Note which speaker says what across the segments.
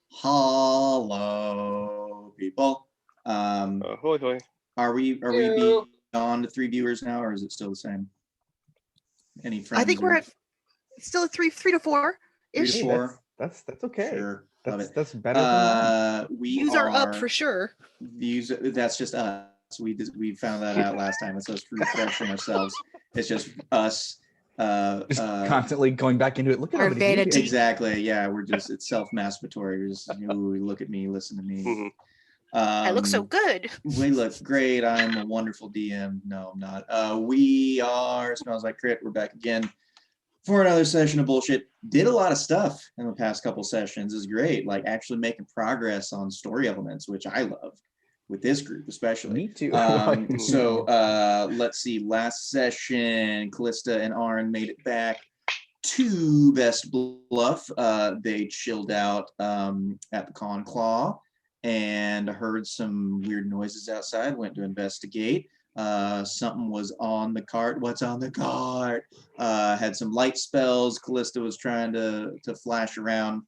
Speaker 1: Hello, people.
Speaker 2: Hoi hoi.
Speaker 1: Are we beyond 3 viewers now, or is it still the same? Any friends?
Speaker 3: I think we're at still at three to four.
Speaker 1: 3 to 4.
Speaker 4: That's okay.
Speaker 1: Sure, love it.
Speaker 4: That's better than
Speaker 3: Views are up for sure.
Speaker 1: Views. That's just us. We found that out last time. It's us refreshing ourselves. It's just us.
Speaker 4: just constantly going back into it. Look at
Speaker 3: our
Speaker 4: how many
Speaker 3: vanity.
Speaker 4: views.
Speaker 1: Exactly. Yeah, it's self-masturbatory. We're just look at me, listen to me.
Speaker 2: Mm-hmm.
Speaker 3: I look so good.
Speaker 1: We look great. I'm a wonderful DM. No, I'm not. We are Smells Like Crit. We're back again for another session of bullshit. Did a lot of stuff in the past couple sessions. Is great. Like actually making progress on story elements, which I love with this group especially.
Speaker 4: Me too.
Speaker 1: So let's see. Last session, Callista and Aaron made it back to Best Bluff. They chilled out at the Con Claw and heard some weird noises outside, went to investigate. Something was on the cart. What's on the cart? Had some light spells. Callista was trying to flash around,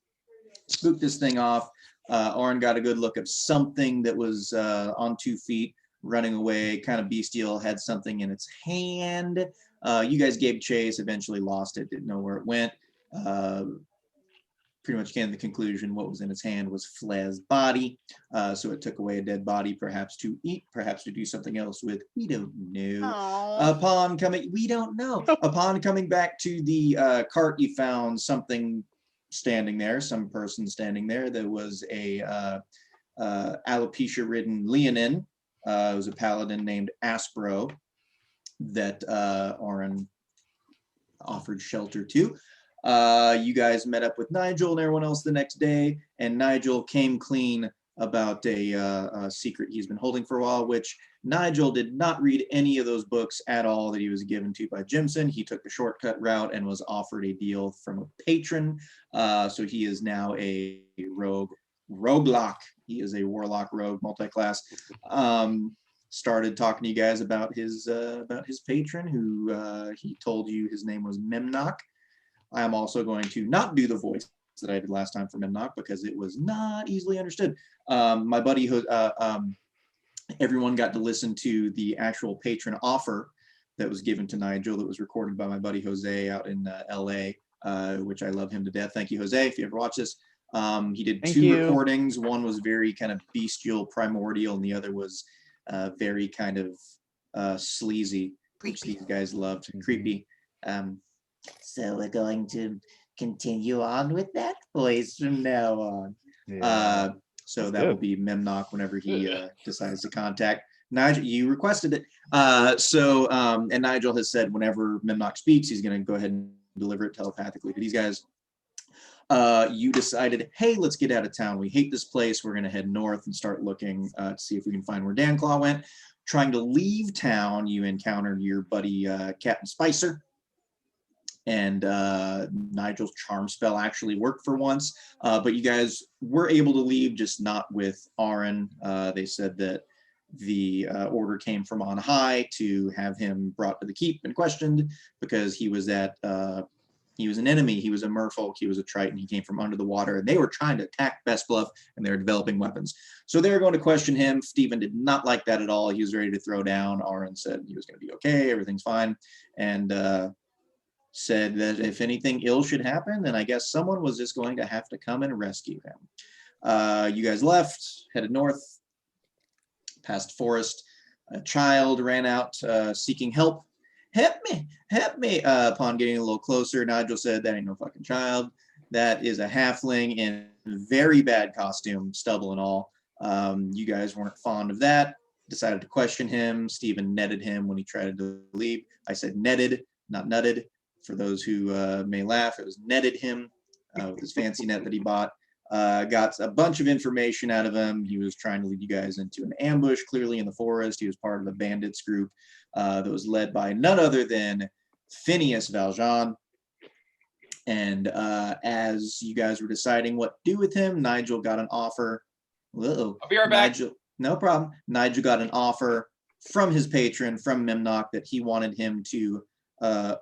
Speaker 1: spook this thing off. Oren got a good look of something that was on 2 feet, running away, kind of bestial, had something in its hand. You guys gave chase, eventually lost it, didn't know where it went. Pretty much came to the conclusion what was in its hand was Flez's body. So it took away a dead body, perhaps to eat, perhaps to do something else with. We don't know. We don't know. Upon coming back to the cart, you found something standing there, some person standing there. There was a alopecia-ridden Leonin. It was a paladin named Aspro that Oren offered shelter to. You guys met up with Nigel and everyone else the next day, and Nigel came clean about a secret he's been holding for a while, which Nigel did not read any of those books at all that he was given to by Jimson. He took the shortcut route and was offered a deal from a patron. So he is now a roguelock. He is a warlock rogue multi-class. Started talking to you guys about his patron, who he told you his name was Memnock. I am also going to not do the voice that I did last time for Memnock because it was not easily understood. My buddy, everyone got to listen to the actual patron offer that was given to Nigel that was recorded by my buddy Jose out in LA, which I love him to death. Thank you, Jose, if you ever watch this. He did two recordings. One was very kind of bestial, primordial, and the other was very kind of sleazy, which these guys loved. Creepy. So we're going to continue on with that voice from now on. Yeah. So that will be Memnock whenever he decides to contact Nigel. You requested it. And Nigel has said whenever Memnock speaks, he's going to go ahead and deliver it telepathically to these guys. You decided, hey, let's get out of town. We hate this place. We're going to head north and start looking to see if we can find where Danclaw went. Trying to leave town, you encountered your buddy Captain Spicer. And Nigel's charm spell actually worked for once, but you guys were able to leave, just not with Aaron. They said that the order came from on high to have him brought to the keep and questioned because he was an enemy. He was a merfolk. He was a Triton. He came from under the water, and they were trying to attack Best Bluff, and they were developing weapons. So they were going to question him. Stephen did not like that at all. He was ready to throw down. Aaron said he was going to be okay. Everything's fine. And said that if anything ill should happen, then I guess someone was just going to have to come and rescue him. You guys left, headed north, past forest. A child ran out seeking help. Help me, help me. Upon getting a little closer, Nigel said, that ain't no fucking child. That is a halfling in very bad costume, stubble and all. You guys weren't fond of that. Decided to question him. Stephen netted him when he tried to leave. I said netted, not nutted. For those who may laugh, it was netted him with his fancy net that he bought. Got a bunch of information out of him. He was trying to lead you guys into an ambush, clearly in the forest. He was part of a bandits group that was led by none other than Phineas Valjean. And as you guys were deciding what to do with him, Nigel got an offer. Whoa.
Speaker 5: I'll be right back.
Speaker 1: Nigel, no problem. Nigel got an offer from his patron, from Memnock, that he wanted him to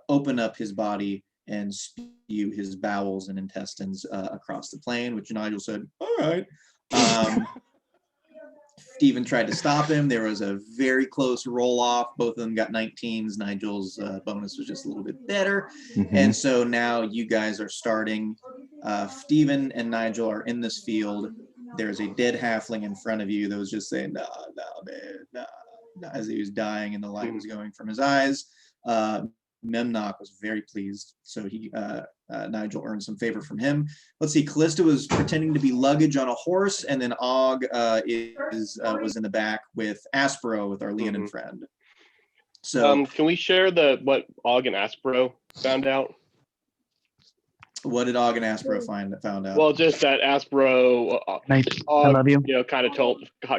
Speaker 1: open up his body and spew his bowels and intestines across the plane, which Nigel said, all right. Stephen tried to stop him. There was a very close roll off. Both of them got 19s. Nigel's bonus was just a little bit better. And so now you guys are starting. Stephen and Nigel are in this field. There's a dead halfling in front of you that was just saying, no, man, no, as he was dying and the light was going from his eyes. Memnock was very pleased. So Nigel earned some favor from him. Let's see, Callista was pretending to be luggage on a horse, and then Og was in the back with Aspero, with our Leonin friend. So
Speaker 2: can we share what Og and Aspero found out?
Speaker 1: What did Og and Aspero found out?
Speaker 2: Well, just that Aspero,
Speaker 5: I love you.
Speaker 2: Kind of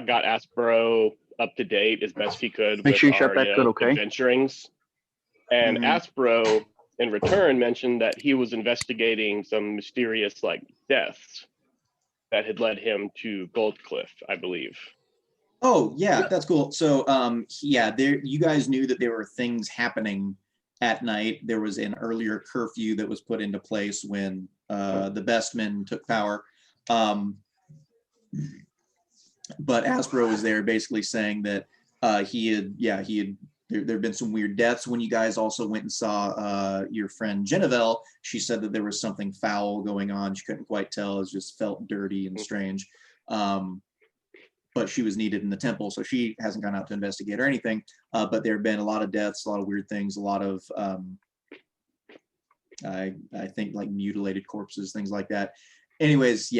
Speaker 2: got Aspero up to date as best he could.
Speaker 5: Make sure you
Speaker 2: with
Speaker 5: shut
Speaker 2: our,
Speaker 5: that good, okay?
Speaker 2: Adventurings. And Aspero, in return, mentioned that he was investigating some mysterious deaths that had led him to Goldcliff, I believe.
Speaker 1: Oh yeah, that's cool. So you guys knew that there were things happening at night. There was an earlier curfew that was put into place when the best men took power. But Aspero was there basically saying that there had been some weird deaths. When you guys also went and saw your friend Genevieve, she said that there was something foul going on. She couldn't quite tell. It just felt dirty and strange. But she was needed in the temple, so she hasn't gone out to investigate or anything. But there have been a lot of deaths, a lot of weird things, a lot of, I think, mutilated corpses, things like that. Anyways,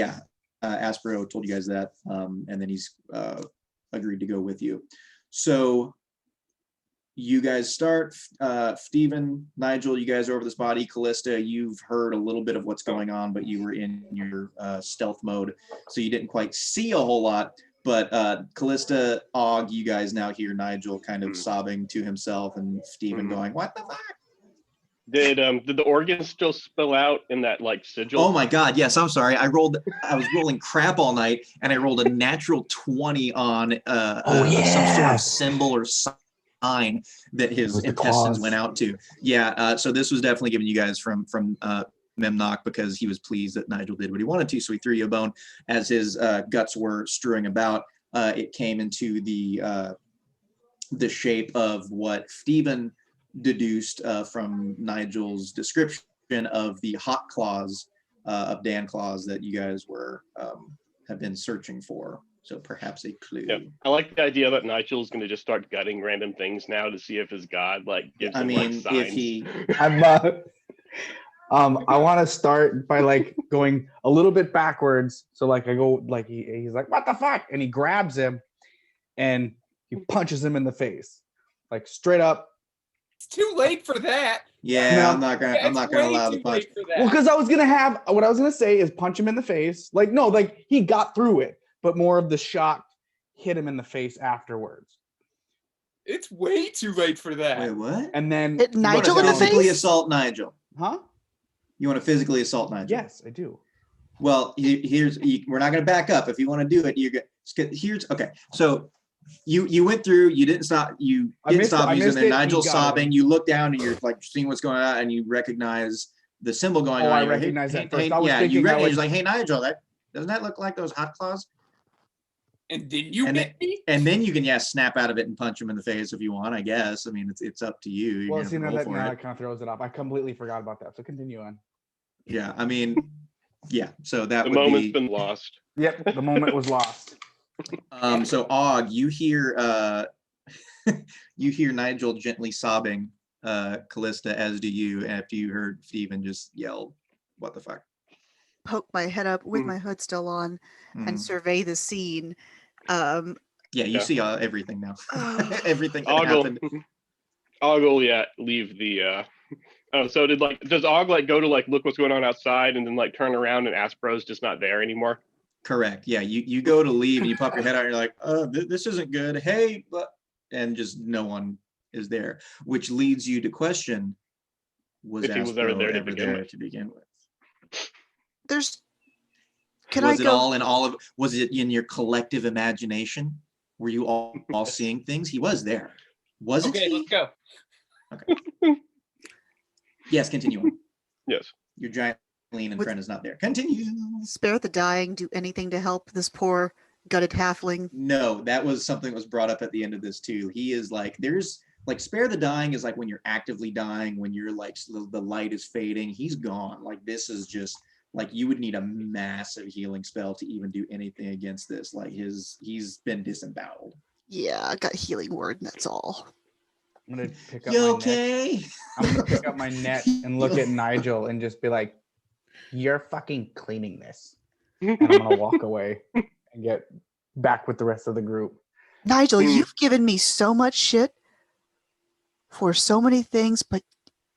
Speaker 1: Aspero told you guys that, and then he's agreed to go with you. So you guys start. Stephen, Nigel, you guys are over this body. Callista, you've heard a little bit of what's going on, but you were in your stealth mode, so you didn't quite see a whole lot. But Callista, Og, you guys now hear Nigel kind of sobbing to himself, and Stephen going, "What the fuck?"
Speaker 2: Did the organs still spill out in that sigil?
Speaker 1: Oh my God! Yes, I'm sorry. I was rolling crap all night, and I rolled a natural 20 on some sort of symbol or sign that his intestines went out to. Yeah. So this was definitely given you guys from Memnock, because he was pleased that Nigel did what he wanted to, so he threw you a bone. As his guts were strewing about, it came into the shape of what Stephen deduced from Nigel's description of the hot claws of Dan claws that you guys have been searching for. So perhaps a clue.
Speaker 2: Yeah, I like the idea that Nigel's going to just start gutting random things now to see if his god gives him signs.
Speaker 1: If he,
Speaker 4: I want to start by going a little bit backwards. So I go he's like, what the fuck? And he grabs him and he punches him in the face, straight up.
Speaker 6: It's too late for that.
Speaker 1: Yeah, no, I'm not gonna allow the punch.
Speaker 4: Well, because what I was gonna say is punch him in the face. He got through it, but more of the shock hit him in the face afterwards.
Speaker 6: It's way too late for that.
Speaker 1: Wait, what?
Speaker 4: And then
Speaker 3: Nigel in the
Speaker 1: physically
Speaker 3: face?
Speaker 1: assault Nigel.
Speaker 4: Huh?
Speaker 1: You want to physically assault Nigel?
Speaker 4: Yes, I do.
Speaker 1: Well, we're not going to back up. If you want to do it, okay. So you went through. You didn't stop. You didn't stop using it. Nigel's sobbing. You look down and you're seeing what's going on, and you recognize the symbol going on.
Speaker 4: I recognize that first.
Speaker 1: You recognize. You're hey Nigel, doesn't that look like those hot claws?
Speaker 6: And then you hit me?
Speaker 1: And then you can snap out of it and punch him in the face if you want, I guess. I mean, it's up to you.
Speaker 4: Well, see, now that kind of throws it up. I completely forgot about that. So continue on.
Speaker 1: Yeah, I mean, yeah. So that
Speaker 2: the moment's been lost.
Speaker 4: Yep, the moment was lost.
Speaker 1: So Og, you hear Nigel gently sobbing, Callista, as do you, after you heard Stephen just yell, "What the fuck?"
Speaker 3: Poke my head up with my hood still on and survey the scene.
Speaker 1: You see everything now. Everything that happened.
Speaker 2: Og will leave the so does Og go to look what's going on outside and then turn around and Aspro's just not there anymore?
Speaker 1: Correct. Yeah, you go to leave and you pop your head out and you're like, this isn't good. Hey, and just no one is there, which leads you to question, was Aspro ever there to begin with? Was it in your collective imagination? Were you all seeing things? He was there. Was it?
Speaker 6: Okay, let's go.
Speaker 1: Okay. Yes, continue on.
Speaker 2: Yes.
Speaker 1: Your giant lean and
Speaker 3: With-
Speaker 1: friend is not there. Continue.
Speaker 3: Spare the dying. Do anything to help this poor gutted halfling.
Speaker 1: No, that was something that was brought up at the end of this too. He is like, there's like spare the dying is like when you're actively dying, when you're like the light is fading. He's gone. Like this is just like you would need a massive healing spell to even do anything against this. Like he's been disemboweled.
Speaker 3: Yeah, I got healing word, and that's all.
Speaker 4: I'm gonna pick up
Speaker 1: You
Speaker 4: my net.
Speaker 1: okay?
Speaker 4: I'm gonna pick up my net and look at Nigel and just be like, "You're fucking cleaning this," and I'm gonna walk away and get back with the rest of the group.
Speaker 3: Nigel, you've given me so much shit for so many things, but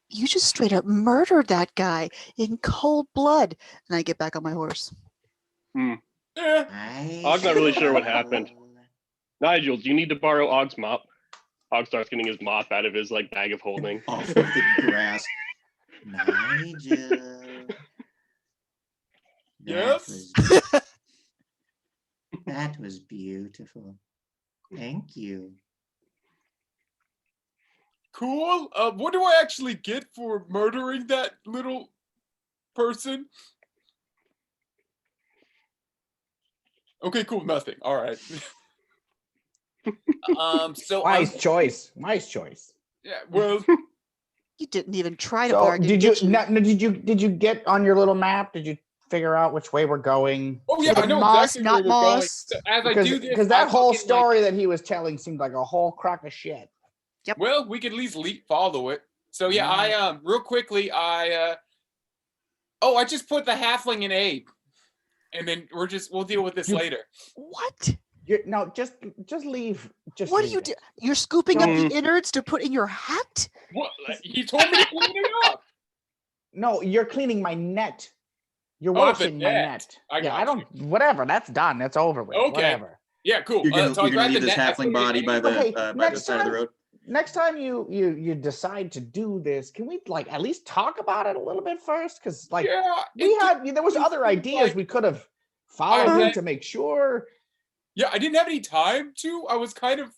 Speaker 3: you just straight up murdered that guy in cold blood. And I get back on my horse.
Speaker 2: I'm not really sure what happened. Nigel, do you need to borrow Og's mop? Og starts getting his mop out of his like bag of holding.
Speaker 1: Off of the grass. Nigel.
Speaker 6: Yes?
Speaker 1: That was beautiful. Thank you.
Speaker 6: Cool. What do I actually get for murdering that little person? Okay, cool. Nothing. All right. So
Speaker 4: Wise choice. Wise choice.
Speaker 6: yeah. Well,
Speaker 3: You didn't even try to
Speaker 4: So
Speaker 3: bargain.
Speaker 4: did you?
Speaker 3: did you?
Speaker 4: No, did you get on your little map? Did you figure out which way we're going?
Speaker 6: oh yeah,
Speaker 3: To
Speaker 6: I
Speaker 3: the
Speaker 6: know
Speaker 3: moss,
Speaker 6: exactly
Speaker 3: not
Speaker 6: where we're going.
Speaker 3: moss.
Speaker 6: So as I do this,
Speaker 4: Because that
Speaker 6: I
Speaker 4: whole
Speaker 6: fucking, like-
Speaker 4: story that he was telling seemed like a whole crock of shit.
Speaker 6: well, we could at least follow it. So yeah, I real quickly I just put the halfling in aid, and then we'll deal with this later.
Speaker 3: What?
Speaker 4: No, just leave. Just
Speaker 3: What do
Speaker 4: leave
Speaker 3: you
Speaker 4: it.
Speaker 3: do? You're scooping up
Speaker 2: Mm.
Speaker 3: the innards to put in your hat?
Speaker 6: What? He told me to clean it up.
Speaker 4: No, you're cleaning my net. You're
Speaker 6: Oh, the
Speaker 4: washing my
Speaker 6: net.
Speaker 4: net.
Speaker 6: I
Speaker 4: Yeah, I
Speaker 6: got
Speaker 4: don't. Whatever. That's done. That's over with.
Speaker 6: Okay.
Speaker 4: Whatever.
Speaker 6: Yeah, cool.
Speaker 1: You're gonna,
Speaker 6: So I
Speaker 1: you're gonna
Speaker 6: grabbed
Speaker 1: leave
Speaker 6: the
Speaker 1: this
Speaker 6: net, I put
Speaker 1: halfling
Speaker 6: it
Speaker 1: body
Speaker 6: in
Speaker 1: by
Speaker 6: aid.
Speaker 1: the
Speaker 4: Okay,
Speaker 1: by the
Speaker 4: next
Speaker 1: side of the
Speaker 4: time-
Speaker 1: road.
Speaker 4: Next time you decide to do this, can we like at least talk about it a little bit first? Because like
Speaker 6: Yeah,
Speaker 4: there was
Speaker 6: it
Speaker 4: other
Speaker 6: seemed
Speaker 4: ideas
Speaker 6: like
Speaker 4: we could have followed
Speaker 6: had-
Speaker 4: to make sure.
Speaker 6: yeah, I didn't have any time to. I was kind of.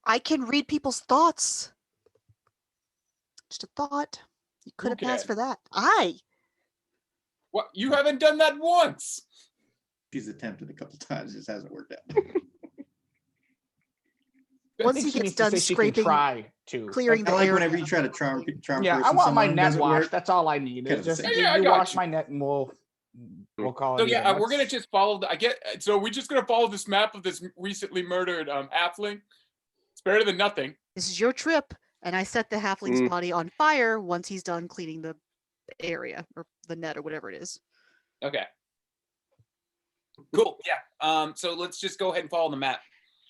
Speaker 3: I can read people's thoughts. Just a thought. You could have passed
Speaker 6: can?
Speaker 3: for that.
Speaker 6: What? You haven't done that once.
Speaker 1: He's attempted a couple times, just hasn't worked out.
Speaker 4: I
Speaker 3: Once
Speaker 4: think
Speaker 3: he
Speaker 4: she
Speaker 3: gets
Speaker 4: needs to
Speaker 3: done
Speaker 4: say she can
Speaker 3: scraping,
Speaker 4: try to.
Speaker 3: clearing
Speaker 1: I
Speaker 3: the
Speaker 1: like
Speaker 3: area.
Speaker 1: whenever you try to charm
Speaker 4: Yeah,
Speaker 1: person
Speaker 4: I want my
Speaker 1: someone,
Speaker 4: net
Speaker 1: doesn't
Speaker 4: washed.
Speaker 1: work.
Speaker 4: That's all I need.
Speaker 1: Kinda
Speaker 4: It's
Speaker 1: the
Speaker 4: just
Speaker 1: same.
Speaker 6: Yeah, I
Speaker 4: you
Speaker 6: got
Speaker 4: wash
Speaker 6: you.
Speaker 4: my net and we'll call it.
Speaker 6: So yeah,
Speaker 4: even.
Speaker 6: we're gonna
Speaker 4: Let's-
Speaker 6: just follow. So we're just gonna follow this map of this recently murdered halfling. It's better than nothing.
Speaker 3: This is your trip, and I set the halfling's
Speaker 2: Mm.
Speaker 3: body on fire once he's done cleaning the area or the net or whatever it is.
Speaker 6: Okay. Cool. Yeah. So let's just go ahead and follow the map.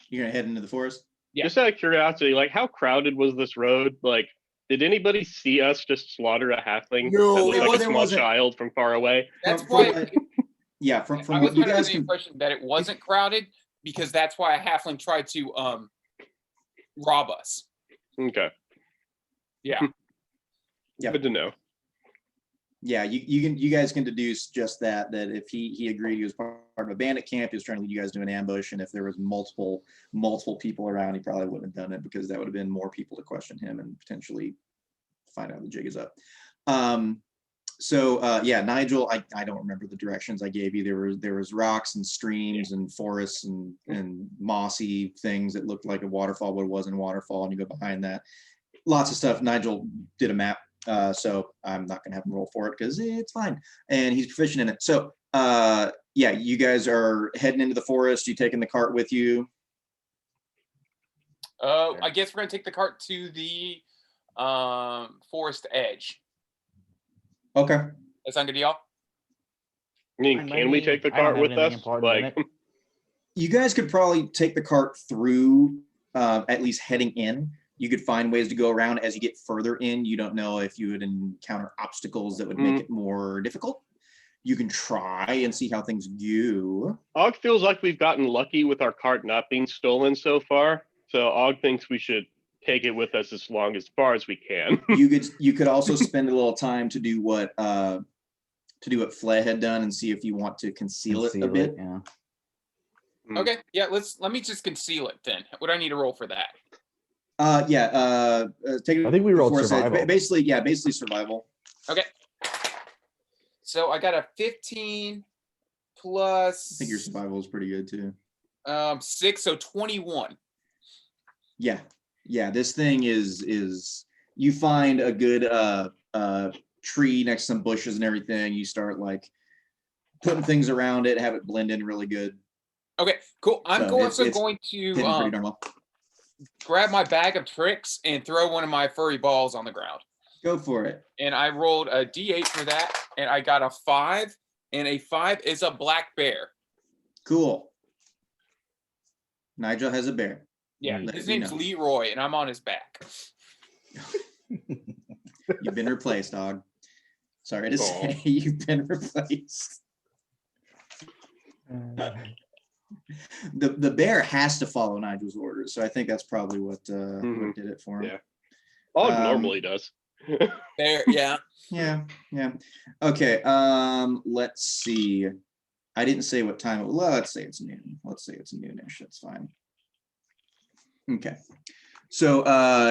Speaker 1: You're gonna head into the forest.
Speaker 6: Yeah.
Speaker 2: Just out of curiosity, like how crowded was this road? Like, did anybody see us just slaughter a halfling
Speaker 1: No,
Speaker 2: that looked like a
Speaker 1: there
Speaker 2: small
Speaker 1: wasn't.
Speaker 2: child from far away?
Speaker 6: That's
Speaker 1: From
Speaker 6: why
Speaker 1: what- Yeah, from
Speaker 6: I
Speaker 1: what
Speaker 6: was
Speaker 1: you
Speaker 6: kind of
Speaker 1: guys
Speaker 6: under the
Speaker 1: can.
Speaker 6: impression that it wasn't crowded because that's why a halfling tried to rob us.
Speaker 2: Okay.
Speaker 6: Yeah.
Speaker 1: Yeah.
Speaker 2: Good to know.
Speaker 1: Yeah, you guys can deduce just that if he agreed he was part of a bandit camp, he was trying to lead you guys to an ambush, and if there was multiple people around, he probably wouldn't have done it because that would have been more people to question him and potentially find out the jig is up. Yeah, Nigel, I don't remember the directions I gave you. There was rocks and streams and forests and mossy things that looked like a waterfall, but it wasn't a waterfall, and you go behind that. Lots of stuff. Nigel did a map. So I'm not gonna have him roll for it because it's fine, and he's proficient in it. So yeah, you guys are heading into the forest. You taking the cart with you?
Speaker 6: I guess we're gonna take the cart to the forest edge.
Speaker 1: Okay.
Speaker 6: That sound good to y'all?
Speaker 2: I mean,
Speaker 4: Fine by
Speaker 2: can we
Speaker 4: me.
Speaker 2: take the
Speaker 4: I don't
Speaker 2: cart
Speaker 4: have
Speaker 2: with
Speaker 4: anything
Speaker 2: us?
Speaker 4: important in
Speaker 2: Like,
Speaker 4: it.
Speaker 1: You guys could probably take the cart through, at least heading in. You could find ways to go around as you get further in. You don't know if you would encounter obstacles that would make it more difficult. You can try and see how things go.
Speaker 2: Og feels like we've gotten lucky with our cart not being stolen so far. So Og thinks we should take it with us as far as we can.
Speaker 1: You could also spend a little time to do what Flay had done and see if you want to conceal it a bit.
Speaker 4: Yeah.
Speaker 6: Okay, yeah, let me just conceal it then. What do I need to roll for that?
Speaker 1: Take it.
Speaker 4: I think we rolled
Speaker 1: before it says-
Speaker 4: survival.
Speaker 1: Basically survival.
Speaker 6: Okay. So I got a 15
Speaker 1: I
Speaker 6: plus
Speaker 1: think your survival is pretty good too.
Speaker 6: 6, so 21.
Speaker 1: Yeah. This thing is you find a good tree next to some bushes and everything. You start like putting things around it, have it blend in really good.
Speaker 6: Okay, cool. I'm
Speaker 1: So it's
Speaker 6: going
Speaker 1: Hitting
Speaker 6: to
Speaker 1: pretty darn well.
Speaker 6: grab my bag of tricks and throw one of my furry balls on the ground.
Speaker 1: Go for it.
Speaker 6: And I rolled a d8 for that, and I got a 5, and a 5 is a black bear.
Speaker 1: Cool. Nigel has a bear.
Speaker 6: Yeah,
Speaker 1: Let
Speaker 6: his
Speaker 1: me
Speaker 6: name's
Speaker 1: know.
Speaker 6: Leroy, and I'm on his back.
Speaker 1: You've been replaced, dog. Sorry to
Speaker 2: Aw.
Speaker 1: say, you've been replaced. The bear has to follow Nigel's orders, so I think that's probably what
Speaker 2: Mhm.
Speaker 1: did it for him.
Speaker 2: Yeah. Dog
Speaker 1: Um,
Speaker 2: normally does.
Speaker 6: There, yeah.
Speaker 1: Yeah. Okay. Let's see. I didn't say what time. Well, let's say it's noon. Let's say it's noonish. That's fine. Okay. So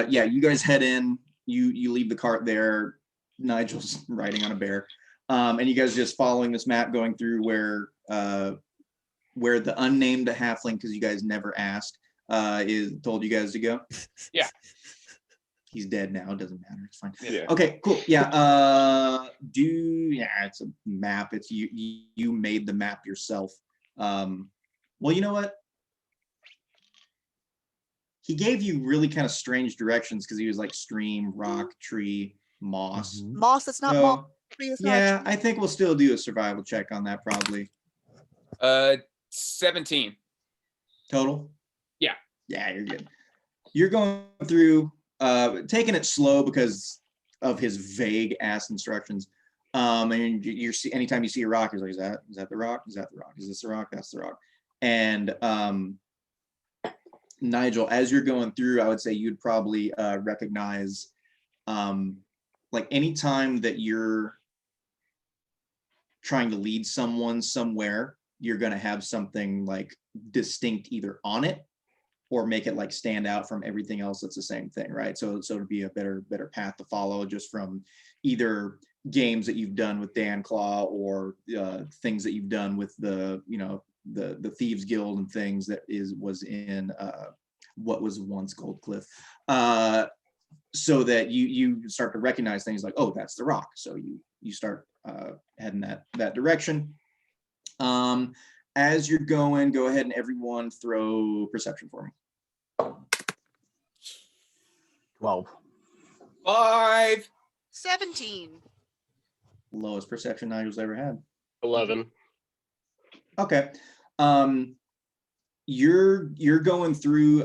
Speaker 1: yeah, you guys head in. You leave the cart there. Nigel's riding on a bear, and you guys just following this map, going through where the unnamed halfling, because you guys never asked, is told you guys to go.
Speaker 6: Yeah.
Speaker 1: He's dead now. It doesn't matter. It's fine.
Speaker 2: Yeah.
Speaker 1: Okay, cool. Yeah. It's a map. It's you made the map yourself. Well, you know what? He gave you really kind of strange directions because he was like stream, rock, tree, moss.
Speaker 3: Moss, it's not
Speaker 1: So,
Speaker 3: moss. Tree, it's not
Speaker 1: yeah,
Speaker 3: tree.
Speaker 1: I think we'll still do a survival check on that probably.
Speaker 6: 17.
Speaker 1: Total?
Speaker 6: Yeah.
Speaker 1: Yeah, you're good. You're going through, taking it slow because of his vague ass instructions. And you're anytime you see a rock, he's like, is that the rock? Is that the rock? Is this the rock? That's the rock. And Nigel, as you're going through, I would say you'd probably recognize, like anytime that you're trying to lead someone somewhere, you're going to have something like distinct either on it or make it like stand out from everything else that's the same thing, right? So to be a better path to follow, just from either games that you've done with Dan Claw or things that you've done with the Thieves Guild and things that was in what was once Gold Cliff, so that you start to recognize things like, oh, that's the rock. So you start heading that direction. As you're going, go ahead and everyone throw perception for me.
Speaker 4: 12.
Speaker 6: 5.
Speaker 3: 17.
Speaker 1: Lowest perception Nigel's ever had.
Speaker 2: 11.
Speaker 1: Okay. You're going through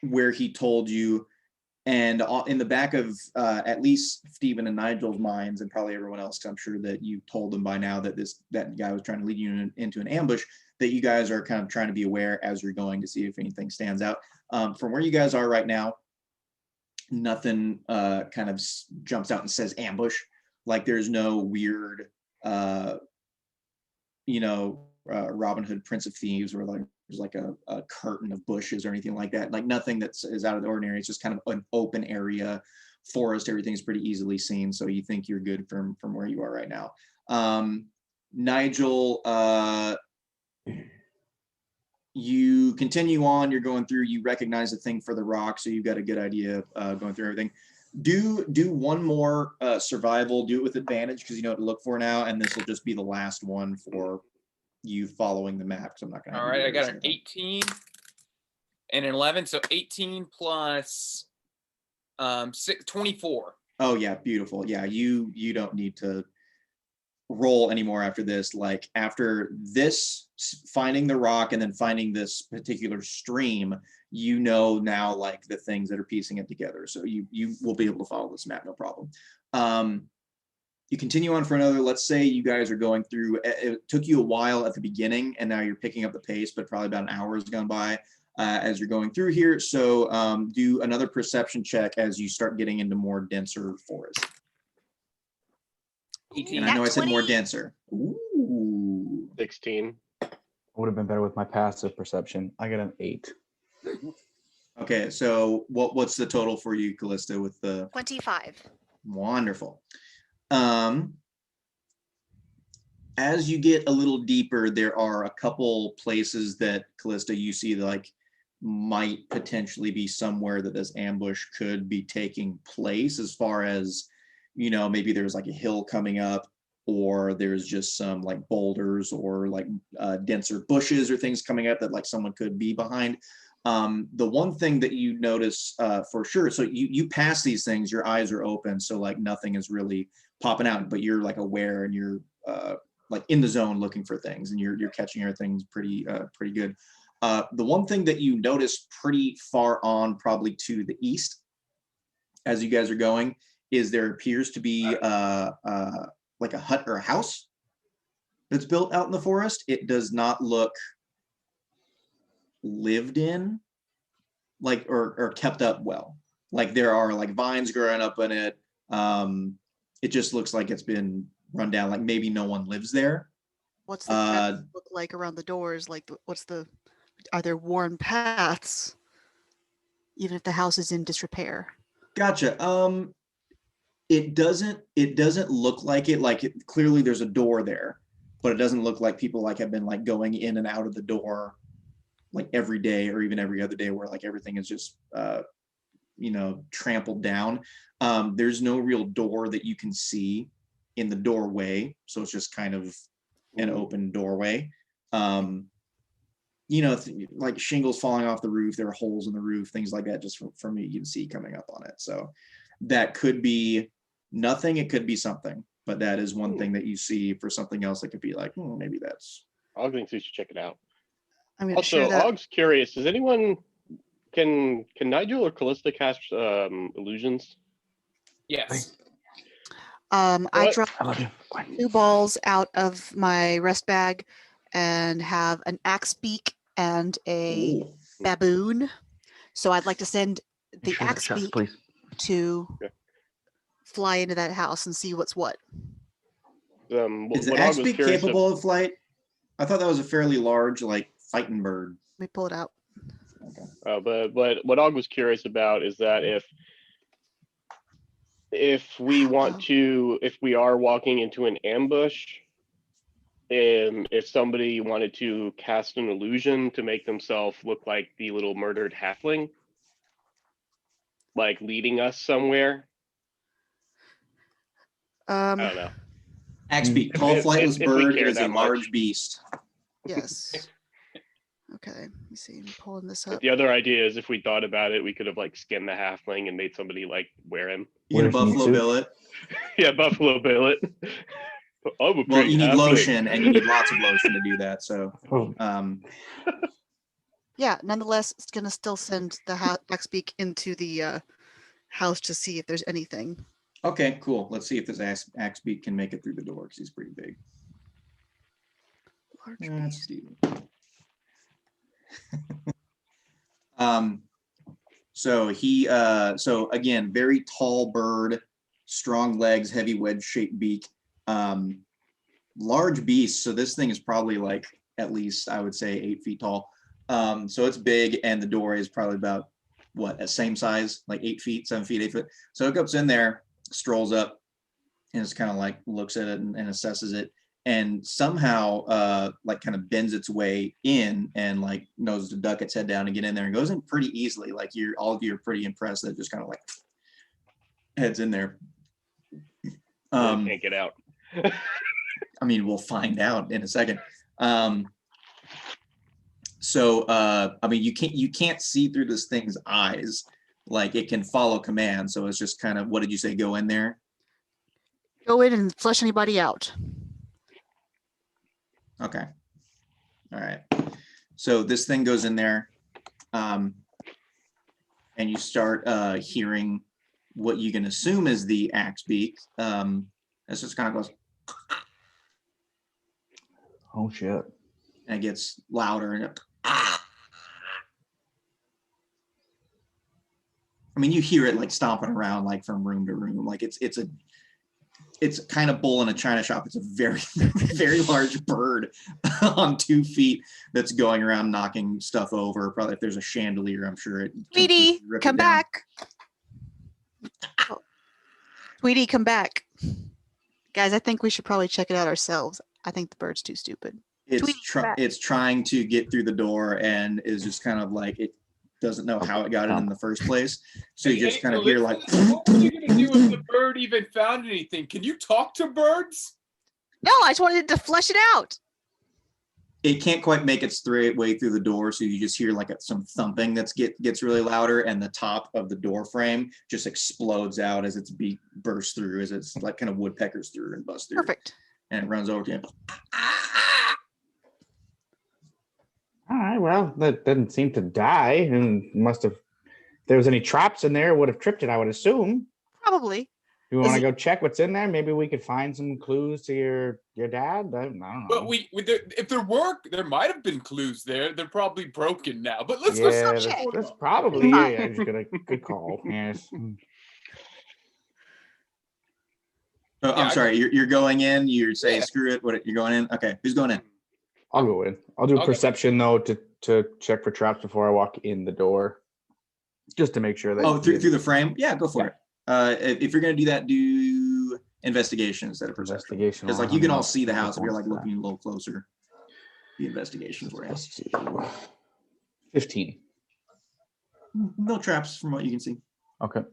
Speaker 1: where he told you, and in the back of at least Stephen and Nigel's minds, and probably everyone else, because I'm sure that you told them by now that that guy was trying to lead you into an ambush, that you guys are kind of trying to be aware as you're going to see if anything stands out. From where you guys are right now, nothing kind of jumps out and says ambush. Like there's no weird, Robin Hood, Prince of Thieves, where like there's like a curtain of bushes or anything like that. Like nothing is out of the ordinary. It's just kind of an open area, forest. Everything's pretty easily seen. So you think you're good from where you are right now. Nigel, you continue on. You're going through. You recognize the thing for the rock, so you've got a good idea going through everything. Do one more survival. Do it with advantage because you know what to look for now, and this will just be the last one for you following the map. So I'm not gonna.
Speaker 6: All right, I got an 18 and an 11, so 18 plus 24.
Speaker 1: Oh yeah, beautiful. Yeah, you don't need to roll anymore after this. Like after this, finding the rock and then finding this particular stream, you know now like the things that are piecing it together. So you will be able to follow this map, no problem. You continue on for another, let's say you guys are going through, it took you a while at the beginning and now you're picking up the pace, but probably about an hour has gone by as you're going through here. So do another perception check as you start getting into more denser forest.
Speaker 6: 18.
Speaker 1: And I know I said more
Speaker 3: 20.
Speaker 1: denser. Ooh.
Speaker 2: 16.
Speaker 4: Would have been better with my passive perception. I got an 8.
Speaker 1: Okay, so what's the total for you, Callista, with the
Speaker 3: 25.
Speaker 1: wonderful? as you get a little deeper, there are a couple places that Callista you see like might potentially be somewhere that this ambush could be taking place, as far as, you know, maybe there's like a hill coming up, or there's just some like boulders or like denser bushes or things coming up that like someone could be behind. The one thing that you notice for sure, so you pass these things, your eyes are open, so like nothing is really popping out, but you're like aware and you're like in the zone looking for things, and you're catching everything pretty good. The one thing that you notice pretty far on, probably to the east, as you guys are going, is there appears to be like a hut or a house that's built out in the forest. It does not look lived in, like, or kept up well. Like there are like vines growing up in it. It just looks like it's been run down, like maybe no one lives there.
Speaker 3: What's the path look like around the doors? Like, are there worn paths, even if the house is in disrepair?
Speaker 1: Gotcha. It doesn't look like it. Like clearly there's a door there, but it doesn't look like people like have been like going in and out of the door like every day or even every other day, where like everything is just you know, trampled down. There's no real door that you can see in the doorway, so it's just kind of an open doorway. You know, like shingles falling off the roof, there are holes in the roof, things like that, just from you can see coming up on it. So that could be nothing, it could be something, but that is one thing that you see. For something else, that could be like, maybe that's.
Speaker 2: Og thinks we should check it out.
Speaker 3: I'm gonna
Speaker 2: Also,
Speaker 3: share that.
Speaker 2: Og's curious. Does anyone can Nigel or Callista cast illusions?
Speaker 6: Yes.
Speaker 3: I
Speaker 2: What?
Speaker 3: dropped
Speaker 4: I love you.
Speaker 3: 2 balls out of my rest bag and have an axe beak and a
Speaker 1: Ooh.
Speaker 3: baboon. So I'd like to send the
Speaker 4: Share that
Speaker 3: axe
Speaker 4: chest,
Speaker 3: beak
Speaker 4: please.
Speaker 3: to
Speaker 2: Okay.
Speaker 3: fly into that house and see what's what.
Speaker 1: Is the
Speaker 2: what Og
Speaker 1: axe
Speaker 2: was
Speaker 1: beak
Speaker 2: curious
Speaker 1: capable of flight? I thought that was a fairly large like fighting bird.
Speaker 3: Let me pull it out.
Speaker 2: but what Og was curious about is that if we want to, if we are walking into an ambush, if somebody wanted to cast an illusion to make themselves look like the little murdered halfling, like leading us somewhere. I don't know.
Speaker 1: Axe beak,
Speaker 2: If-
Speaker 1: tall
Speaker 2: if-
Speaker 1: flightless
Speaker 2: if we
Speaker 1: bird.
Speaker 2: care
Speaker 1: It is a
Speaker 2: that much.
Speaker 1: large beast.
Speaker 3: Yes. Okay, let me see. I'm pulling this
Speaker 2: But
Speaker 3: up.
Speaker 2: the other idea is if we thought about it, we could have like skinned the halfling and made somebody like wear him.
Speaker 1: You can
Speaker 4: Where's meat
Speaker 1: buffalo
Speaker 4: suit?
Speaker 1: billet.
Speaker 2: Yeah, Buffalo Billet. I'm a
Speaker 1: Well,
Speaker 2: pretty
Speaker 1: you need
Speaker 2: halfling.
Speaker 1: lotion, and you need lots of lotion to do that. So,
Speaker 4: Oh,
Speaker 3: Yeah, nonetheless, it's gonna still send the axe beak into the house to see if there's anything.
Speaker 1: okay, cool. Let's see if this axe beak can make it through the door, because he's pretty big.
Speaker 3: Large
Speaker 1: Let's
Speaker 3: beast.
Speaker 1: do. So he, so again, very tall bird, strong legs, heavy wedge-shaped beak, large beast. So this thing is probably like at least, I would say, 8 feet tall. So it's big, and the door is probably about what, a same size, like 8 feet, 7 feet, 8 foot. So it goes in there, strolls up, and it's kind of like looks at it and assesses it, and somehow like kind of bends its way in and like knows to duck its head down and get in there, and goes in pretty easily. Like all of you are pretty impressed that it just kind of like heads in there.
Speaker 2: Really can't get out.
Speaker 1: I mean, we'll find out in a second. So I mean, you can't see through this thing's eyes. Like it can follow command. So it's just kind of, what did you say? Go in there.
Speaker 3: Go in and flush anybody out.
Speaker 1: Okay. All right. So this thing goes in there, and you start hearing what you can assume is the axe beak. This just kind of goes,
Speaker 4: oh shit.
Speaker 1: and it gets louder, and I mean, you hear it like stomping around like from room to room. Like it's kind of bull in a china shop. It's a very, very large bird on 2 feet that's going around knocking stuff over. Probably if there's a chandelier, I'm sure it.
Speaker 3: Tweety,
Speaker 1: rip it
Speaker 3: come
Speaker 1: down.
Speaker 3: back. Oh. Tweety, come back. Guys, I think we should probably check it out ourselves. I think the bird's too stupid.
Speaker 1: It's
Speaker 3: Tweety rat.
Speaker 1: it's trying to get through the door and is just kind of like it doesn't know how it got it in the first place. So you just kind of hear like.
Speaker 6: What were you gonna do if the bird even found anything? Can you talk to birds?
Speaker 3: No, I just wanted to flesh it out.
Speaker 1: It can't quite make its way through the door, so you just hear like some thumping gets really louder, and the top of the door frame just explodes out as its beak bursts through, as it's like kind of woodpeckers through and busts through.
Speaker 3: Perfect.
Speaker 1: And it runs over to you.
Speaker 4: All right, well, that didn't seem to die, and must have. If there was any traps in there, it would have tripped it, I would assume.
Speaker 3: Probably.
Speaker 4: You
Speaker 3: Is
Speaker 4: want to
Speaker 3: it-
Speaker 4: go check what's in there? Maybe we could find some clues to your dad. I don't know.
Speaker 6: But if there were, there might have been clues there. They're probably broken now. But let's go.
Speaker 4: yeah,
Speaker 3: check.
Speaker 4: that's probably yeah. Just good call. Yes.
Speaker 1: Oh,
Speaker 6: Yeah,
Speaker 1: I'm sorry. You're going in. You're saying
Speaker 6: Yeah.
Speaker 1: screw it. What you're going in? Okay, who's going in?
Speaker 4: I'll go in. I'll do
Speaker 6: Okay.
Speaker 4: perception though to check for traps before I walk in the door, just to make sure that.
Speaker 1: Oh, through the frame? Yeah, go for it. If you're gonna do that, do investigation instead of perception.
Speaker 4: Investigation.
Speaker 1: Because like you can all see the house if you're like looking a little closer. The investigation for you.
Speaker 4: Let's see. 15.
Speaker 1: No traps from what you can see.
Speaker 4: Okay.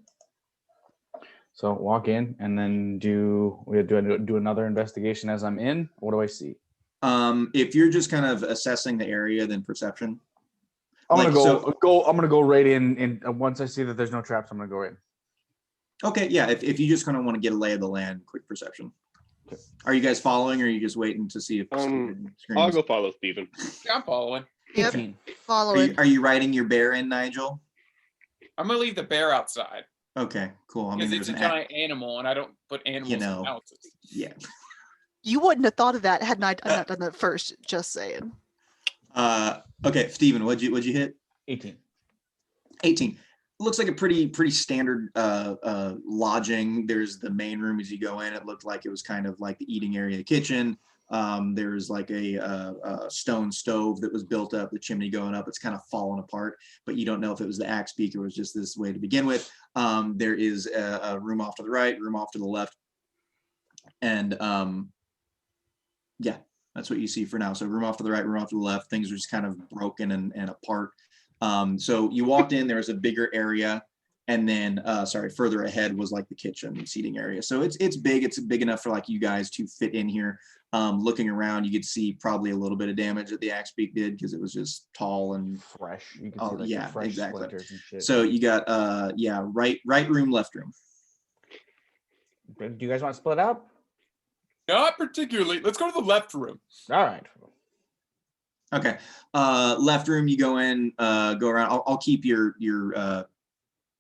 Speaker 4: So walk in and then do another investigation as I'm in. What do I see?
Speaker 1: If you're just kind of assessing the area, then perception.
Speaker 4: I'm
Speaker 1: Like,
Speaker 4: gonna go. I'm gonna go right in. And once I see that there's no traps, I'm gonna go in.
Speaker 1: Okay, yeah. If you just kind of want to get a lay of the land, quick perception.
Speaker 4: Okay.
Speaker 1: Are you guys following, or are you just waiting to see if?
Speaker 2: I'll
Speaker 1: screams?
Speaker 2: go follow Steven.
Speaker 6: Yeah, I'm following.
Speaker 3: Yep.
Speaker 4: 15.
Speaker 3: Follow
Speaker 1: Are
Speaker 3: it.
Speaker 1: you, are you riding your bear in, Nigel?
Speaker 6: I'm gonna leave the bear outside
Speaker 1: Okay, cool. I mean,
Speaker 6: because it's
Speaker 1: there's
Speaker 6: a
Speaker 1: an
Speaker 6: giant animal, and I don't put animals
Speaker 1: know.
Speaker 6: in houses.
Speaker 1: yeah.
Speaker 3: You wouldn't have thought of that had not done that first. Just saying.
Speaker 1: Okay, Steven, what'd you hit?
Speaker 4: 18.
Speaker 1: 18. Looks like a pretty standard lodging. There's the main room as you go in. It looked like it was kind of like the eating area, the kitchen. There's like a stone stove that was built up, the chimney going up. It's kind of fallen apart, but you don't know if it was the axe beak or was just this way to begin with. There is a room off to the right, room off to the left. And yeah, that's what you see for now. So room off to the right, room off to the left. Things are just kind of broken and apart. So you walked in, there was a bigger area, and then further ahead was like the kitchen seating area. So it's big. It's big enough for like you guys to fit in here. Looking around, you could see probably a little bit of damage that the axe beak did because it was just tall and
Speaker 4: Fresh. You can
Speaker 1: Oh,
Speaker 4: see like
Speaker 1: yeah,
Speaker 4: the fresh
Speaker 1: exactly.
Speaker 4: splinters and shit.
Speaker 1: so you got right room, left room.
Speaker 4: Do you guys want to split up?
Speaker 6: Not particularly. Let's go to the left room.
Speaker 4: All right.
Speaker 1: Okay. Left room, you go in, go around. I'll keep your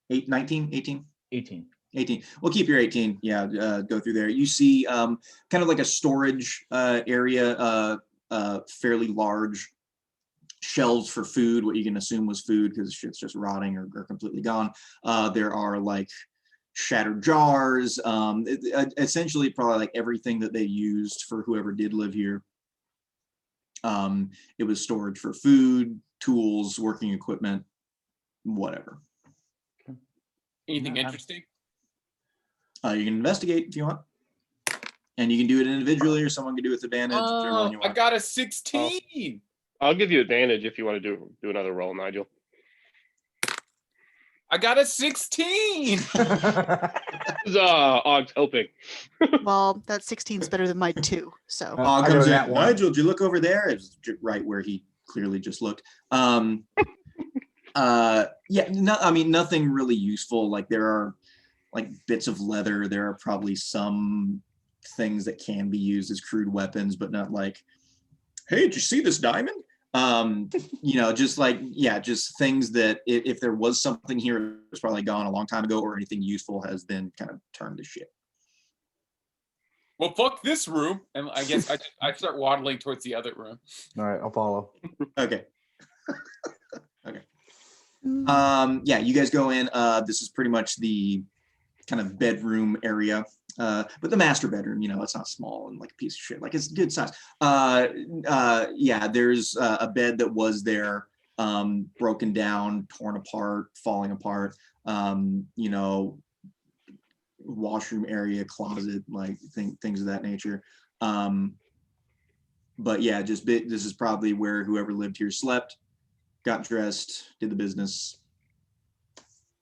Speaker 1: 19, 18.
Speaker 4: 18.
Speaker 1: 18. We'll keep your 18. Yeah, go through there. You see kind of like a storage area, fairly large shelves for food, what you can assume was food because shit's just rotting or completely gone. There are like shattered jars, essentially probably like everything that they used for whoever did live here. It was storage for food, tools, working equipment, whatever.
Speaker 6: Anything
Speaker 4: Yeah,
Speaker 6: interesting?
Speaker 1: You can investigate if you want. And you can do it individually or someone can do it with advantage, whichever one you
Speaker 6: I
Speaker 1: want.
Speaker 6: got a 16.
Speaker 2: I'll give you advantage if you want to do another roll, Nigel.
Speaker 6: I got a 16.
Speaker 2: This is odds helping.
Speaker 3: Well, that 16 is better than my 2. So
Speaker 4: I
Speaker 1: Og
Speaker 4: go
Speaker 1: comes
Speaker 4: to
Speaker 1: in.
Speaker 4: that one.
Speaker 1: Nigel, did you look over there? It's right where he clearly just looked. Yeah, no, I mean, nothing really useful. Like there are like bits of leather. There are probably some things that can be used as crude weapons, but not like, hey, did you see this diamond? Just like, yeah, just things that if there was something here, it was probably gone a long time ago, or anything useful has been kind of turned to shit.
Speaker 6: Well, fuck this room. And I guess I start waddling towards the other room.
Speaker 4: All right, I'll follow.
Speaker 1: Okay. Yeah, you guys go in. This is pretty much the kind of bedroom area, but the master bedroom, it's not small and like a piece of shit. Like it's good size. Yeah, there's a bed that was there, broken down, torn apart, falling apart. Washroom area, closet, like things of that nature. But yeah, this is probably where whoever lived here slept, got dressed, did the business.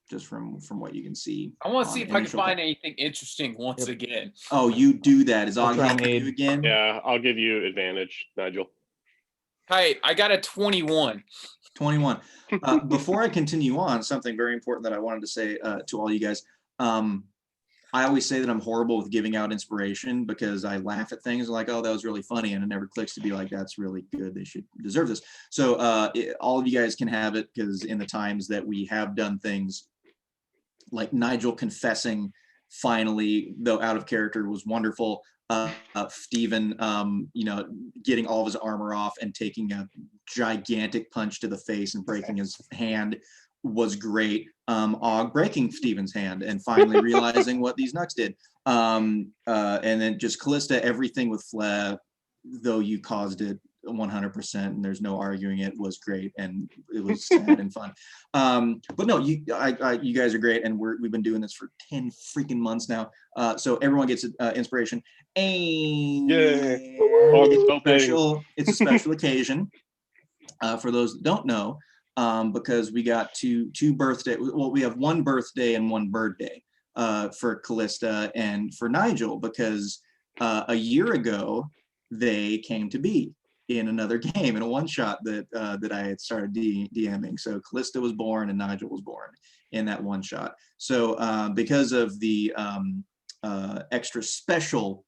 Speaker 1: Just from what you can see.
Speaker 6: I want to see if I can
Speaker 1: initial
Speaker 6: find anything interesting once
Speaker 4: Yep.
Speaker 6: again.
Speaker 1: Oh, you do that. Is
Speaker 4: I'll
Speaker 1: Og
Speaker 4: try and
Speaker 1: helping you
Speaker 4: aid.
Speaker 1: again?
Speaker 2: Yeah, I'll give you advantage, Nigel.
Speaker 6: Hey, I got a 21.
Speaker 1: 21. Before I continue on, something very important that I wanted to say to all you guys. I always say that I'm horrible with giving out inspiration because I laugh at things like, oh, that was really funny. And it never clicks to be like, that's really good. They should deserve this. So all of you guys can have it because in the times that we have done things like Nigel confessing finally, though out of character, was wonderful. Steven, getting all of his armor off and taking a gigantic punch to the face and breaking his hand was great. Og breaking Steven's hand and finally realizing what these nucks did. And then just Callista, everything with Flair, though you caused it 100% and there's no arguing it, was great and it was sad and fun. But no, you guys are great and we've been doing this for 10 freaking months now. So everyone gets inspiration. And
Speaker 2: Yay.
Speaker 1: it's a special occasion for those that don't know, because we got two birthday. Well, we have one birthday and one birthday for Callista and for Nigel because a year ago they came to be in another game in a one shot that I had started DMing. So Callista was born and Nigel was born in that one shot. So because of the extra special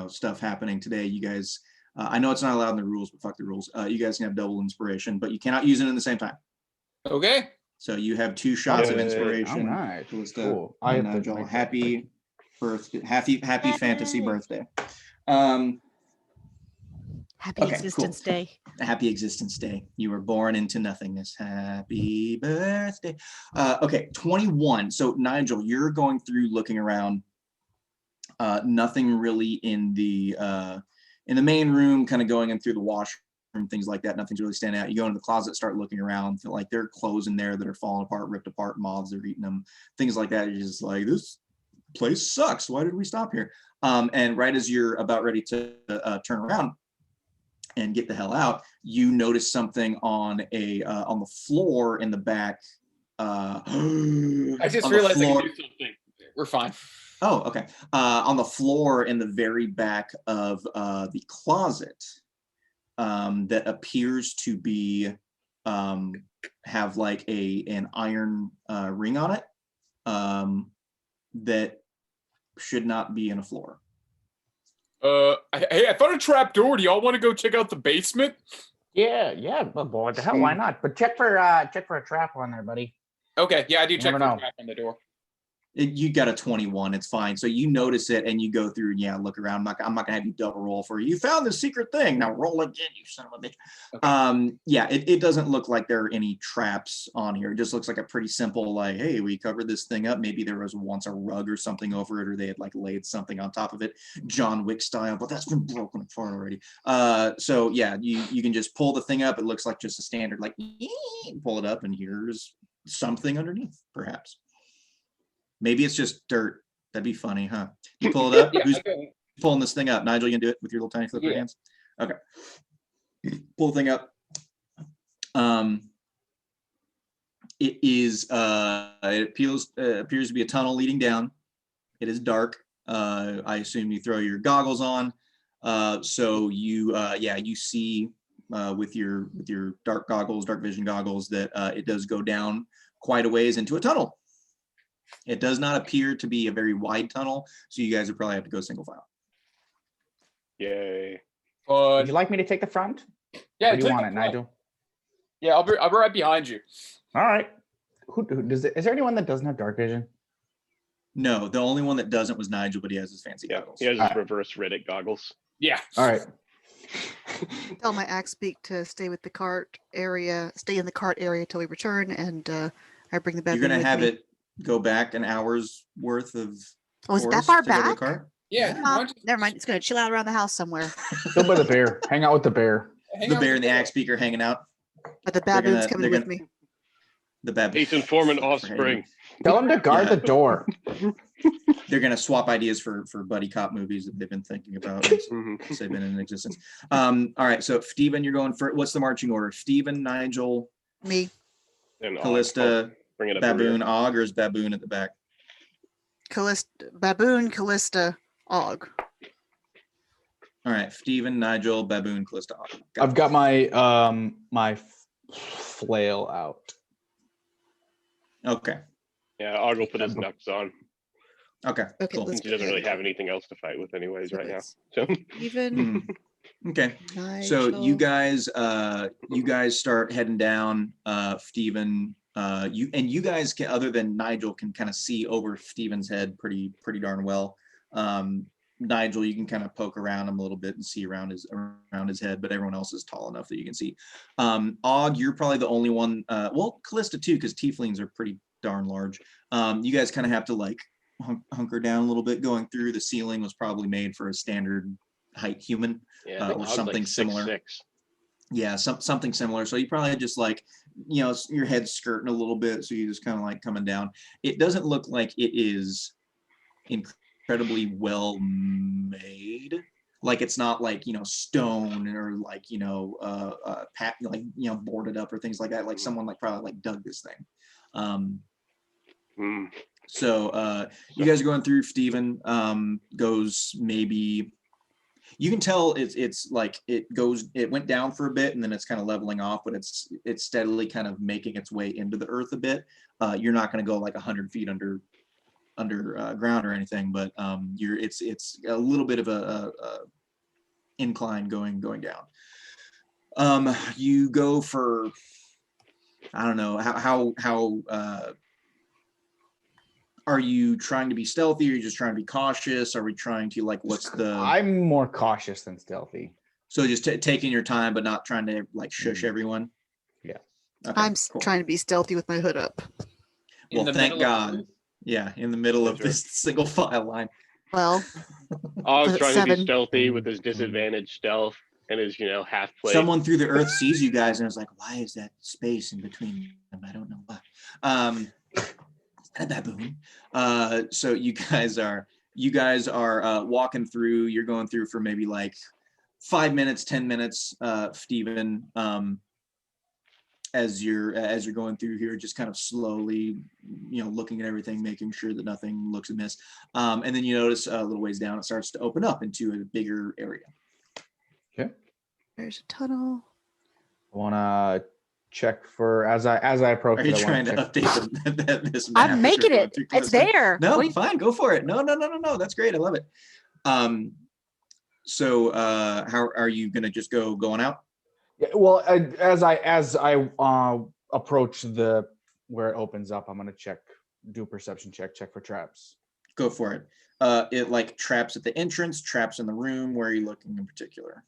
Speaker 1: stuff happening today, you guys, I know it's not allowed in the rules, but fuck the rules. You guys can have double inspiration, but you cannot use it in the same time.
Speaker 6: Okay.
Speaker 1: So you have 2 shots of
Speaker 2: Yay.
Speaker 1: inspiration.
Speaker 4: All right.
Speaker 1: Callista
Speaker 4: Cool.
Speaker 1: and Nigel. Happy birthday, happy fantasy birthday.
Speaker 3: Happy
Speaker 1: Okay,
Speaker 3: Existence Day.
Speaker 1: Happy Existence Day. You were born into nothingness. Happy birthday. Okay, 21. So Nigel, you're going through looking around. Nothing really in the main room, kind of going in through the washroom, things like that. Nothing's really standing out. You go into the closet, start looking around, feel like there are clothes in there that are falling apart, ripped apart, moths are eating them, things like that. You're just like, this place sucks. Why did we stop here? And right as you're about ready to turn around and get the hell out, you notice something on the floor in the back.
Speaker 6: I just
Speaker 1: on the
Speaker 6: realized I
Speaker 1: floor-
Speaker 6: can do something. We're fine.
Speaker 1: Oh, okay. On the floor in the very back of the closet, that appears to be have like an iron ring on it, that should not be in a floor.
Speaker 6: Hey, I found a trap door. Do y'all want to go check out the basement?
Speaker 4: Yeah, well, boy, what the hell? Why not? But check for a trap on there, buddy.
Speaker 6: Okay, yeah, I do check
Speaker 4: never
Speaker 6: for a
Speaker 4: know.
Speaker 6: trap on the door.
Speaker 1: You got a 21, it's fine. So you notice it and you go through and look around. I'm not gonna have you double roll for you. You found the secret thing. Now roll again, you son of a bitch.
Speaker 6: Okay.
Speaker 1: It doesn't look like there are any traps on here. It just looks like a pretty simple, like, hey, we covered this thing up. Maybe there was once a rug or something over it, or they had like laid something on top of it, John Wick style, but that's been broken apart already. So yeah, you can just pull the thing up. It looks like just a standard, like, pull it up and here's something underneath, perhaps. Maybe it's just dirt. That'd be funny, huh? You pull it up.
Speaker 6: Yeah,
Speaker 1: Who's
Speaker 6: okay.
Speaker 1: pulling this thing up? Nigel, you can do it with your little tiny flipper hands. Okay. Pull the thing up. It is. It appears to be a tunnel leading down. It is dark. I assume you throw your goggles on. So you see with your dark vision goggles, that it does go down quite a ways into a tunnel. It does not appear to be a very wide tunnel, so you guys would probably have to go single file.
Speaker 2: Yay.
Speaker 4: Would you like me to take the front?
Speaker 6: Yeah,
Speaker 4: Or do you
Speaker 6: take
Speaker 4: want
Speaker 6: the
Speaker 4: it,
Speaker 6: front.
Speaker 4: Nigel?
Speaker 6: Yeah, I'll be right behind you.
Speaker 4: All right. Who does it? Is there anyone that doesn't have dark vision?
Speaker 1: No, the only one that doesn't was Nigel, but he has his fancy
Speaker 2: Yeah,
Speaker 1: goggles.
Speaker 2: he has his
Speaker 4: Alright.
Speaker 2: reverse Reddit goggles.
Speaker 6: Yeah.
Speaker 4: All right.
Speaker 3: Tell my axe beak to stay with the cart area, stay in the cart area till we return, and I bring the bed.
Speaker 1: You're gonna have it go back an hour's worth of.
Speaker 3: Oh, is it that
Speaker 1: course
Speaker 3: far
Speaker 1: to go to the
Speaker 3: back?
Speaker 1: cart?
Speaker 6: Yeah. why don't you
Speaker 3: Never mind. It's gonna chill out around the house somewhere.
Speaker 4: Go by the bear. Hang out with the bear.
Speaker 6: hang
Speaker 1: The
Speaker 6: out
Speaker 1: bear
Speaker 6: with
Speaker 1: and the axe speaker hanging out.
Speaker 3: But the
Speaker 1: They're gonna-
Speaker 3: baboon's coming
Speaker 1: they're
Speaker 3: with me.
Speaker 1: The baboon.
Speaker 2: He's informant offspring.
Speaker 4: Tell him to guard
Speaker 1: Yeah.
Speaker 4: the door.
Speaker 1: they're gonna swap ideas for buddy cop movies that they've been thinking about since they've been in existence. All right, so Steven, you're going for what's the marching order? Steven, Nigel,
Speaker 3: Me.
Speaker 2: And
Speaker 1: Callista,
Speaker 2: bring it up. in
Speaker 1: Baboon,
Speaker 2: here.
Speaker 1: Og, or is Baboon at the back?
Speaker 3: Baboon, Callista, Og.
Speaker 1: All right, Steven, Nigel, Baboon, Callista, Og.
Speaker 4: I've got my my flail out.
Speaker 1: Okay.
Speaker 2: Yeah, Og will put his knucks on.
Speaker 1: Okay.
Speaker 3: Okay,
Speaker 1: Cool.
Speaker 3: let's
Speaker 2: Since he doesn't really have anything else to fight with anyways
Speaker 3: So
Speaker 2: right now.
Speaker 3: it's
Speaker 2: So
Speaker 3: Even.
Speaker 1: Okay. So you
Speaker 3: Nigel.
Speaker 1: guys start heading down. Steven, you guys can, other than Nigel, can kind of see over Steven's head pretty darn well. Nigel, you can kind of poke around him a little bit and see around his head, but everyone else is tall enough that you can see. Og, you're probably the only one. Well, Callista too, because tieflings are pretty darn large. You guys kind of have to like hunker down a little bit. Going through, the ceiling was probably made for a standard height human.
Speaker 2: yeah, I think
Speaker 1: or
Speaker 2: Og's
Speaker 1: something
Speaker 2: like
Speaker 1: similar.
Speaker 2: 6'6".
Speaker 1: Yeah, something similar. So you probably just like, your head's skirting a little bit, so you just kind of like coming down. It doesn't look like it is incredibly well made. Like it's not like stone or like boarded up or things like that. Like someone like probably like dug this thing. So you guys are going through. Steven goes maybe. You can tell it's like it went down for a bit and then it's kind of leveling off, but it's steadily kind of making its way into the earth a bit. You're not going to go like 100 feet underground or anything, but it's a little bit of a incline going down. You go for, I don't know how are you trying to be stealthy? Are you just trying to be cautious? Are we trying to like, what's the?
Speaker 4: I'm more cautious than stealthy.
Speaker 1: So just taking your time, but not trying to like shush everyone.
Speaker 4: Yeah.
Speaker 1: Okay,
Speaker 3: I'm
Speaker 1: cool.
Speaker 3: trying to be stealthy with my hood up.
Speaker 1: Well, thank God. Yeah, in the middle of
Speaker 2: Sure.
Speaker 1: this single file line.
Speaker 3: Well,
Speaker 2: Og's
Speaker 3: Was it
Speaker 2: trying to be
Speaker 3: 7?
Speaker 2: stealthy with his disadvantaged stealth and his half plate.
Speaker 1: Someone through the earth sees you guys and is like, "Why is that space in between them? I don't know why." A baboon. So you guys are walking through. You're going through for maybe like 5 minutes, 10 minutes, Steven. As you're going through here, just kind of slowly, looking at everything, making sure that nothing looks amiss. And then you notice a little ways down, it starts to open up into a bigger area.
Speaker 4: Okay.
Speaker 3: there's a tunnel.
Speaker 4: I want to check for as I approach.
Speaker 1: Are you
Speaker 4: it, I wanna
Speaker 1: trying to
Speaker 4: check-
Speaker 1: update this map?
Speaker 5: I'm
Speaker 1: as
Speaker 5: making
Speaker 1: you're going
Speaker 5: it.
Speaker 1: through,
Speaker 5: It's
Speaker 1: Calista?
Speaker 5: there.
Speaker 1: No,
Speaker 5: What do you-
Speaker 1: fine, go for it. No, that's great. I love it. So how are you gonna just going out?
Speaker 4: Yeah, well, as I approach where it opens up, I'm gonna do a perception check for traps.
Speaker 1: Go for it. It like traps at the entrance, traps in the room. Where are you looking in particular?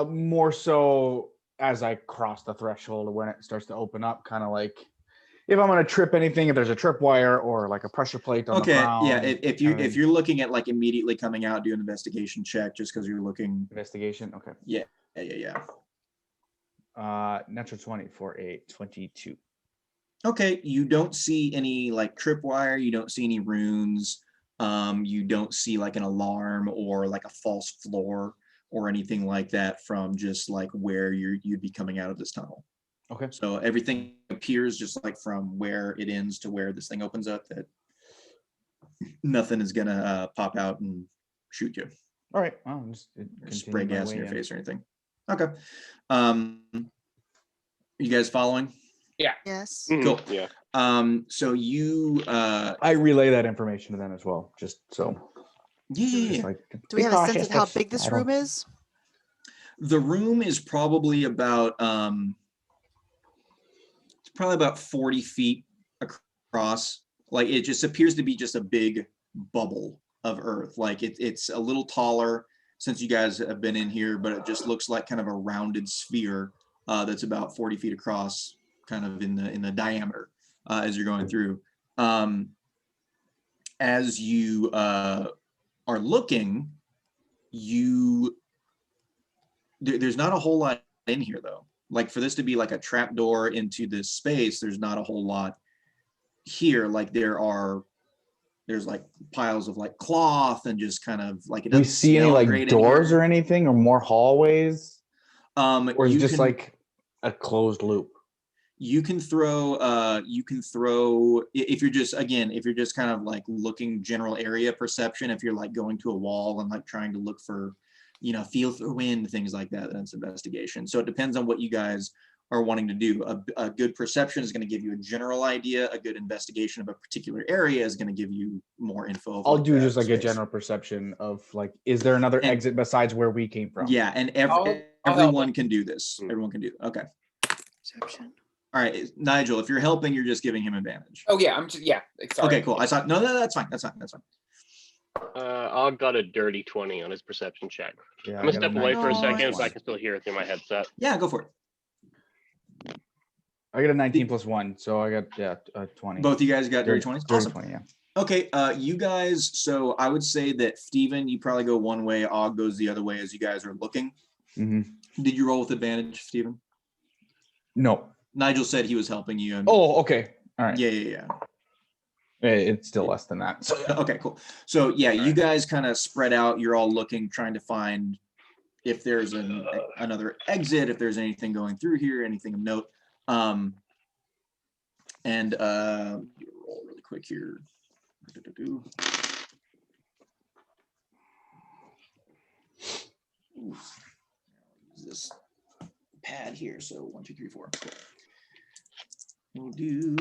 Speaker 4: More so as I cross the threshold when it starts to open up, kind of like if I'm gonna trip anything, if there's a tripwire or like a pressure plate on the ground.
Speaker 1: Yeah. If you're looking at like immediately coming out, do an investigation check just because you're looking.
Speaker 4: Investigation. Okay.
Speaker 1: Yeah.
Speaker 4: Natural 20 for a 22.
Speaker 1: Okay. You don't see any like tripwire. You don't see any runes. You don't see like an alarm or like a false floor or anything like that from just like where you'd be coming out of this tunnel.
Speaker 4: Okay.
Speaker 1: So everything appears just like from where it ends to where this thing opens up, that nothing is gonna pop out and shoot you
Speaker 4: All right. Well, just
Speaker 1: or spray
Speaker 4: continue my
Speaker 1: gas in
Speaker 4: way
Speaker 1: your face or anything. Okay. You guys following?
Speaker 3: Yes.
Speaker 1: Cool.
Speaker 2: Yeah.
Speaker 1: So you
Speaker 4: I relay that information to them as well, just so.
Speaker 1: yeah.
Speaker 4: just like,
Speaker 3: Do we
Speaker 4: be
Speaker 3: have a sense
Speaker 4: cautious,
Speaker 3: of how
Speaker 4: that's-
Speaker 3: big this
Speaker 4: I don't-
Speaker 3: room is?
Speaker 1: The room is probably about it's probably about 40 feet across. Like it just appears to be just a big bubble of earth. Like it's a little taller since you guys have been in here, but it just looks like kind of a rounded sphere that's about 40 feet across, kind of in the diameter as you're going through. As you are looking, there's not a whole lot in here though. Like for this to be like a trap door into this space, there's not a whole lot here. Like there are there's like piles of like cloth and just kind of like it
Speaker 4: Do we
Speaker 1: doesn't
Speaker 4: see any
Speaker 1: smell
Speaker 4: like
Speaker 1: great in
Speaker 4: doors
Speaker 1: here.
Speaker 4: or anything, or more hallways, or is it
Speaker 1: You
Speaker 4: just
Speaker 1: can-
Speaker 4: like a closed loop?
Speaker 1: you can throw if you're just kind of like looking general area perception, if you're like going to a wall and like trying to look for, feel for wind, things like that, that's investigation. So it depends on what you guys are wanting to do. A good perception is going to give you a general idea. A good investigation of a particular area is going to give you more info.
Speaker 4: I'll do just like a general perception of like, is there another
Speaker 1: And-
Speaker 4: exit besides where we came from?
Speaker 1: Yeah, and
Speaker 6: I'll help
Speaker 1: everyone can do this.
Speaker 2: Hmm.
Speaker 1: Everyone can do. Okay.
Speaker 3: Perception.
Speaker 1: All right, Nigel, if you're helping, you're just giving him advantage.
Speaker 6: Oh yeah, I'm just sorry.
Speaker 1: Okay, cool. I saw. No, that's fine. That's fine.
Speaker 2: Og got a dirty 20 on his perception check.
Speaker 4: Yeah,
Speaker 2: I'm gonna
Speaker 4: I got a
Speaker 2: step away for a
Speaker 3: 19.
Speaker 2: second, but I can still hear it through my headset.
Speaker 1: Yeah, go for it.
Speaker 4: I got a 19 plus 1, so I got 20.
Speaker 1: Both you guys got dirty 20s.
Speaker 4: Dirty
Speaker 1: Awesome.
Speaker 4: 20, yeah.
Speaker 1: Okay, you guys. So I would say that Steven, you probably go one way. Og goes the other way as you guys are looking.
Speaker 4: Hmm.
Speaker 1: Did you roll with advantage, Steven?
Speaker 4: No.
Speaker 1: Nigel said he was helping you. And,
Speaker 4: Oh, okay. All right.
Speaker 1: yeah.
Speaker 4: It's still less than that. So
Speaker 1: Okay, cool. So yeah, you
Speaker 2: Alright.
Speaker 1: guys kind of spread out. You're all looking, trying to find if there's another exit, if there's anything going through here, anything of note. And roll really quick here. Ooh. Use this pad here. So 1, 2, 3, 4. We'll do.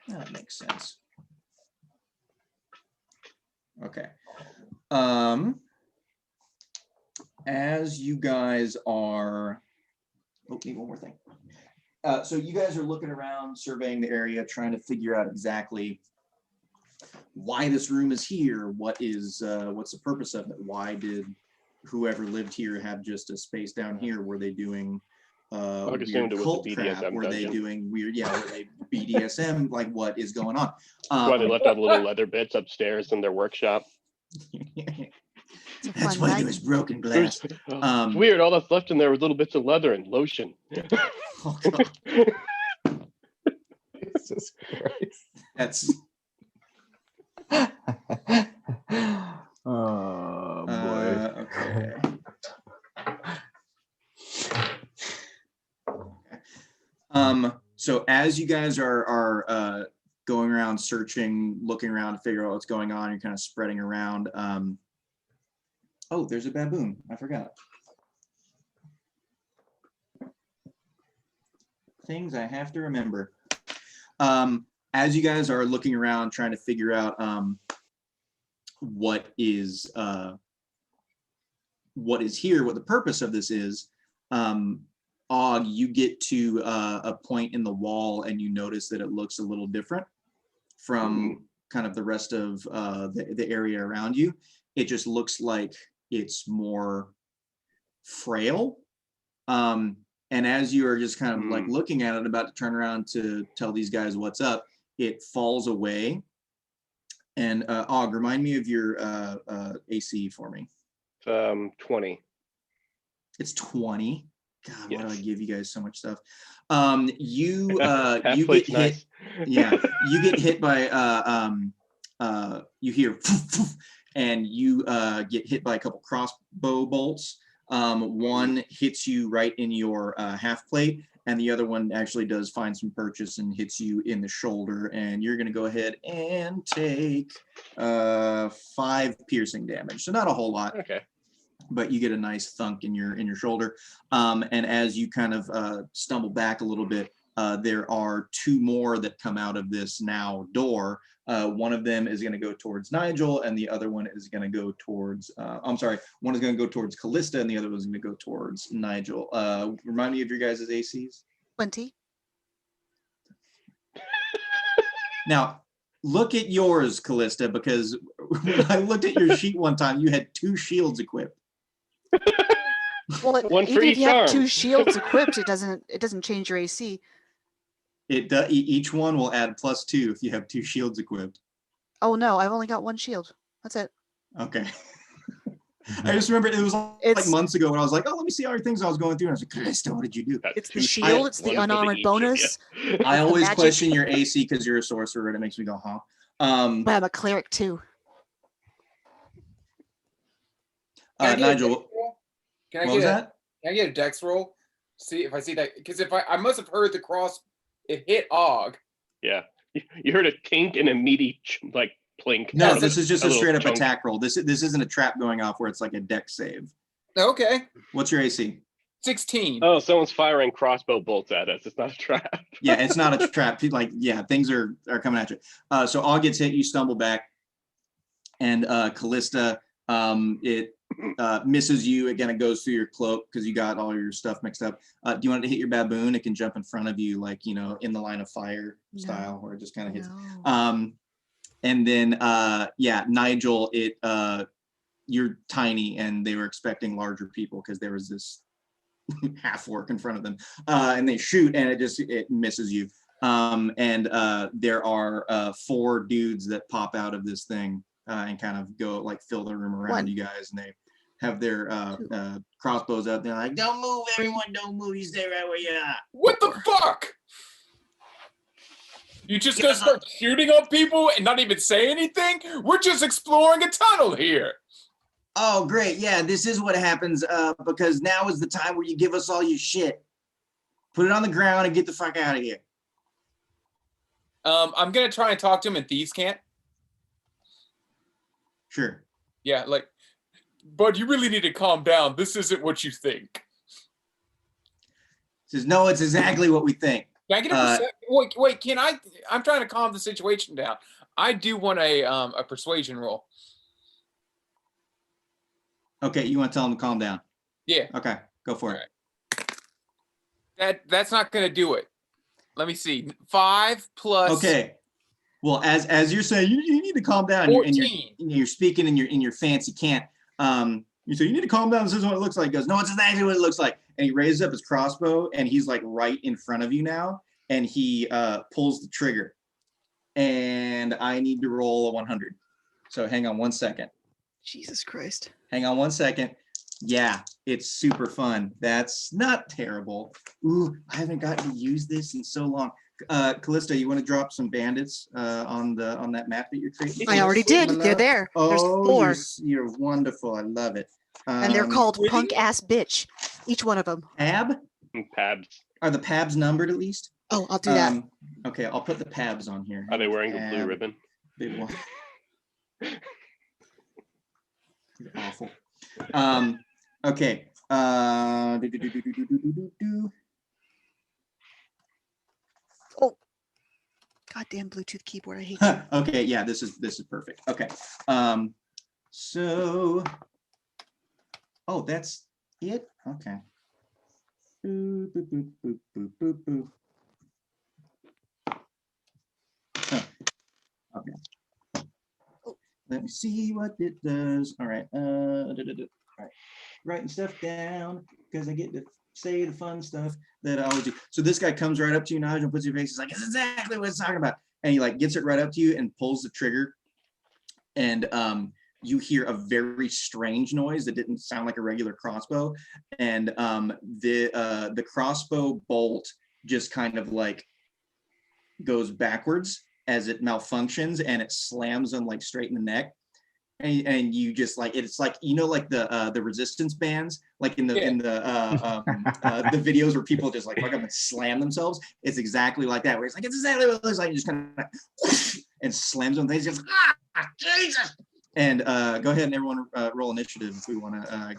Speaker 1: That makes sense. Okay. As you guys are, need one more thing. So you guys are looking around, surveying the area, trying to figure out exactly why this room is here. What's the purpose of it? Why did whoever lived here have just a space down here? Were they doing
Speaker 2: would
Speaker 1: weird
Speaker 2: assume it was a
Speaker 1: cult crap?
Speaker 2: BDSM
Speaker 1: Were they
Speaker 2: dungeon.
Speaker 1: doing weird? Yeah, were they BDSM? Like what is going on?
Speaker 2: That's why they left out little leather bits upstairs in their workshop.
Speaker 3: It's a
Speaker 1: That's
Speaker 3: fun
Speaker 1: why
Speaker 3: night.
Speaker 1: there's broken glass.
Speaker 2: It's weird. All that's left in there was little bits of leather and lotion.
Speaker 1: Oh, God.
Speaker 4: Jesus Christ.
Speaker 1: That's
Speaker 4: Oh boy.
Speaker 1: okay. So as you guys are going around searching, looking around to figure out what's going on, you're kind of spreading around. Oh, there's a baboon. I forgot. Things I have to remember. As you guys are looking around trying to figure out what is here, what the purpose of this is, Og, you get to a point in the wall and you notice that it looks a little different from kind of the rest of the area around you. It just looks like it's more frail. And as you are just kind of like looking at it, about to turn around to tell these guys what's up, it falls away. And Og, remind me of your AC for me.
Speaker 2: 20.
Speaker 1: It's 20. God, why do I
Speaker 2: Yes.
Speaker 1: give you guys so much stuff? You get
Speaker 2: Half-plate's
Speaker 1: hit.
Speaker 2: nice.
Speaker 1: Yeah, you get hit by you hear and you get hit by a couple crossbow bolts. One hits you right in your half plate, and the other one actually does find some purchase and hits you in the shoulder, and you're going to go ahead and take 5 piercing damage. So not a whole lot,
Speaker 2: Okay.
Speaker 1: but you get a nice thunk in your shoulder. And as you kind of stumble back a little bit, there are 2 more that come out of this now door. One of them is going to go towards Nigel, and the other one is going to go towards, I'm sorry, one is going to go towards Callista, and the other one is going to go towards Nigel. Remind me of your guys' ACs.
Speaker 3: 20.
Speaker 1: Now, look at yours, Callista, because when I looked at your sheet one time, you had 2 shields equipped.
Speaker 3: Well,
Speaker 2: One
Speaker 3: even
Speaker 2: for
Speaker 3: if
Speaker 2: each
Speaker 3: you have 2
Speaker 2: arm.
Speaker 3: shields equipped, it doesn't change your AC.
Speaker 1: Each one will add +2 if you have 2 shields equipped.
Speaker 3: Oh no, I've only got 1 shield. That's it.
Speaker 1: Okay. I just remember it was like
Speaker 3: It's-
Speaker 1: months ago when I was like, oh, let me see all your things I was going through. And I was like, Krista, what did you do?
Speaker 2: Got
Speaker 3: It's the
Speaker 2: two
Speaker 3: shield,
Speaker 2: shields,
Speaker 3: it's the
Speaker 2: one for
Speaker 3: unarmored
Speaker 2: each of
Speaker 3: bonus.
Speaker 2: you.
Speaker 1: I
Speaker 3: the
Speaker 1: always
Speaker 3: magic.
Speaker 1: question your AC because you're a sorcerer and it makes me go, huh?
Speaker 3: But I'm a cleric too.
Speaker 6: Can I get a
Speaker 1: Nigel,
Speaker 6: dex roll? Can I
Speaker 1: what
Speaker 6: get
Speaker 1: was
Speaker 6: a,
Speaker 1: that?
Speaker 6: Can I get a dex roll? See if I see that, because if I must have heard the cross, it hit Og.
Speaker 2: Yeah, you heard a tink and a meaty like plink.
Speaker 1: No,
Speaker 6: Yeah,
Speaker 1: this is just a
Speaker 2: little
Speaker 1: straight up
Speaker 2: chunk.
Speaker 1: attack roll. This isn't a trap going off where it's like a deck save.
Speaker 6: Okay,
Speaker 1: What's your AC?
Speaker 6: 16.
Speaker 2: Oh, someone's firing crossbow bolts at us. It's not a trap.
Speaker 1: Yeah, it's not a trap. Like, yeah, things are coming at you. So all gets hit, you stumble back, and Callista, it misses you. Again, it goes through your cloak because you got all your stuff mixed up. Do you want it to hit your baboon? It can jump in front of you, like, you know, in the line of fire style, where it just kind of hits.
Speaker 3: No.
Speaker 1: And then yeah, Nigel, it you're tiny, and they were expecting larger people because there was this half orc in front of them, and they shoot, and it misses you. And there are 4 dudes that pop out of this thing and kind of go like fill the room around
Speaker 3: 1.
Speaker 1: you guys, and they have their crossbows out. They're like, "Don't move, everyone! Don't move! You stay right where you are."
Speaker 6: What the fuck? You just gonna start shooting on people and not even say anything? We're just exploring a tunnel here.
Speaker 1: Oh, great! Yeah, this is what happens because now is the time where you give us all your shit. Put it on the ground and get the fuck out of here.
Speaker 6: I'm gonna try and talk to him in Thieves' Cant.
Speaker 1: Sure.
Speaker 6: Yeah, like, bud, you really need to calm down. This isn't what you think.
Speaker 1: Says, no, it's exactly what we think.
Speaker 6: Can I get a wait, can I? I'm trying to calm the situation down. I do want a persuasion roll.
Speaker 1: Okay, you want to tell him to calm down?
Speaker 6: Yeah.
Speaker 1: Okay, go for it.
Speaker 6: That's not gonna do it. Let me see. 5 plus.
Speaker 1: Okay. Well, as you're saying, you need to calm down.
Speaker 6: 14.
Speaker 1: You're speaking in your fancy cant. You say you need to calm down. This is what it looks like. He goes, no, it's exactly what it looks like. And he raises up his crossbow, and he's like right in front of you now. And he pulls the trigger. And I need to roll a 100. So hang on one second.
Speaker 3: Jesus Christ.
Speaker 1: Hang on one second. Yeah, it's super fun. That's not terrible. Ooh, I haven't gotten to use this in so long. Callista, you want to drop some bandits on that map that you're creating?
Speaker 3: I already did. They're there. There's
Speaker 1: Oh,
Speaker 3: 4.
Speaker 1: you're wonderful. I love it.
Speaker 3: And they're called punk ass bitch. Each one of them.
Speaker 1: Pab?
Speaker 2: Pabs.
Speaker 1: Are the Pabs numbered at least?
Speaker 3: Oh, I'll do that.
Speaker 1: Okay, I'll put the Pabs on here.
Speaker 2: Are they wearing a blue
Speaker 1: Pab.
Speaker 2: ribbon?
Speaker 1: Big one. Awful. Okay.
Speaker 3: Oh, goddamn Bluetooth keyboard! I hate you.
Speaker 1: Okay, yeah, this is perfect. Okay. So, oh, that's it. Okay. Boop, boop, boop, boop, boop, boop, boop. Oh, okay. Let me see what it does. All right. All right. Writing stuff down because I get to say the fun stuff that I always do. So this guy comes right up to you, Nigel, and puts your face. He's like, "That's exactly what it's talking about." And he like gets it right up to you and pulls the trigger. And you hear a very strange noise that didn't sound like a regular crossbow. And the crossbow bolt just kind of like goes backwards as it malfunctions, and it slams him like straight in the neck. And you just like, it's like, you know, like the resistance bands, like in the videos where people just like fuck up and slam themselves. It's exactly like that, where it's like, it's exactly what it looks like. You just kind of whoosh, and slams them. He's just Jesus. And go ahead and everyone roll initiative if we want to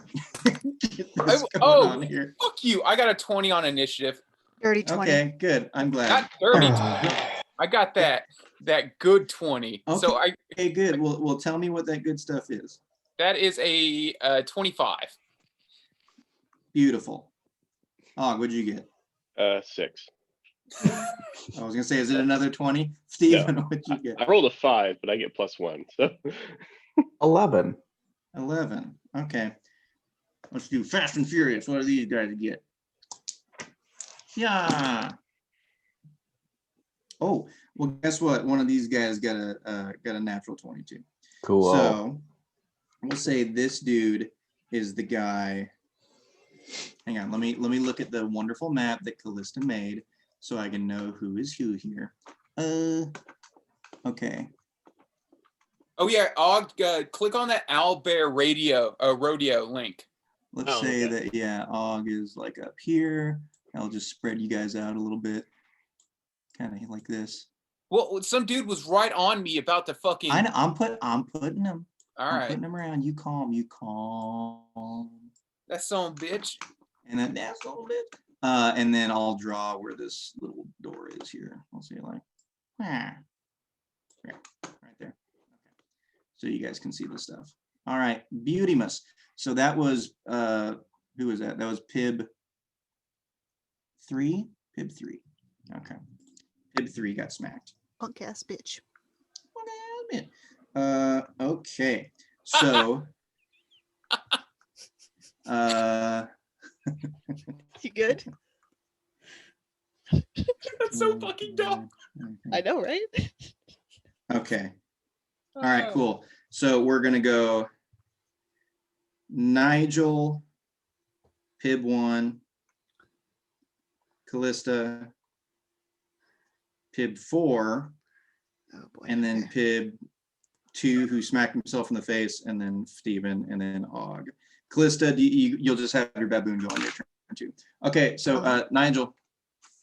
Speaker 1: get this going on here.
Speaker 6: Fuck you! I got a 20 on initiative.
Speaker 3: Dirty 20.
Speaker 1: Okay, good. I'm glad.
Speaker 6: Not 30. I got that good 20.
Speaker 1: Okay.
Speaker 6: So
Speaker 1: Okay, good. Well, tell me what that good stuff is.
Speaker 6: that is a 25.
Speaker 1: Beautiful. Og, what'd you get?
Speaker 2: 6.
Speaker 1: I was gonna say, is it another 20? Steven, what'd you get?
Speaker 2: I rolled a 5, but I get +1. So
Speaker 4: 11.
Speaker 1: 11. Okay. Let's do Fast and Furious. What do these guys get? Yeah. Oh, well, guess what? One of these guys got a natural 22.
Speaker 4: Cool.
Speaker 1: So We'll say this dude is the guy. Hang on, let me look at the wonderful map that Callista made so I can know who is who here. Okay.
Speaker 6: Oh yeah, click on that Owlbear rodeo link.
Speaker 1: Let's say that, yeah, Og is like up here. I'll just spread you guys out a little bit. Kind of like this.
Speaker 6: Well, some dude was right on me about the fucking.
Speaker 1: I know, I'm putting him.
Speaker 6: All
Speaker 1: I'm
Speaker 6: right.
Speaker 1: putting him around. You calm.
Speaker 6: That's some bitch.
Speaker 1: And then that's a little bit. And then I'll draw where this little door is here. I'll see like, yeah, right there. Okay. So you guys can see this stuff. All right, Beautymus. So that was who was that? That was Pib 3. Pib 3. Okay. Pib 3 got smacked.
Speaker 3: Punk ass bitch.
Speaker 1: Okay. So
Speaker 3: You good?
Speaker 6: That's so fucking dumb.
Speaker 3: I know, right?
Speaker 1: Okay. All right, cool. So we're gonna go Nigel, Pib 1, Callista, Pib 4,
Speaker 3: Oh boy.
Speaker 1: and then Pib 2, who smacked himself in the face, and then Steven, and then Og. Callista, you'll just have your baboon go on your turn too. Okay, so Nigel,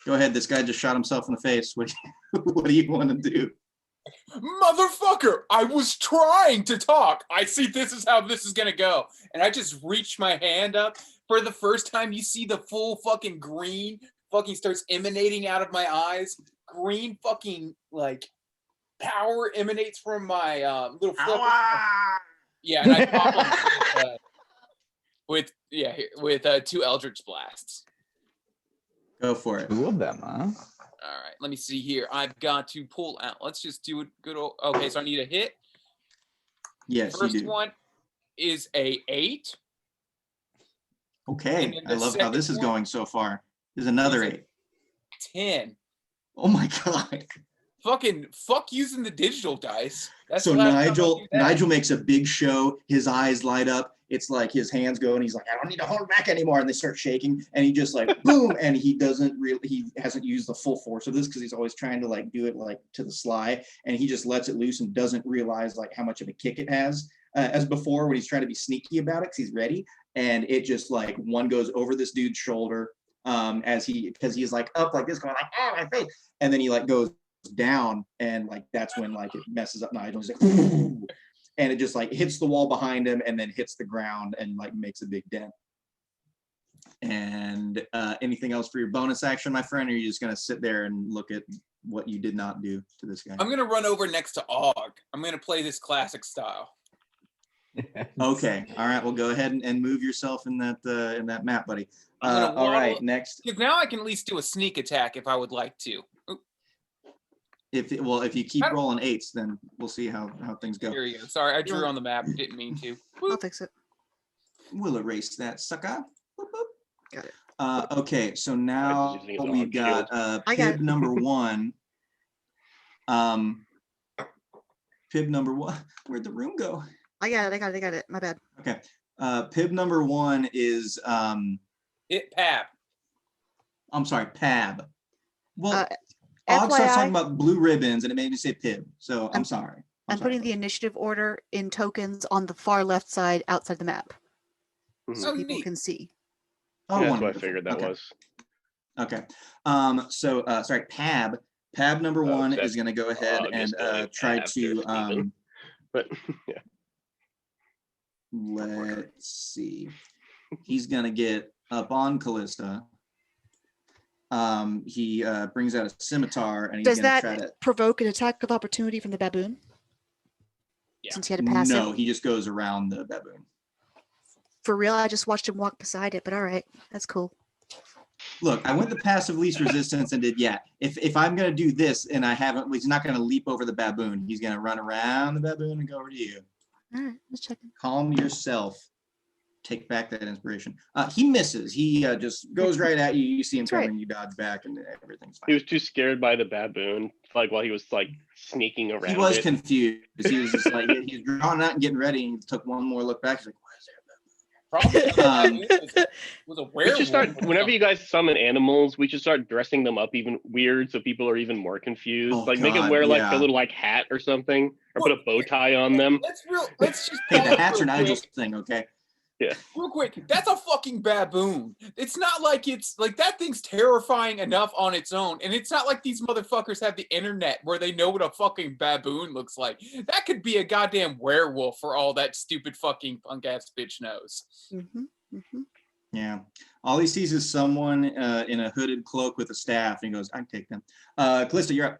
Speaker 1: go ahead. This guy just shot himself in the face. What do you want to do?
Speaker 6: Motherfucker, I was trying to talk. I see this is how this is gonna go. And I just reached my hand up. For the first time, you see the full fucking green fucking starts emanating out of my eyes. Green fucking like power emanates from my little flipper. Yeah, and I pop him with 2 Eldritch Blasts.
Speaker 1: Go for it.
Speaker 4: Two of them, huh?
Speaker 6: All right, let me see here. I've got to pull out. Let's just do it good old. Okay, so I need a hit.
Speaker 1: Yes,
Speaker 6: First
Speaker 1: you do.
Speaker 6: one is a 8.
Speaker 1: Okay,
Speaker 6: And then
Speaker 1: I
Speaker 6: the
Speaker 1: love how this is
Speaker 6: second one
Speaker 1: going so far. There's another
Speaker 6: is a
Speaker 1: 8.
Speaker 6: 10.
Speaker 1: Oh my god.
Speaker 6: Fucking fuck using the digital dice. That's
Speaker 1: So
Speaker 6: the last time I do that.
Speaker 1: Nigel makes a big show. His eyes light up. It's like his hands go and he's like, I don't need to hold back anymore. And they start shaking and he just like boom. And he hasn't used the full force of this because he's always trying to like do it like to the sly. And he just lets it loose and doesn't realize like how much of a kick it has as before when he's trying to be sneaky about it because he's ready. And it just like one goes over this dude's shoulder because he's like up like this going like, oh my face. And then he like goes down and like that's when like it messes up Nigel. He's like, ooh. And it just like hits the wall behind him and then hits the ground and like makes a big dent. And anything else for your bonus action, my friend, or are you just gonna sit there and look at what you did not do to this guy?
Speaker 6: I'm gonna run over next to Og. I'm gonna play this classic style.
Speaker 1: Okay, all right. Well, go ahead and move yourself in that map, buddy.
Speaker 6: I'm gonna
Speaker 1: All right,
Speaker 6: waddle-
Speaker 1: next.
Speaker 6: Because now I can at least do a sneak attack if I would like to. Oop,
Speaker 1: If you keep rolling 8s, then we'll see how things go.
Speaker 6: here you go. Sorry, I drew on the map. Didn't mean to.
Speaker 3: I'll fix it.
Speaker 1: We'll erase that sucker. Boop, boop.
Speaker 3: Got it.
Speaker 1: Okay, so now
Speaker 2: using his
Speaker 1: we've
Speaker 2: arm
Speaker 1: got
Speaker 3: I got
Speaker 1: Pib
Speaker 3: it.
Speaker 1: number 1. Pib number 1. Where'd the room go?
Speaker 3: I got it. My bad.
Speaker 1: Okay. Pib number 1 is
Speaker 6: Hit Pab.
Speaker 1: I'm sorry, Pab. Well,
Speaker 3: Uh,
Speaker 1: Og starts
Speaker 3: FYI,
Speaker 1: talking about blue ribbons and it made me say Pib. So I'm
Speaker 3: I'm-
Speaker 1: sorry.
Speaker 3: I'm
Speaker 1: sorry.
Speaker 3: putting the initiative order in tokens on the far left side outside the map so
Speaker 6: Oh,
Speaker 3: people
Speaker 6: neat.
Speaker 3: can see.
Speaker 1: Oh,
Speaker 2: Yeah, that's what I
Speaker 1: wonderful.
Speaker 2: figured that
Speaker 1: Okay.
Speaker 2: was.
Speaker 1: Okay. So sorry, Pab. Pab number 1
Speaker 2: that's
Speaker 1: is going to go ahead
Speaker 2: Og
Speaker 1: and
Speaker 2: is going
Speaker 1: try
Speaker 2: after
Speaker 1: to
Speaker 2: Steven. But yeah,
Speaker 1: let's see. He's going to get up on Callista. He brings out a scimitar and he's
Speaker 3: Does
Speaker 1: going to
Speaker 3: that
Speaker 1: try to.
Speaker 3: provoke an attack of opportunity from the baboon?
Speaker 6: Yeah.
Speaker 3: Since he had to pass
Speaker 1: No,
Speaker 3: it.
Speaker 1: he just goes around the baboon.
Speaker 3: For real, I just watched him walk beside it, but all right, that's cool.
Speaker 1: Look, I went the passive least resistance and did If I'm gonna do this and I haven't, he's not gonna leap over the baboon. He's gonna run around the baboon and go over to you.
Speaker 3: All right, just checking.
Speaker 1: Calm yourself. take back that inspiration. He misses. He just goes right at you. You see him
Speaker 3: That's right.
Speaker 1: coming, you dodge back, and everything's
Speaker 2: He
Speaker 1: fine.
Speaker 2: was too scared by the baboon, like while he was like sneaking around.
Speaker 1: He was
Speaker 2: it.
Speaker 1: confused. He was just like he was drawing out and getting ready, and he took one more look back. He's like, "What is that?"
Speaker 6: Probably was a
Speaker 2: We
Speaker 6: werewolf.
Speaker 2: should start
Speaker 6: or
Speaker 2: whenever
Speaker 6: something.
Speaker 2: you guys summon animals. We should start dressing them up even weird, so people are even more confused.
Speaker 1: Oh,
Speaker 2: like make them
Speaker 1: God,
Speaker 2: wear like
Speaker 1: yeah.
Speaker 2: a little like hat or something, or put a bow tie on them.
Speaker 6: Let's just
Speaker 1: Hey, the
Speaker 6: pause
Speaker 1: hats are
Speaker 6: real
Speaker 1: Nigel's
Speaker 6: quick.
Speaker 1: thing, okay?
Speaker 6: Real quick, that's a fucking baboon. It's not like it's like that thing's terrifying enough on its own, and it's not like these motherfuckers have the internet where they know what a fucking baboon looks like. That could be a goddamn werewolf for all that stupid fucking punk ass bitch knows.
Speaker 3: Mhm, mhm.
Speaker 1: Yeah. All he sees is someone in a hooded cloak with a staff, and he goes, "I can take them." Callista, you're up.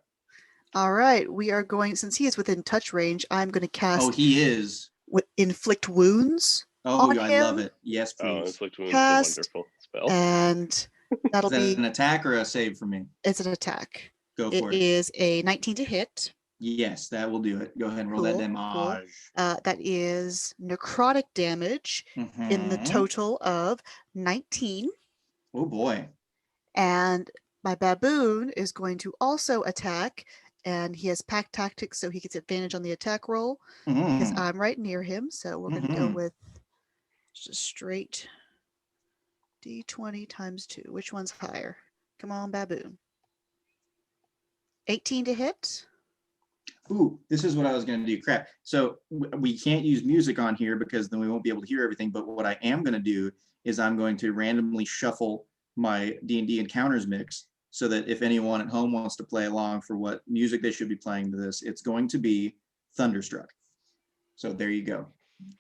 Speaker 3: All right, we are going, since he is within touch range, I'm going to cast
Speaker 1: Oh, he is.
Speaker 3: Inflict Wounds
Speaker 1: Oh,
Speaker 3: on
Speaker 1: I
Speaker 3: him.
Speaker 1: love it. Yes,
Speaker 2: Oh,
Speaker 1: please.
Speaker 2: inflict wounds
Speaker 3: Cast.
Speaker 2: is a wonderful spell.
Speaker 3: And that'll
Speaker 1: Is that
Speaker 3: be,
Speaker 1: an attack or a save for me?
Speaker 3: it's an attack.
Speaker 1: Go
Speaker 3: It
Speaker 1: for it.
Speaker 3: is a 19 to hit.
Speaker 1: Yes, that will do it. Go ahead and roll that
Speaker 3: Cool,
Speaker 1: damage.
Speaker 3: That is necrotic damage in the
Speaker 1: Mhm.
Speaker 3: total of 19.
Speaker 1: Oh boy.
Speaker 3: And my baboon is going to also attack, and he has pack tactics, so he gets advantage on the attack roll because
Speaker 1: Mhm.
Speaker 3: I'm right near him. So we're going to go
Speaker 1: Mhm.
Speaker 3: with just a straight d20 times 2. Which one's higher? Come on, baboon. 18 to hit.
Speaker 1: Ooh, this is what I was going to do. Crap. So we can't use music on here because then we won't be able to hear everything. But what I am going to do is I'm going to randomly shuffle my D&D Encounters mix so that if anyone at home wants to play along for what music they should be playing to this, it's going to be Thunderstruck. So there you go.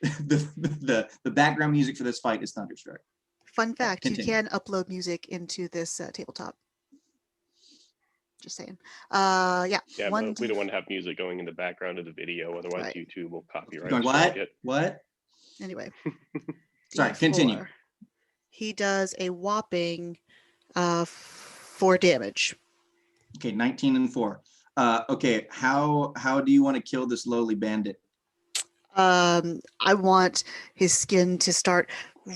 Speaker 1: the background music for this fight is Thunderstruck.
Speaker 3: Fun fact, you
Speaker 1: Continue.
Speaker 3: can upload music into this tabletop. Just saying. Yeah.
Speaker 2: Yeah,
Speaker 3: one
Speaker 2: but we don't want to have music going in the background of the video, otherwise
Speaker 3: Right.
Speaker 2: YouTube will copyright
Speaker 1: Going,
Speaker 2: strike
Speaker 1: what?
Speaker 2: it.
Speaker 1: What?
Speaker 3: Anyway.
Speaker 1: Sorry, continue.
Speaker 3: D4. He does a whopping 4 damage.
Speaker 1: Okay, 19 and 4. Okay, how do you want to kill this lowly bandit?
Speaker 3: I want his skin to start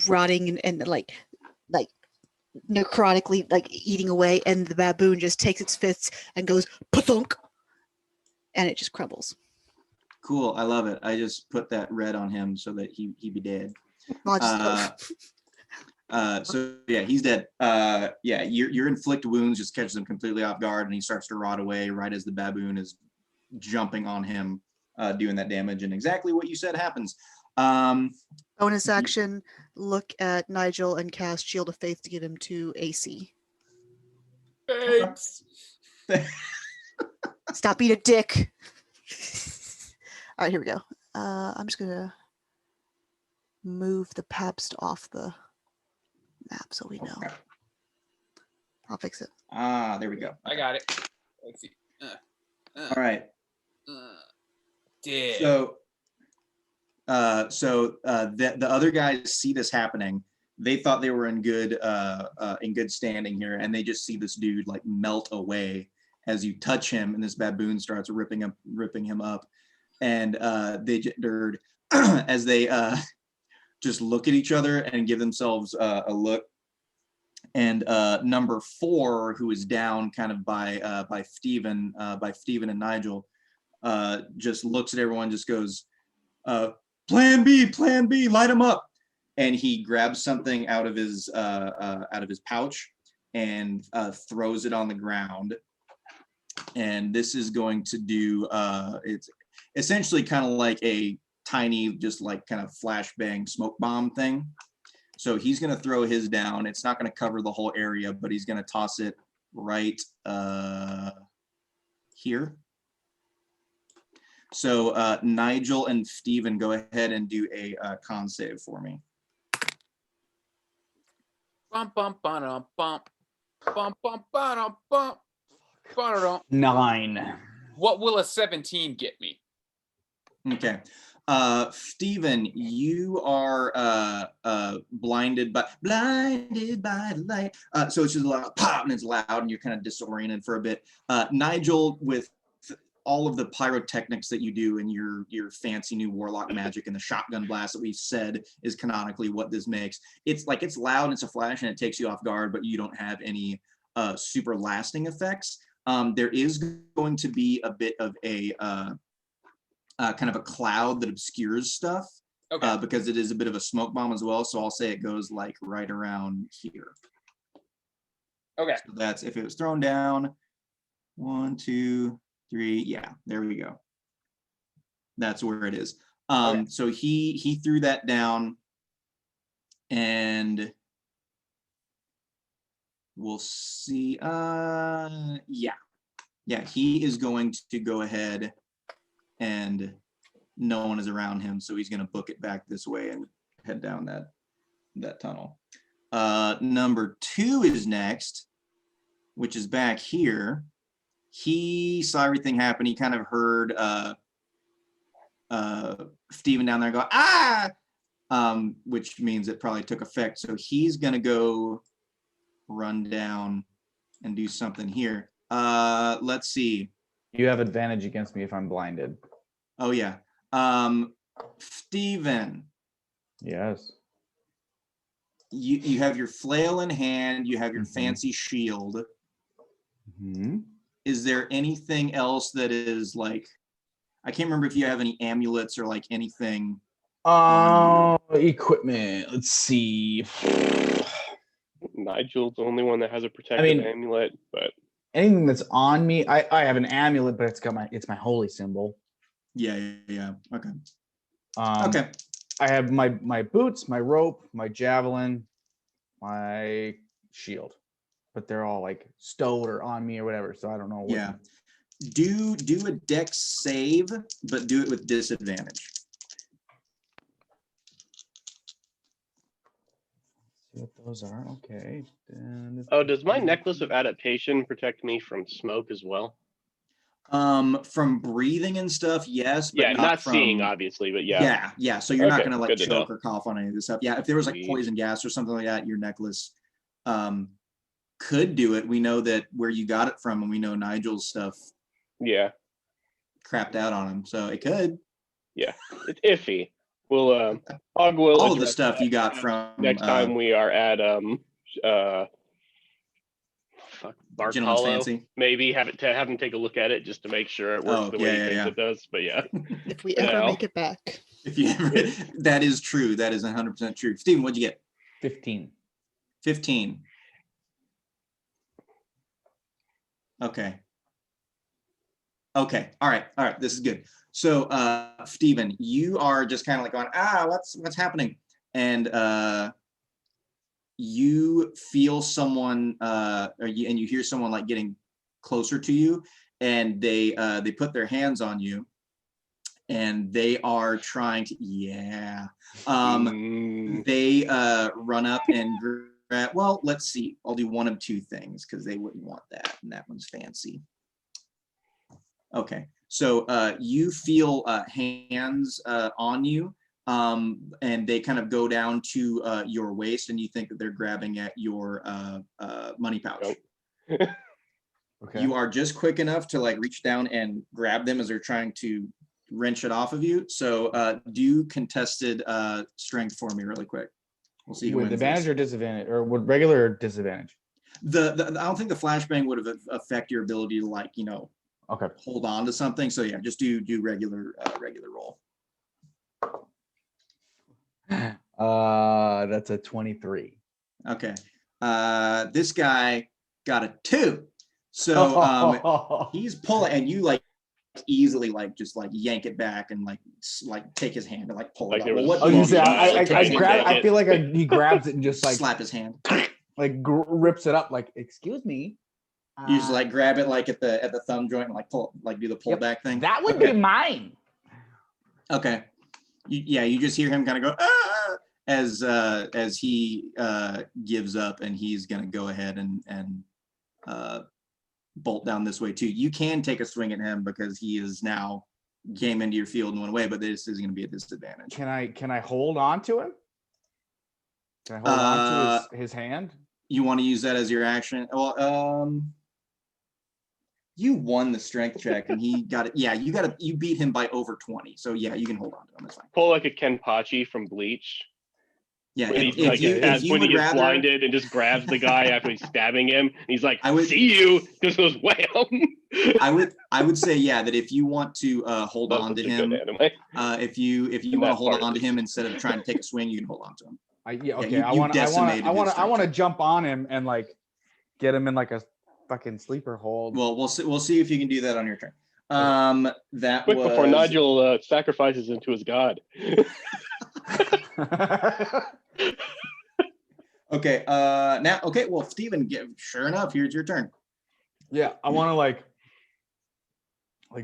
Speaker 3: rotting and like necrotically like eating away, and the baboon just takes its fists and goes pathunk, and it just crumbles.
Speaker 1: Cool, I love it. I just put that red on him so that he be dead.
Speaker 3: Well,
Speaker 1: So yeah, he's dead. Yeah, your inflict wounds just catches him completely off guard, and he starts to rot away right as the baboon is jumping on him, doing that damage. And exactly what you said happens.
Speaker 3: Bonus action, look at Nigel and cast Shield of Faith to get him to AC.
Speaker 6: Thanks.
Speaker 3: Stop being a dick. All right, here we go. I'm just gonna move the Pabst off the map so we know. I'll fix it.
Speaker 1: There we go.
Speaker 6: I got it. Let's see.
Speaker 1: All right.
Speaker 6: Dead.
Speaker 1: So the other guys see this happening. They thought they were in good standing here, and they just see this dude like melt away as you touch him, and this baboon starts ripping him up, and they're as they just look at each other and give themselves a look. And number 4, who is down kind of by Steven and Nigel, just looks at everyone, just goes, plan B, light him up. And he grabs something out of his pouch and throws it on the ground. And this is going to do, it's essentially kind of like a tiny, just like kind of flashbang smoke bomb thing. So he's going to throw his down. It's not going to cover the whole area, but he's going to toss it right here. So Nigel and Steven, go ahead and do a con save for me.
Speaker 6: Bum bum bum bum bum bum bum bum.
Speaker 4: 9.
Speaker 6: What will a 17 get me?
Speaker 1: Okay. Steven, you are blinded by the light. So it's just a lot of pop and it's loud and you're kind of disoriented for a bit. Nigel, with all of the pyrotechnics that you do in your fancy new warlock magic and the shotgun blast that we've said is canonically what this makes. It's like it's loud, it's a flash, and it takes you off guard, but you don't have any super lasting effects. There is going to be a bit of a kind of a cloud that obscures stuff.
Speaker 6: Okay.
Speaker 1: Because it is a bit of a smoke bomb as well. So I'll say it goes like right around here.
Speaker 6: Okay.
Speaker 1: So that's if it was thrown down. 1, 2, 3. Yeah, there we go. That's where it is.
Speaker 6: Okay.
Speaker 1: So he threw that down, and we'll see. Yeah, he is going to go ahead, and no one is around him, so he's going to book it back this way and head down that tunnel. Number 2 is next, which is back here. He saw everything happen. He kind of heard Steven down there go, ah, which means it probably took effect. So he's going to go run down and do something here. Let's see.
Speaker 4: You have advantage against me if I'm blinded.
Speaker 1: Oh, yeah. Steven.
Speaker 4: Yes.
Speaker 1: You have your flail in hand. You have your fancy shield.
Speaker 4: Mm-hmm.
Speaker 1: Is there anything else that is like, I can't remember if you have any amulets or like anything.
Speaker 4: Equipment. Let's see.
Speaker 2: Nigel's the only one that has a protective amulet, but
Speaker 4: anything that's on me, I have an amulet, but it's my holy symbol.
Speaker 1: Yeah. Okay.
Speaker 4: Okay. I have my boots, my rope, my javelin, my shield, but they're all like stowed or on me or whatever. So I don't know.
Speaker 1: Yeah. Do a dex save, but do it with disadvantage.
Speaker 4: See what those are. Okay.
Speaker 2: oh, does my necklace of adaptation protect me from smoke as well?
Speaker 1: From breathing and stuff, yes. But
Speaker 2: Yeah, not
Speaker 1: from,
Speaker 2: seeing obviously, but yeah.
Speaker 1: Yeah. So you're not
Speaker 2: Okay,
Speaker 1: gonna like
Speaker 2: good to know.
Speaker 1: choke or cough on any of this stuff. Yeah, if there was like
Speaker 2: Sweet.
Speaker 1: poison gas or something like that, your necklace could do it. We know that where you got it from, and we know Nigel's stuff
Speaker 2: Yeah,
Speaker 1: crapped out on him, so it could.
Speaker 2: yeah, it's iffy. We'll Hog will
Speaker 1: All of the
Speaker 2: address
Speaker 1: stuff
Speaker 2: that
Speaker 1: you got from
Speaker 2: next time we are at Bark
Speaker 1: Gentleman's
Speaker 2: Hollow.
Speaker 1: Fancy.
Speaker 2: Maybe have him take a look at it just to make sure it works the way he thinks it does. But yeah,
Speaker 3: If we
Speaker 2: For
Speaker 3: ever
Speaker 2: now.
Speaker 3: make it back.
Speaker 1: If you ever, that is true. That is 100% true. Steven, what'd you get?
Speaker 4: 15.
Speaker 1: 15. Okay. All right. This is good. So, Steven, you are just kind of like going, what's happening? And you feel someone, and you hear someone like getting closer to you, and they put their hands on you, and they are trying to, they run up and grab. Well, let's see. I'll do one of two things because they wouldn't want that, and that one's fancy. Okay, so you feel hands on you, and they kind of go down to your waist, and you think that they're grabbing at your money pouch.
Speaker 4: Okay.
Speaker 1: You are just quick enough to like reach down and grab them as they're trying to wrench it off of you. So do contested strength for me really quick. We'll see who
Speaker 4: with
Speaker 1: wins
Speaker 4: advantage
Speaker 1: this.
Speaker 4: or disadvantage, or would regular or disadvantage?
Speaker 1: The I don't think the flashbang would have affect your ability to like
Speaker 4: Okay.
Speaker 1: hold on to something. So yeah, just do regular roll.
Speaker 4: That's a 23.
Speaker 1: Okay. This guy got a 2. So he's pulling, and you like easily like just like yank it back and like take his hand and like pull
Speaker 2: Like
Speaker 1: it
Speaker 2: there
Speaker 1: up.
Speaker 2: was
Speaker 1: Well,
Speaker 4: Oh, you say I
Speaker 2: trying to
Speaker 4: grab.
Speaker 2: take
Speaker 4: I
Speaker 2: it.
Speaker 4: feel like he grabs it and just like
Speaker 1: slap his hand.
Speaker 4: rips it up. Like, excuse me.
Speaker 1: You just like grab it like at the thumb joint and like pull, like do the pull
Speaker 4: Yep.
Speaker 1: back thing.
Speaker 4: That would
Speaker 1: Okay.
Speaker 4: be mine.
Speaker 1: Okay. You just hear him kind of go as he gives up, and he's gonna go ahead and bolt down this way too. You can take a swing at him because he is now came into your field and went away, but this is gonna be a disadvantage.
Speaker 4: Can I hold on to him? Can I hold on to his hand?
Speaker 1: You want to use that as your action? Well, You won the strength check, and he got it. Yeah, you beat him by over 20. So yeah, you can hold on to him. That's fine.
Speaker 2: Pull like a Kenpachi from Bleach.
Speaker 1: Yeah,
Speaker 2: When,
Speaker 1: if,
Speaker 2: he, like,
Speaker 1: you
Speaker 2: when he
Speaker 1: would
Speaker 2: gets
Speaker 1: rather,
Speaker 2: blinded and just grabs the guy after he's stabbing him. And he's like,
Speaker 1: I would-
Speaker 2: see you. Just goes wham.
Speaker 1: I would say yeah that if you want to hold
Speaker 2: That's
Speaker 1: on to
Speaker 2: such a good
Speaker 1: him,
Speaker 2: anime.
Speaker 1: if you
Speaker 2: In
Speaker 1: want to
Speaker 2: that
Speaker 1: hold
Speaker 2: part,
Speaker 1: on to
Speaker 2: at
Speaker 1: him
Speaker 2: least.
Speaker 1: instead of trying to take a swing, you can hold on to him.
Speaker 4: Okay.
Speaker 1: you
Speaker 4: I want
Speaker 1: decimated his
Speaker 4: to
Speaker 1: structure.
Speaker 4: jump on him and like get him in like a fucking sleeper hold.
Speaker 1: Well, we'll see if you can do that on your turn. That
Speaker 2: Quick
Speaker 1: was
Speaker 2: before Nigel sacrifices into his god.
Speaker 1: okay. Now, okay. Well, Steven, sure enough, here's your turn.
Speaker 4: Yeah, I want to like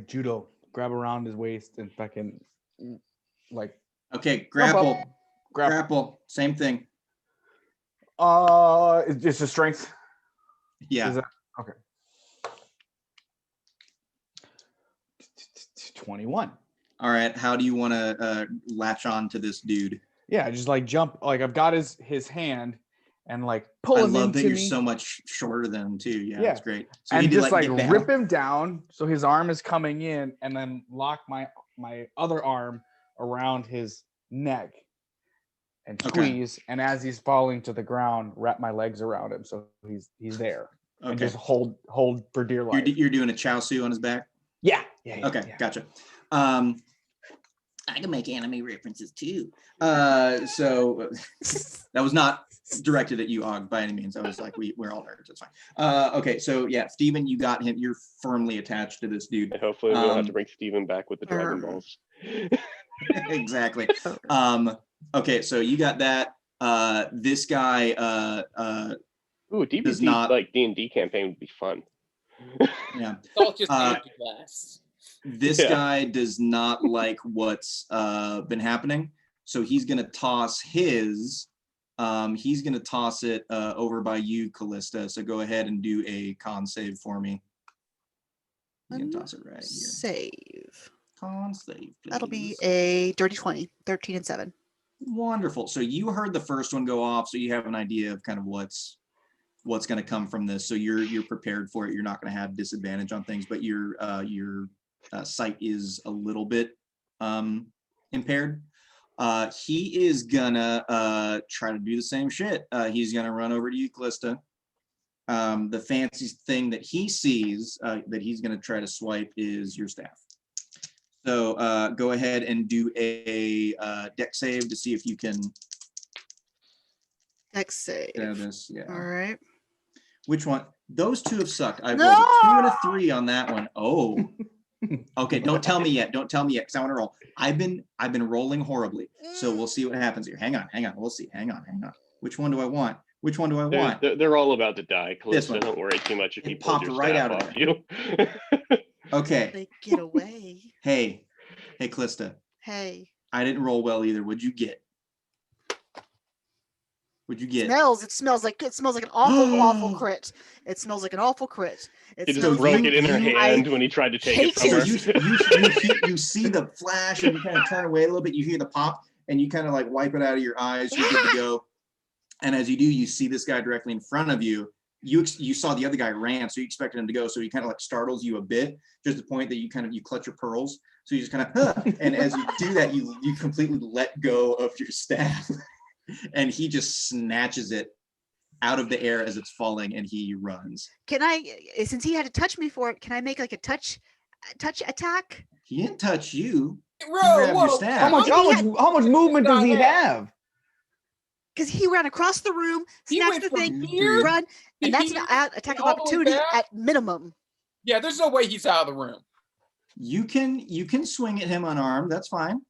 Speaker 4: judo, grab around his waist and fucking like
Speaker 1: Okay,
Speaker 4: jump up.
Speaker 1: grapple, grapple, same thing.
Speaker 4: It's a strength.
Speaker 1: Yeah.
Speaker 4: Is that okay? 21.
Speaker 1: All right. How do you want to latch on to this dude?
Speaker 4: Yeah, just like jump. Like I've got his hand and like pull
Speaker 1: I
Speaker 4: him
Speaker 1: love
Speaker 4: into
Speaker 1: that you're
Speaker 4: me.
Speaker 1: so much shorter than him too. Yeah,
Speaker 4: Yeah.
Speaker 1: that's great. So
Speaker 4: And
Speaker 1: he'd be
Speaker 4: just like
Speaker 1: get down.
Speaker 4: rip him down so his arm is coming in, and then lock my other arm around his neck and
Speaker 1: Okay.
Speaker 4: squeeze. And as he's falling to the ground, wrap my legs around him so he's there. And
Speaker 1: Okay.
Speaker 4: just hold for dear life.
Speaker 1: You're doing a chow su on his back.
Speaker 4: Yeah.
Speaker 1: Okay,
Speaker 4: yeah.
Speaker 1: gotcha. I can make anime references too. So that was not directed at you, Og, by any means. I was like, we're all nerds. It's fine. Okay, so yeah, Steven, you got him. You're firmly attached to this dude.
Speaker 2: Hopefully we don't have to bring Steven back with the Dragon Balls.
Speaker 1: Exactly. Okay, so you got that. This guy
Speaker 2: Ooh,
Speaker 1: does
Speaker 2: DBD
Speaker 1: not
Speaker 2: like D&D campaign would be fun.
Speaker 1: yeah.
Speaker 6: It's all just
Speaker 1: Uh,
Speaker 6: empty glass.
Speaker 1: This
Speaker 2: Yeah.
Speaker 1: guy does not like what's been happening, so he's gonna toss his. He's gonna toss it over by you, Callista. So go ahead and do a con save for me. You can toss it right here.
Speaker 3: Save.
Speaker 1: Con save, please.
Speaker 3: That'll be a dirty 20, 13 and 7.
Speaker 1: Wonderful. So you heard the first one go off, so you have an idea of kind of what's going to come from this. So you're prepared for it. You're not going to have disadvantage on things, but your sight is a little bit impaired. He is gonna try to do the same shit. He's gonna run over to you, Callista. The fancy thing that he sees that he's gonna try to swipe is your staff. So go ahead and do a deck save to see if you can
Speaker 3: Dex save.
Speaker 1: do this. Yeah.
Speaker 3: All right.
Speaker 1: Which one? Those two have sucked. I
Speaker 3: No!
Speaker 1: rolled a 2 and a 3 on that one. Oh. Okay, don't tell me yet. Don't tell me yet, because I want to roll. I've been rolling horribly. So we'll see what happens here. Hang on. We'll see. Hang on. Which one do I want?
Speaker 2: They're all about to die.
Speaker 1: This
Speaker 2: Calista,
Speaker 1: one.
Speaker 2: don't worry too much if
Speaker 1: It
Speaker 2: he pulls
Speaker 1: popped
Speaker 2: your
Speaker 1: right
Speaker 2: staff
Speaker 1: out of
Speaker 2: off
Speaker 1: there.
Speaker 2: you.
Speaker 1: Okay.
Speaker 3: They get away.
Speaker 1: Hey, Callista.
Speaker 3: Hey.
Speaker 1: I didn't roll well either. What'd you get?
Speaker 3: It smells like an awful crit. It smells like an awful crit.
Speaker 2: He just
Speaker 3: smells
Speaker 2: broke
Speaker 3: like
Speaker 2: it in her hand when he tried to take it from
Speaker 1: So
Speaker 2: her.
Speaker 1: you see the flash and you kind of turn away a little bit. You hear the pop and you kind of like wipe it out of your eyes. You're good to go. And as you do, you see this guy directly in front of you. You saw the other guy ran, so you expected him to go. So he kind of like startles you a bit, just the point that you clutch your pearls. So you just kind of, and as you do that, you completely let go of your staff, and he just snatches it out of the air as it's falling, and he runs.
Speaker 3: Can I, since he had to touch me for it, can I make like a touch attack?
Speaker 1: He didn't touch you. He
Speaker 6: Whoa,
Speaker 1: grabbed your
Speaker 6: whoa.
Speaker 1: staff.
Speaker 4: How much movement does he have?
Speaker 3: Because he ran across the room,
Speaker 6: He
Speaker 3: snatched
Speaker 6: went
Speaker 3: the
Speaker 6: from
Speaker 3: thing,
Speaker 6: here
Speaker 3: run, and
Speaker 6: to
Speaker 3: that's an
Speaker 6: here,
Speaker 3: attack of
Speaker 6: all the way
Speaker 3: opportunity
Speaker 6: back?
Speaker 3: at minimum.
Speaker 6: Yeah, there's no way he's out of the room.
Speaker 1: You can swing at him unarmed. That's fine.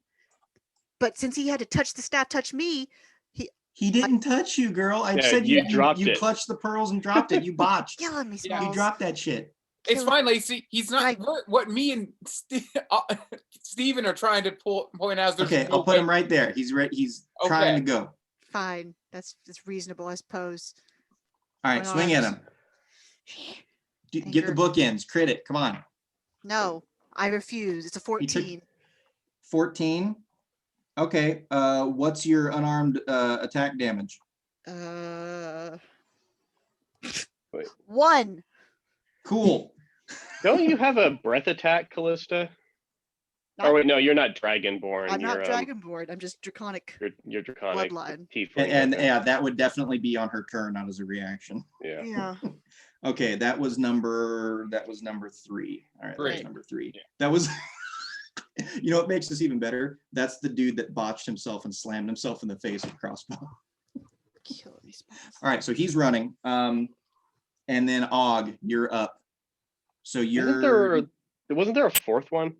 Speaker 3: But since he had to touch the staff, touch me,
Speaker 1: He didn't touch you, girl. I
Speaker 2: Yeah,
Speaker 1: said
Speaker 2: you dropped
Speaker 1: you
Speaker 2: it.
Speaker 1: clutched the pearls and dropped it. You botched.
Speaker 3: killing me,
Speaker 6: Yeah,
Speaker 3: Smalls.
Speaker 1: You dropped that shit.
Speaker 6: It's fine, Lacey. He's not.
Speaker 3: Right.
Speaker 6: What me and Steven are trying to point out is there's
Speaker 1: Okay,
Speaker 6: no
Speaker 1: I'll put
Speaker 6: way-
Speaker 1: him right there. He's right. He's trying to go.
Speaker 3: Fine. That's reasonable, I suppose.
Speaker 1: All right,
Speaker 3: Why
Speaker 1: swing at
Speaker 3: not?
Speaker 1: him. Get the bookends. Crit it. Come on.
Speaker 3: No, I refuse. It's a 14.
Speaker 1: 14. Okay. What's your unarmed attack damage?
Speaker 2: Wait.
Speaker 3: 1.
Speaker 1: Cool.
Speaker 2: Don't you have a breath attack, Callista?
Speaker 3: Not-
Speaker 2: Oh wait, no, you're not dragonborn.
Speaker 3: I'm not
Speaker 2: you're,
Speaker 3: dragonborn. I'm just draconic.
Speaker 2: You're draconic
Speaker 3: Bloodline.
Speaker 2: tiefling.
Speaker 1: And
Speaker 2: okay.
Speaker 1: yeah, that would definitely be on her turn, not as a reaction.
Speaker 2: Yeah.
Speaker 3: Yeah.
Speaker 1: Okay, that was number 3. All right, that was
Speaker 6: Three.
Speaker 1: number 3.
Speaker 2: Yeah.
Speaker 1: That was you know what makes this even better? That's the dude that botched himself and slammed himself in the face with crossbow.
Speaker 3: Kill these spells.
Speaker 1: All right, so he's running. And then Og, you're up. So
Speaker 2: Wasn't there a fourth one?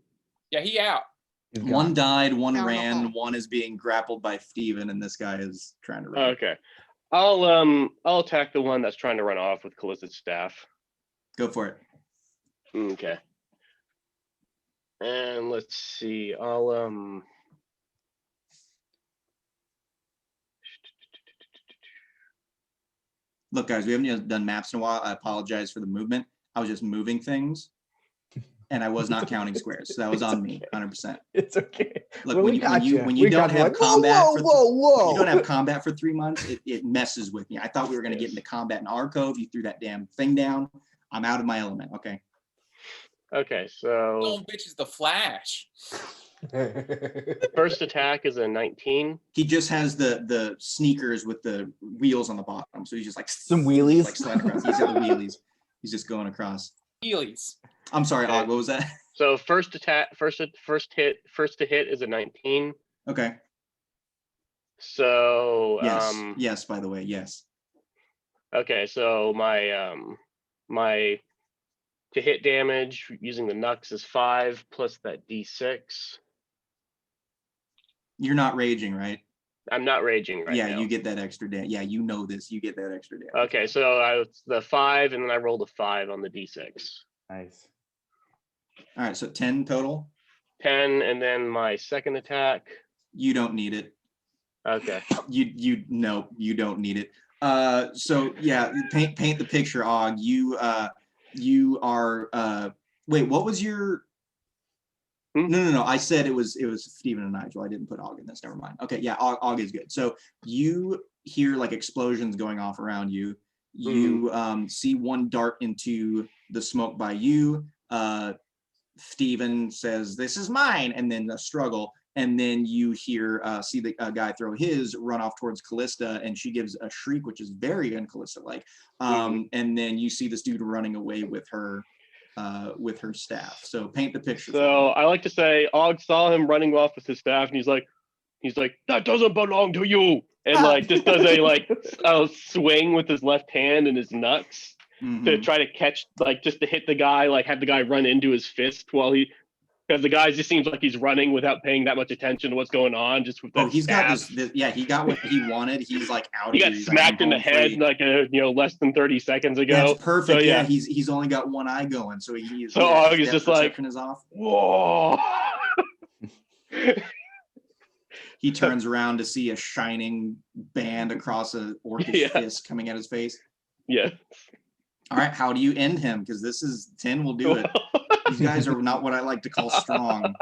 Speaker 6: Yeah, he out.
Speaker 4: He's
Speaker 1: one
Speaker 4: gone.
Speaker 1: died, one
Speaker 3: Down the
Speaker 1: ran,
Speaker 3: hall.
Speaker 1: one is being grappled by Steven, and this guy is trying to run.
Speaker 2: Okay. I'll attack the one that's trying to run off with Callista's staff.
Speaker 1: Go for it.
Speaker 2: Okay. And let's see.
Speaker 1: Look, guys, we haven't done maps in a while. I apologize for the movement. I was just moving things, and I was not counting squares. So that was on me, 100%.
Speaker 4: It's okay.
Speaker 1: Look,
Speaker 4: Well,
Speaker 1: when
Speaker 4: we
Speaker 1: you
Speaker 4: got you.
Speaker 1: when
Speaker 4: We
Speaker 1: you don't
Speaker 4: got you.
Speaker 1: have
Speaker 4: Like, whoa,
Speaker 1: combat
Speaker 4: whoa,
Speaker 1: for
Speaker 4: whoa.
Speaker 1: you don't have combat for 3 months, it messes with me. I thought we were going to get
Speaker 2: Yes.
Speaker 1: into combat in Arcove. You threw that damn thing down. I'm out of my element. Okay.
Speaker 2: Okay, so
Speaker 6: Oh, bitch is the Flash.
Speaker 2: first attack is a 19.
Speaker 1: He just has the sneakers with the wheels on the bottom. So he's just like
Speaker 4: Some wheelies?
Speaker 1: like sliding across. He's got the wheelies. He's just going across.
Speaker 6: Heelys.
Speaker 1: I'm sorry,
Speaker 2: Okay.
Speaker 1: Og, what was that?
Speaker 2: So first to hit is a 19.
Speaker 1: Okay.
Speaker 2: So
Speaker 1: Yes. Yes, by the way, yes.
Speaker 2: okay, so my to hit damage using the Nux is 5 plus that D6.
Speaker 1: You're not raging, right?
Speaker 2: I'm not raging right
Speaker 1: yeah,
Speaker 2: now.
Speaker 1: you get that extra damage. Yeah, you know this. You get that extra damage.
Speaker 2: Okay, so the 5 and then I rolled a 5 on the D6.
Speaker 4: Nice.
Speaker 1: All right, so 10 total.
Speaker 2: 10 and then my second attack.
Speaker 1: You don't need it.
Speaker 2: Okay.
Speaker 1: You no, you don't need it. So yeah, paint the picture, Og. You are wait, what was your No. I said it was Steven and Nigel. I didn't put Og in this. Never mind. Okay, yeah, Og is good. So you hear like explosions going off around you. You see one dart into the smoke by you. Steven says, "This is mine," and then a struggle. And then you hear see the guy throw his, run off towards Callista, and she gives a shriek, which is very un-Callista-like. And then you see this dude running away with her staff. So paint the picture.
Speaker 2: So I like to say Og saw him running off with his staff and he's like, that doesn't belong to you. And like just does a swing with his left hand and his nuts to try to catch, like just to hit the guy, like have the guy run into his fist because the guy just seems like he's running without paying that much attention to what's going on. Just with that
Speaker 1: he's
Speaker 2: staff.
Speaker 1: got this. Yeah, he got what he wanted. He's like out.
Speaker 2: He
Speaker 1: of
Speaker 2: got
Speaker 1: here. He's
Speaker 2: smacked
Speaker 1: like,
Speaker 2: in the
Speaker 1: "I'm
Speaker 2: head
Speaker 1: home free."
Speaker 2: like less than 30 seconds ago.
Speaker 1: That's perfect.
Speaker 2: So,
Speaker 1: yeah,
Speaker 2: yeah.
Speaker 1: he's only got one eye going, so he's
Speaker 2: So Og is
Speaker 1: his
Speaker 2: just
Speaker 1: depth
Speaker 2: like,
Speaker 1: perception is off.
Speaker 2: Whoa.
Speaker 1: He turns around to see a shining band across a orcish
Speaker 2: Yeah.
Speaker 1: fist coming at his face.
Speaker 2: Yeah.
Speaker 1: All right, how do you end him? Because this is 10 will do it. These guys are not what I like to call strong.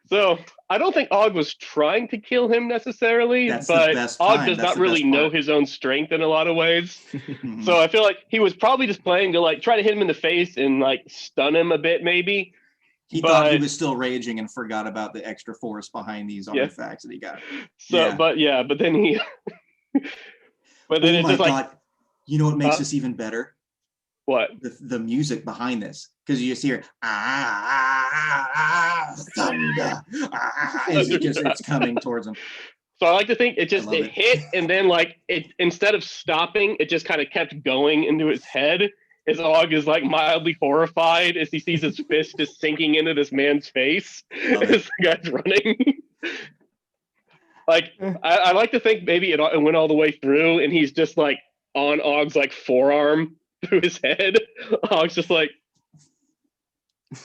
Speaker 2: So I don't think Og was trying to kill him necessarily,
Speaker 1: That's the
Speaker 2: but
Speaker 1: best
Speaker 2: Og
Speaker 1: time.
Speaker 2: does
Speaker 1: That's
Speaker 2: not
Speaker 1: the
Speaker 2: really
Speaker 1: best
Speaker 2: know
Speaker 1: part.
Speaker 2: his own strength in a lot of ways.
Speaker 1: Mhm.
Speaker 2: So I feel like he was probably just playing to like try to hit him in the face and like stun him a bit maybe.
Speaker 1: He thought he
Speaker 2: but-
Speaker 1: was still raging and forgot about the extra force behind these
Speaker 2: Yeah.
Speaker 1: artifacts that he got.
Speaker 2: So
Speaker 1: Yeah.
Speaker 2: but then he but then
Speaker 1: Oh
Speaker 2: it's
Speaker 1: my
Speaker 2: just like
Speaker 1: God. You know what makes
Speaker 2: Huh?
Speaker 1: this even better?
Speaker 2: what?
Speaker 1: The music behind this, because you just hear thunder, it's coming towards him.
Speaker 2: So I like to think it
Speaker 1: love it.
Speaker 2: hit and then like it instead of stopping, it just kind of kept going into his head. As Og is like mildly horrified as he sees his fist just sinking into this man's face
Speaker 1: Love it.
Speaker 2: as the guy's running. Like I like to think maybe it went all the way through and he's just like on Og's like forearm through his head. Og's just like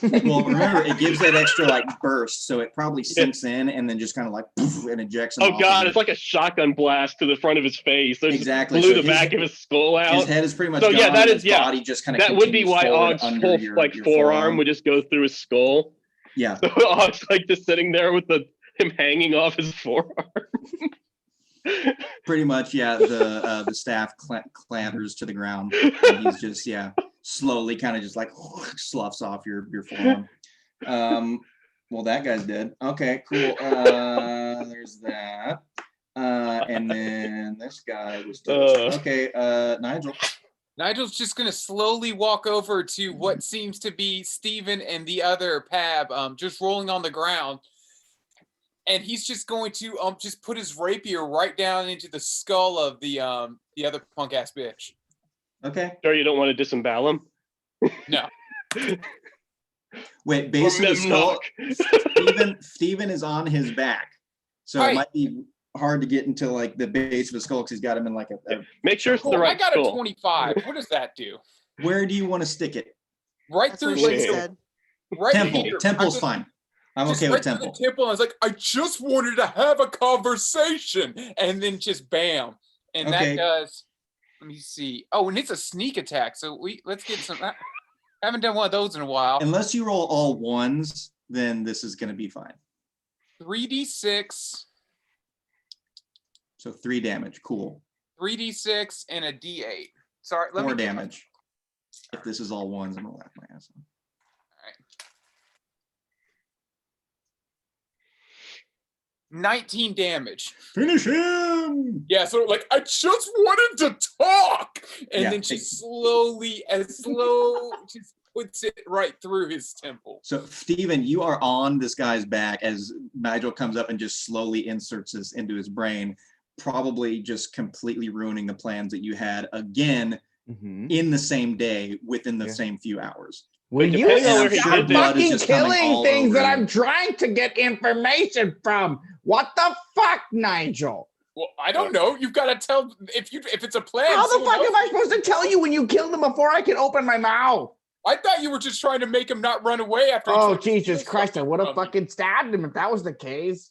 Speaker 1: Well, remember, it gives that extra like burst, so it probably sinks in and then just kind of like poof, and ejects him.
Speaker 2: oh
Speaker 1: off
Speaker 2: god,
Speaker 1: of
Speaker 2: it's like a shotgun blast to the front of his face. So it just
Speaker 1: Exactly,
Speaker 2: blew
Speaker 1: so
Speaker 2: the back of his skull out.
Speaker 1: his head is pretty much
Speaker 2: So,
Speaker 1: gone.
Speaker 2: yeah, that
Speaker 1: and
Speaker 2: is-
Speaker 1: his body just kind of
Speaker 2: That would be why Og's whole like
Speaker 1: your
Speaker 2: forearm would just go through his skull.
Speaker 1: Yeah,
Speaker 2: So Og's like just sitting there with him hanging off his forearm.
Speaker 1: pretty much. Yeah, the staff clatters to the ground. And he's just slowly kind of just like sloughs off your forearm. Well, that guy's dead. Okay, cool. There's that. And then this guy was dead. Okay, Nigel.
Speaker 6: Nigel's just gonna slowly walk over to what seems to be Steven and the other Pab, just rolling on the ground. And he's just going to just put his rapier right down into the skull of the other punk ass bitch.
Speaker 1: Okay.
Speaker 2: Sure, you don't want to disembowel him?
Speaker 6: No.
Speaker 1: Wait, base of the skull. Steven is on his back, so
Speaker 6: Right.
Speaker 1: it might be hard to get into like the base of the skull because he's got him in like a
Speaker 2: Make sure it's
Speaker 6: Cool.
Speaker 2: the right
Speaker 6: I got
Speaker 2: skull.
Speaker 6: a 25. What does that do?
Speaker 1: Where do you want to stick it?
Speaker 6: Right
Speaker 3: That's
Speaker 6: through
Speaker 3: what
Speaker 2: Wait.
Speaker 3: she
Speaker 6: like,
Speaker 3: said.
Speaker 6: right
Speaker 1: Temple.
Speaker 6: here.
Speaker 1: Temple's
Speaker 6: I'm
Speaker 1: fine. I'm
Speaker 6: just
Speaker 1: okay
Speaker 6: right
Speaker 1: with
Speaker 6: through
Speaker 1: temple.
Speaker 6: the temple. I was like, I just wanted to have a conversation, and then just bam, and
Speaker 1: Okay.
Speaker 6: that does. Let me see. Oh, and it's a sneak attack. So let's get some. I haven't done one of those in a while.
Speaker 1: Unless you roll all ones, then this is going to be fine.
Speaker 6: 3d6,
Speaker 1: So 3 damage. Cool.
Speaker 6: 3d6, and a d8. Sorry, let
Speaker 1: 4
Speaker 6: me get-
Speaker 1: damage. If this is all ones, I'm gonna laugh my ass off.
Speaker 6: 19 damage.
Speaker 1: Finish him.
Speaker 6: Yeah, so like I just wanted to talk, and
Speaker 1: Yeah,
Speaker 6: then she slowly, just puts it right through his temple.
Speaker 1: So Steven, you are on this guy's back as Nigel comes up and just slowly inserts this into his brain, probably just completely ruining the plans that you had again in the same day within the
Speaker 4: Yeah.
Speaker 1: same few hours.
Speaker 4: Will you
Speaker 2: depending on where he
Speaker 4: stop
Speaker 2: did this-
Speaker 1: blood is
Speaker 4: fucking
Speaker 1: just coming
Speaker 4: killing
Speaker 1: all
Speaker 4: things
Speaker 1: over
Speaker 4: that
Speaker 1: you.
Speaker 4: I'm trying to get information from? What the fuck, Nigel?
Speaker 6: Well, I don't know. You've got to tell if it's a plan.
Speaker 4: How the
Speaker 6: someone
Speaker 4: fuck
Speaker 6: else
Speaker 4: am I
Speaker 6: needs
Speaker 4: supposed to tell you when you killed him before I can open my mouth?
Speaker 6: I thought you were just trying to make him not run away after. he
Speaker 4: Oh,
Speaker 6: tried to steal
Speaker 4: Jesus Christ, I
Speaker 6: something
Speaker 4: would have
Speaker 6: from you.
Speaker 4: fucking stabbed him if that was the case.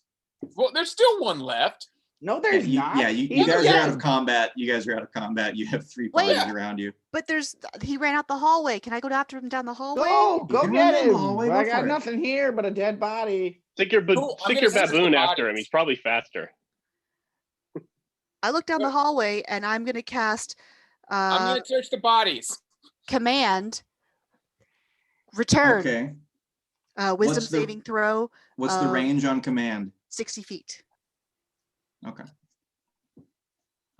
Speaker 6: Well, there's still one left.
Speaker 4: No, there's
Speaker 1: you,
Speaker 4: not.
Speaker 1: yeah, you
Speaker 4: He's
Speaker 1: guys are out
Speaker 4: dead.
Speaker 1: of combat. You guys are out of combat. You have 3
Speaker 3: Wait.
Speaker 1: bodies around you.
Speaker 3: But he ran out the hallway. Can I go after him down the hallway?
Speaker 4: Go
Speaker 1: can run
Speaker 4: get
Speaker 1: down the
Speaker 4: him.
Speaker 1: hallway,
Speaker 4: I
Speaker 1: go
Speaker 4: got
Speaker 1: for it.
Speaker 4: nothing here but a dead body.
Speaker 2: Stick your,
Speaker 6: Cool, I'm
Speaker 2: stick
Speaker 6: gonna
Speaker 2: your
Speaker 6: search the
Speaker 2: baboon after him.
Speaker 6: bodies.
Speaker 2: He's probably faster.
Speaker 3: I look down the hallway and I'm gonna cast
Speaker 6: I'm gonna search the bodies.
Speaker 3: command return.
Speaker 1: Okay.
Speaker 3: Wisdom
Speaker 1: What's the-
Speaker 3: saving throw,
Speaker 1: What's the range on command?
Speaker 3: 60 feet.
Speaker 1: Okay. All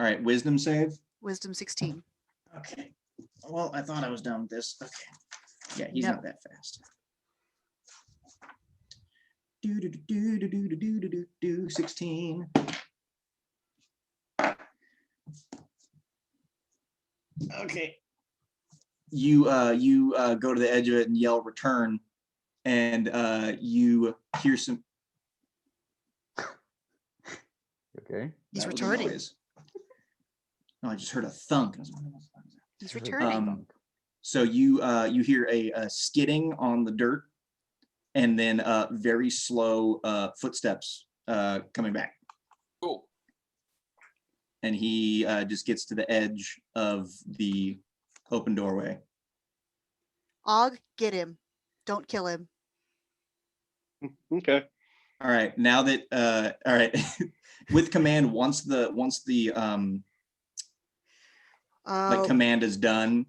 Speaker 1: right. Wisdom save.
Speaker 3: Wisdom 16.
Speaker 1: Okay. Well, I thought I was done with this. Okay. Yeah, he's
Speaker 3: No.
Speaker 1: not that fast. Do do do do do do do do do do 16. Okay. You go to the edge of it and yell return, and you hear some.
Speaker 4: Okay.
Speaker 3: He's
Speaker 1: that was a
Speaker 3: returning.
Speaker 1: noise. No, I just heard a thunk. I was like, "What the fuck is that?"
Speaker 3: He's returning.
Speaker 1: So you hear a skidding on the dirt, and then very slow footsteps coming back,
Speaker 6: Cool.
Speaker 1: and he just gets to the edge of the open doorway.
Speaker 3: Og, get him. Don't kill him.
Speaker 2: Okay.
Speaker 1: All right, now that all right, with command, once the like
Speaker 3: Uh,
Speaker 1: command is done,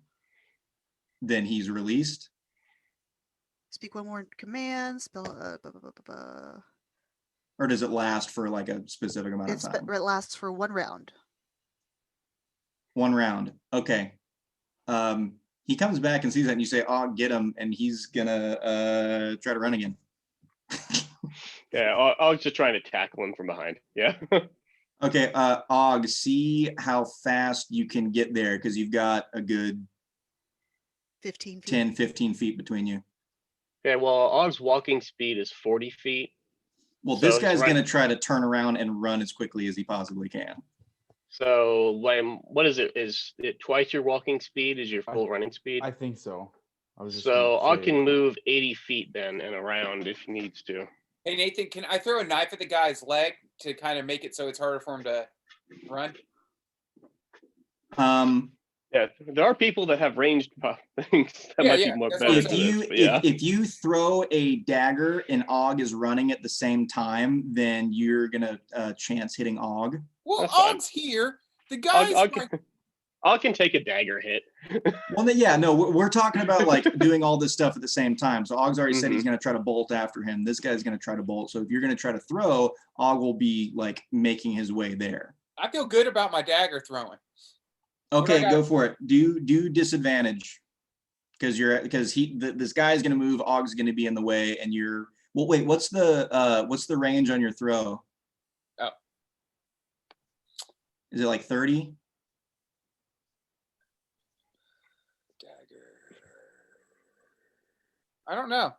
Speaker 1: then he's released.
Speaker 3: speak one more command. Spell. Blah, blah, blah, blah, blah.
Speaker 1: Or does it last for like a specific amount of time?
Speaker 3: It lasts for 1 round.
Speaker 1: 1 round. Okay. He comes back and sees that, and you say, "Oh, get him!" And he's gonna try to run again.
Speaker 2: Yeah, I was just trying to tackle him from behind. Yeah.
Speaker 1: Okay, Og, see how fast you can get there because you've got a good
Speaker 3: 15 feet.
Speaker 1: 10, 15 feet between you.
Speaker 2: Okay, well, Og's walking speed is 40 feet.
Speaker 1: Well,
Speaker 2: So
Speaker 1: this
Speaker 2: he's
Speaker 1: guy's
Speaker 2: right-
Speaker 1: gonna try to turn around and run as quickly as he possibly can.
Speaker 2: So, what is it? Is it twice your walking speed? Is your full running speed?
Speaker 4: I think so. I was just
Speaker 2: So
Speaker 4: gonna
Speaker 2: Og
Speaker 4: say-
Speaker 2: can move 80 feet then and around if he needs to.
Speaker 6: Hey Nathan, can I throw a knife at the guy's leg to kind of make it so it's harder for him to run?
Speaker 2: Yeah, there are people that have ranged things that
Speaker 6: Yeah,
Speaker 2: might
Speaker 6: yeah,
Speaker 2: be more
Speaker 6: that's
Speaker 2: better
Speaker 6: what
Speaker 1: If
Speaker 6: I'm
Speaker 2: for
Speaker 1: you
Speaker 2: this, but yeah.
Speaker 1: if you throw a dagger and Og is running at the same time, then you're gonna chance hitting Og.
Speaker 6: Well,
Speaker 2: That's fine.
Speaker 6: Og's here. The guy's
Speaker 2: Og
Speaker 6: like,
Speaker 2: Og can take a dagger hit.
Speaker 1: Well, yeah, no, we're talking about like doing all this stuff at the same time. So Og's already said he's going to try to bolt after him. This guy's going to try to bolt. So if you're going to try to throw, Og will be like making his way there.
Speaker 6: I feel good about my dagger throwing.
Speaker 1: Okay, go for it. Do disadvantage because this guy's going to move. Og's going to be in the way, and you're. Well, wait. What's the range on your throw?
Speaker 6: Oh,
Speaker 1: is it like 30?
Speaker 6: I don't know.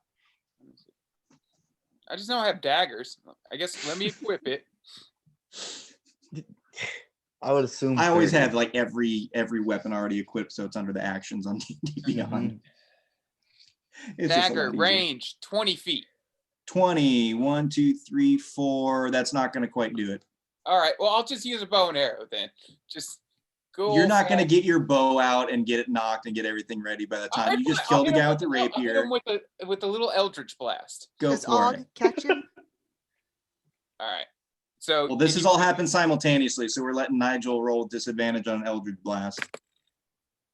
Speaker 6: I just know I have daggers. I guess let me equip it.
Speaker 4: I would assume.
Speaker 1: I always
Speaker 4: 30.
Speaker 1: have like every weapon already equipped, so it's under the actions on D&D Beyond. It's just a
Speaker 6: Dagger
Speaker 1: lot easier.
Speaker 6: range 20 feet.
Speaker 1: 20. 1, 2, 3, 4. That's not going to quite do it.
Speaker 6: All right. Well, I'll just use a bow and arrow then. Just go.
Speaker 1: You're not going to get your bow out and get it knocked and get everything ready by the time. You just killed the guy with the rapier.
Speaker 6: I'll hit him with a little eldritch blast.
Speaker 1: Go
Speaker 3: Does
Speaker 1: for
Speaker 3: Og
Speaker 1: it.
Speaker 3: catch him?
Speaker 6: All right. So
Speaker 1: Well, this has all happened simultaneously, so we're letting Nigel roll with disadvantage on an eldritch blast.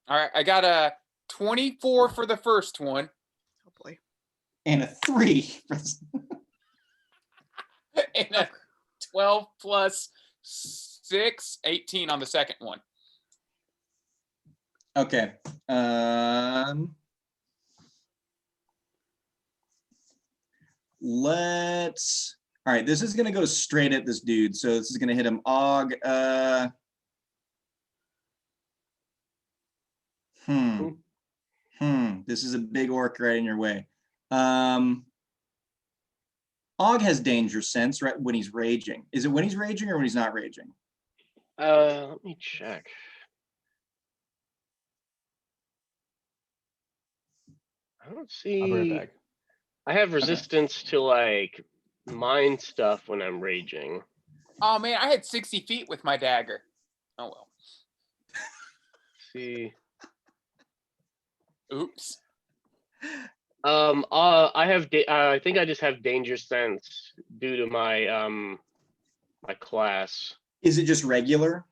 Speaker 6: All right. I got a 24 for the first one.
Speaker 3: Oh boy.
Speaker 1: And a 3.
Speaker 6: And a 12 plus 6, 18 on the second one.
Speaker 1: Okay. Let's. All right. This is gonna go straight at this dude. So this is gonna hit him. Og. This is a big orc right in your way. Og has danger sense right when he's raging. Is it when he's raging or when he's not raging?
Speaker 2: Let me check. I don't see.
Speaker 4: I'll be right back.
Speaker 2: I have resistance to like mind stuff when I'm raging.
Speaker 6: Oh man, I had 60 feet with my dagger. Oh well.
Speaker 2: See.
Speaker 6: Oops.
Speaker 2: I have. I think I just have danger sense due to my my class.
Speaker 1: Is it just regular?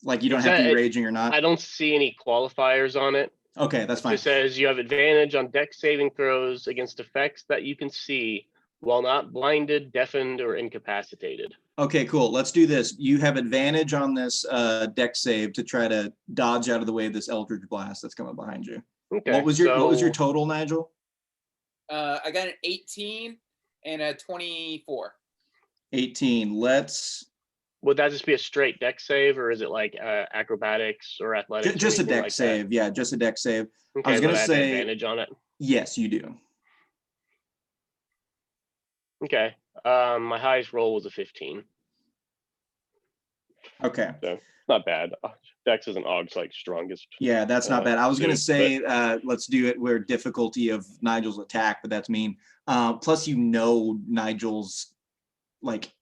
Speaker 1: Like you don't have to be raging or not?
Speaker 2: I don't see any qualifiers on it.
Speaker 1: Okay, that's fine.
Speaker 2: It says you have advantage on dex saving throws against effects that you can see while not blinded, deafened, or incapacitated.
Speaker 1: Okay, cool. Let's do this. You have advantage on this dex save to try to dodge out of the way of this eldritch blast that's coming behind you.
Speaker 2: Okay.
Speaker 1: What was your total, Nigel?
Speaker 6: I got an 18 and a 24.
Speaker 1: 18.
Speaker 2: Would that just be a straight dex save, or is it like acrobatics or athletics?
Speaker 1: Just a dex
Speaker 2: like
Speaker 1: save.
Speaker 2: that?
Speaker 1: Yeah, just a dex save.
Speaker 2: Okay,
Speaker 1: I was gonna
Speaker 2: but I have
Speaker 1: say
Speaker 2: advantage on it.
Speaker 1: yes, you do.
Speaker 2: Okay. My highest roll was a 15.
Speaker 1: Okay.
Speaker 2: So not bad. Dex isn't Og's like strongest.
Speaker 1: Yeah, that's not bad. I was gonna
Speaker 2: suit,
Speaker 1: say let's do it where difficulty of Nigel's attack, but that's mean. Plus, Nigel's like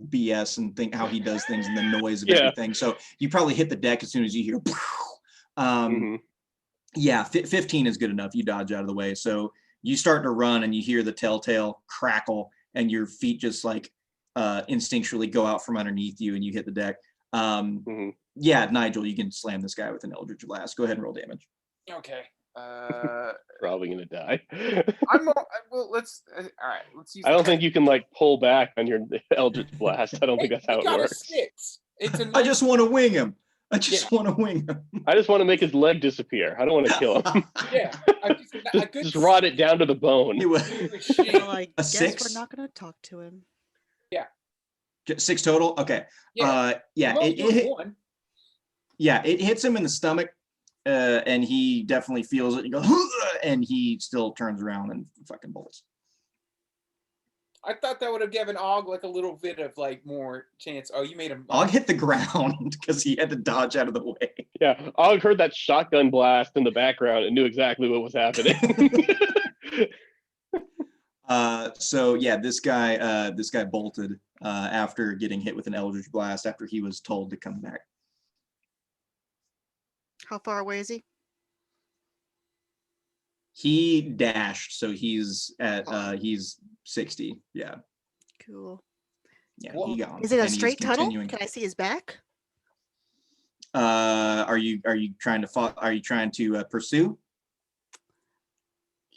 Speaker 1: BS and think how he does things and the noise of everything. So you probably hit the deck as soon as you hear. Yeah, 15 is good enough. You dodge out of the way. So you start to run and you hear the telltale crackle and your feet just like instinctually go out from underneath you and you hit the deck. Yeah, Nigel, you can slam this guy with an eldritch blast. Go ahead and roll damage.
Speaker 6: Okay.
Speaker 2: Probably gonna die.
Speaker 6: Well, let's. All right, let's use.
Speaker 2: I don't think you can like pull back on your eldritch blast. I don't think that's how it works.
Speaker 6: A 6. It's a
Speaker 1: I just want to wing him. I just want to wing him.
Speaker 2: I just want to make his leg disappear. I don't want to kill him.
Speaker 6: Yeah,
Speaker 2: Just rot it down to the bone.
Speaker 3: Well, I
Speaker 1: A
Speaker 3: guess
Speaker 1: 6?
Speaker 3: we're not going to talk to him.
Speaker 1: 6 total. Okay.
Speaker 6: Yeah.
Speaker 1: It hits him in the stomach, and he definitely feels it. You go, and he still turns around and fucking bolts.
Speaker 6: I thought that would have given Og like a little bit of like more chance. Oh, you made him.
Speaker 1: Og hit the ground because he had to dodge out of the way.
Speaker 2: Yeah, Og heard that shotgun blast in the background and knew exactly what was happening.
Speaker 1: So yeah, this guy bolted after getting hit with an eldritch blast after he was told to come back.
Speaker 3: How far away is he?
Speaker 1: He dashed, so he's at he's 60. Yeah.
Speaker 3: Cool.
Speaker 1: Yeah,
Speaker 6: Well,
Speaker 1: he gone.
Speaker 3: Is it a
Speaker 1: And he's
Speaker 3: straight tunnel?
Speaker 1: continuing.
Speaker 3: Can I see his back?
Speaker 1: Are are you trying to pursue?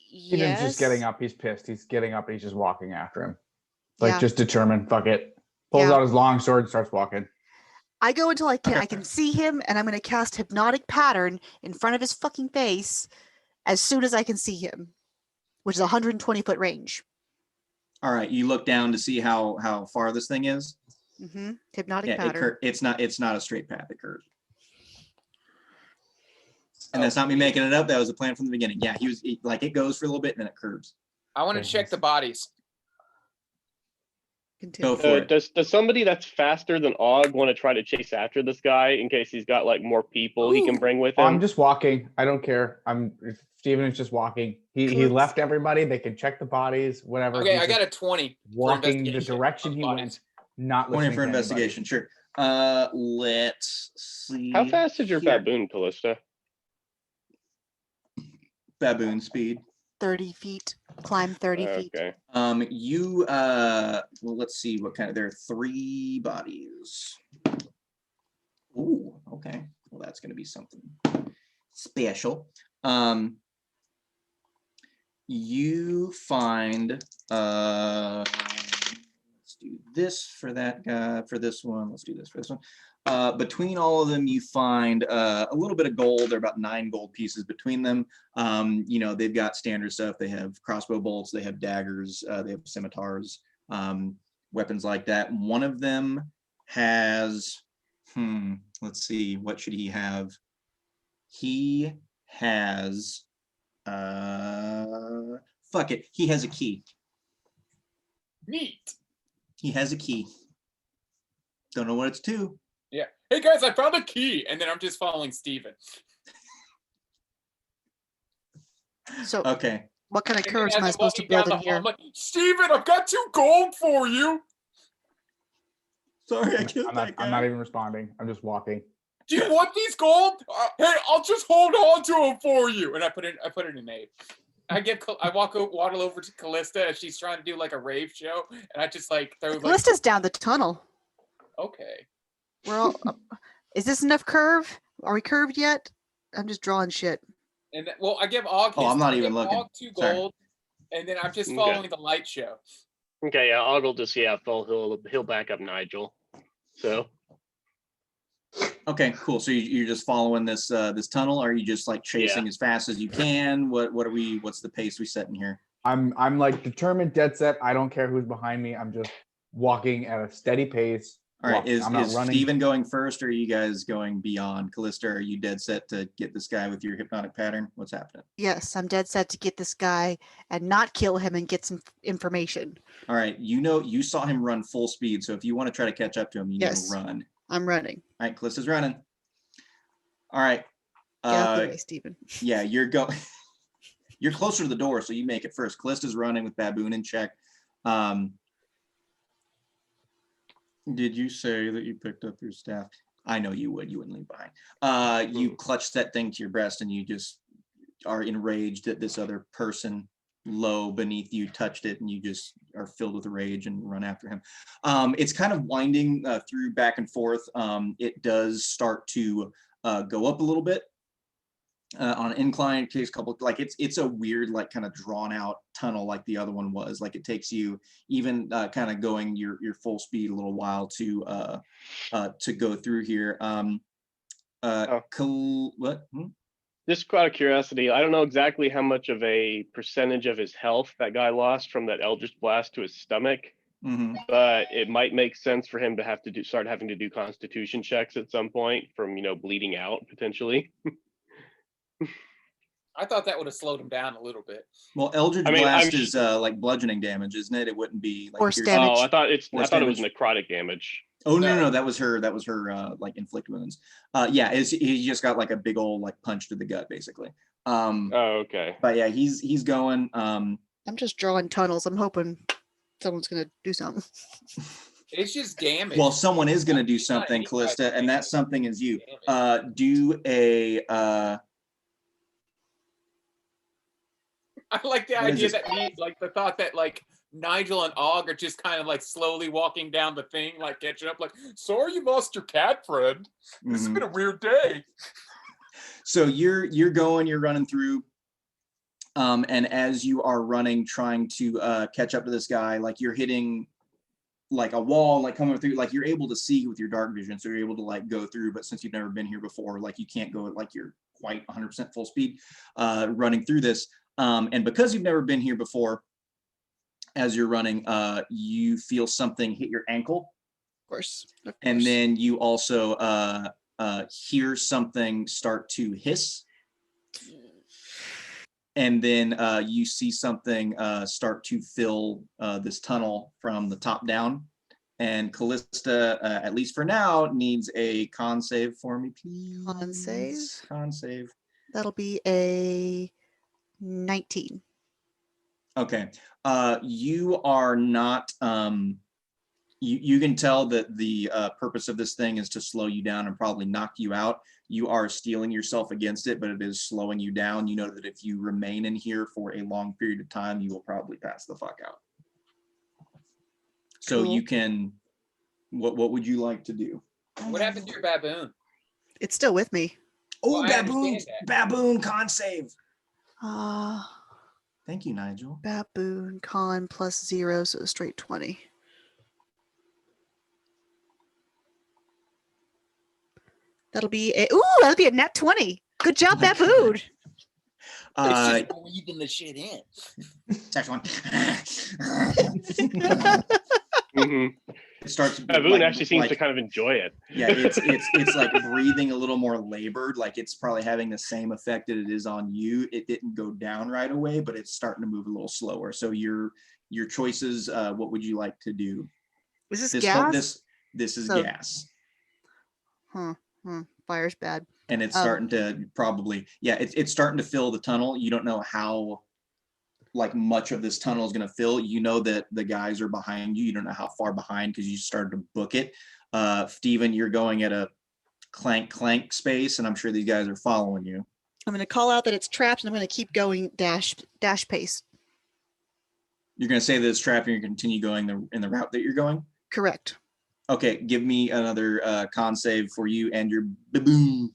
Speaker 4: Steven's just getting
Speaker 3: Yes.
Speaker 4: up. He's pissed. He's getting up and he's just walking after him. Like
Speaker 3: Yeah.
Speaker 4: just determined. Fuck it. Pulls
Speaker 3: Yeah.
Speaker 4: out his long sword and starts walking.
Speaker 3: I go until I can see him, and I'm going to cast hypnotic pattern in front of his fucking face as soon as I can see him, which is 120-foot range.
Speaker 1: All right, you look down to see how far this thing is.
Speaker 3: Hypnotic
Speaker 1: Yeah,
Speaker 3: pattern.
Speaker 1: it's not a straight path. It curves. And that's not me making it up. That was the plan from the beginning. Yeah, like it goes for a little bit and then it curves.
Speaker 6: I want to check the bodies.
Speaker 3: Continue.
Speaker 1: Go for it.
Speaker 2: Does somebody that's faster than Og want to try to chase after this guy in case he's got like more people he can bring with him?
Speaker 4: I'm just walking. I don't care. Steven is just walking. He left everybody. They can check the bodies, whatever.
Speaker 6: Okay,
Speaker 4: He's
Speaker 6: I got
Speaker 4: just
Speaker 6: a 20. for
Speaker 4: walking the
Speaker 6: investigation
Speaker 4: direction
Speaker 6: of
Speaker 4: he
Speaker 6: bodies.
Speaker 4: went, not
Speaker 1: 20
Speaker 4: listening
Speaker 1: for
Speaker 4: to anybody.
Speaker 1: investigation. Sure. Let's see.
Speaker 2: How fast is your
Speaker 1: here.
Speaker 2: baboon, Callista?
Speaker 1: Baboon speed.
Speaker 3: 30 feet. Climb 30 feet.
Speaker 2: Okay.
Speaker 1: Well, let's see what kind of. There are 3 bodies. Ooh, okay. Well, that's going to be something special. You find. Let's do this for that guy. For this one, let's do this for this one. Between all of them, you find a little bit of gold. There are about 9 gold pieces between them. They've got standard stuff. They have crossbow bolts. They have daggers. They have scimitars, weapons like that. One of them has, let's see, what should he have? He has, fuck it. He has a key.
Speaker 6: Neat.
Speaker 1: He has a key. Don't know what it's to.
Speaker 6: Yeah. Hey guys, I found a key, and then I'm just following Steven.
Speaker 3: So,
Speaker 1: Okay.
Speaker 3: what kind of
Speaker 6: And then
Speaker 3: curves
Speaker 6: as
Speaker 3: am I
Speaker 6: I'm
Speaker 3: supposed to
Speaker 6: walking down
Speaker 3: build
Speaker 6: the
Speaker 3: in
Speaker 6: hall,
Speaker 3: here?
Speaker 6: I'm like, Steven, I've got 2 gold for you.
Speaker 1: Sorry, I killed
Speaker 4: I'm
Speaker 1: that guy.
Speaker 4: not even responding. I'm just walking.
Speaker 6: Do you want these gold? Hey, I'll just hold on to them for you. And I put it in a. I waddle over to Callista as she's trying to do like a rave show, and I just like throw like.
Speaker 3: Callista's down the tunnel.
Speaker 6: Okay.
Speaker 3: We're all. Is this enough curve? Are we curved yet? I'm just drawing shit.
Speaker 6: And well, I give Og.
Speaker 1: Oh, I'm not
Speaker 6: I
Speaker 1: even
Speaker 6: give
Speaker 1: looking.
Speaker 6: Og 2
Speaker 1: Sorry.
Speaker 6: gold, and then I'm just
Speaker 2: Okay.
Speaker 6: following the light show.
Speaker 2: Okay, yeah, Og will just he'll back up Nigel. So
Speaker 1: Okay, cool. So you're just following this this tunnel? Or are you just like chasing as fast as you can? What's the pace we set in here?
Speaker 4: I'm like determined, dead set. I don't care who's behind me. I'm just walking at a steady pace.
Speaker 1: All right,
Speaker 4: walking. I'm not
Speaker 1: is
Speaker 4: running.
Speaker 1: Steven going first, or are you guys going beyond? Callista, are you dead set to get this guy with your hypnotic pattern? What's happening?
Speaker 3: Yes, I'm dead set to get this guy and not kill him and get some information.
Speaker 1: All right, you saw him run full speed, so if you want to try to catch up to him, you need to run.
Speaker 3: I'm running.
Speaker 1: All right, Callista's running. All right.
Speaker 3: Get out the way, Steven.
Speaker 1: Yeah, you're closer to the door, so you make it first. Callista's running with Baboon in check. Did you say that you picked up your staff? I know you would. You wouldn't leave behind. You clutch that thing to your breast, and you just are enraged that this other person low beneath you touched it, and you just are filled with rage and run after him. It's kind of winding through back and forth. It does start to go up a little bit on an incline. It takes a couple, like it's a weird, like kind of drawn out tunnel like the other one was. Like it takes you even kind of going your full speed a little while to go through here. What?
Speaker 2: just out of curiosity, I don't know exactly how much of a percentage of his health that guy lost from that Eldritch Blast to his stomach, but it might make sense for him to have to start having to do Constitution checks at some point from, bleeding out potentially.
Speaker 6: I thought that would have slowed him down a little bit.
Speaker 1: Well, Eldritch Blast is like bludgeoning damage, isn't it? It wouldn't be like
Speaker 3: Force damage.
Speaker 2: Oh, I thought it was
Speaker 1: damage.
Speaker 2: necrotic damage.
Speaker 1: Oh no, that was her like inflict wounds. Yeah, he just got like a big old like punch to the gut basically.
Speaker 2: Oh, okay.
Speaker 1: But yeah, he's going.
Speaker 3: I'm just drawing tunnels. I'm hoping someone's gonna do something.
Speaker 6: It's just damage.
Speaker 1: Well, someone is going to do something, Callista, and that something is you. Do a.
Speaker 6: I like the
Speaker 1: What is
Speaker 6: idea
Speaker 1: this?
Speaker 6: that like the thought that like Nigel and Og are just kind of like slowly walking down the thing, like catching up. Like, sorry you lost your cat friend. This has been a weird day.
Speaker 1: So you're running through, and as you are running, trying to catch up to this guy, like you're hitting like a wall, like coming through, like you're able to see with your dark vision, so you're able to like go through. But since you've never been here before, like you can't go at like you're quite 100% full speed running through this. And because you've never been here before, as you're running, you feel something hit your ankle.
Speaker 3: Of course.
Speaker 1: And then you also hear something start to hiss. And then you see something start to fill this tunnel from the top down. And Callista, at least for now, needs a con save for me, please.
Speaker 3: Con save?
Speaker 1: Con save.
Speaker 3: That'll be a 19.
Speaker 1: Okay. You are not... You can tell that the purpose of this thing is to slow you down and probably knock you out. You are steeling yourself against it, but it is slowing you down. You know that if you remain in here for a long period of time, you will probably pass the fuck out. So
Speaker 3: Cool.
Speaker 1: you can, what would you like to do?
Speaker 6: What happened to your baboon?
Speaker 3: It's still with me.
Speaker 1: Oh,
Speaker 6: Well, I understand that.
Speaker 1: baboon con save.
Speaker 3: Uh,
Speaker 1: Thank you, Nigel.
Speaker 3: baboon con plus 0, so a straight 20. That'll be a net 20. Good job, baboon.
Speaker 6: It's just breathing the shit in.
Speaker 1: Second one.
Speaker 2: Mhm.
Speaker 1: It starts.
Speaker 2: Baboon actually seems to kind of enjoy it.
Speaker 1: Yeah, it's like breathing a little more labored. Like it's probably having the same effect that it is on you. It didn't go down right away, but it's starting to move a little slower. So your choices. What would you like to do?
Speaker 3: Is this gas?
Speaker 1: This is
Speaker 3: So-
Speaker 1: gas.
Speaker 3: Fire's bad.
Speaker 1: And it's starting to probably, it's starting to fill the tunnel. You don't know how like much of this tunnel is going to fill. You know that the guys are behind you. You don't know how far behind because you started to book it. Steven, you're going at a clank space, and I'm sure these guys are following you.
Speaker 3: I'm going to call out that it's trapped, and I'm going to keep going dash pace.
Speaker 1: You're going to say that it's trapped, and you're going to continue going in the route that you're going?
Speaker 3: Correct.
Speaker 1: Okay, give me another con save for you and your baboon.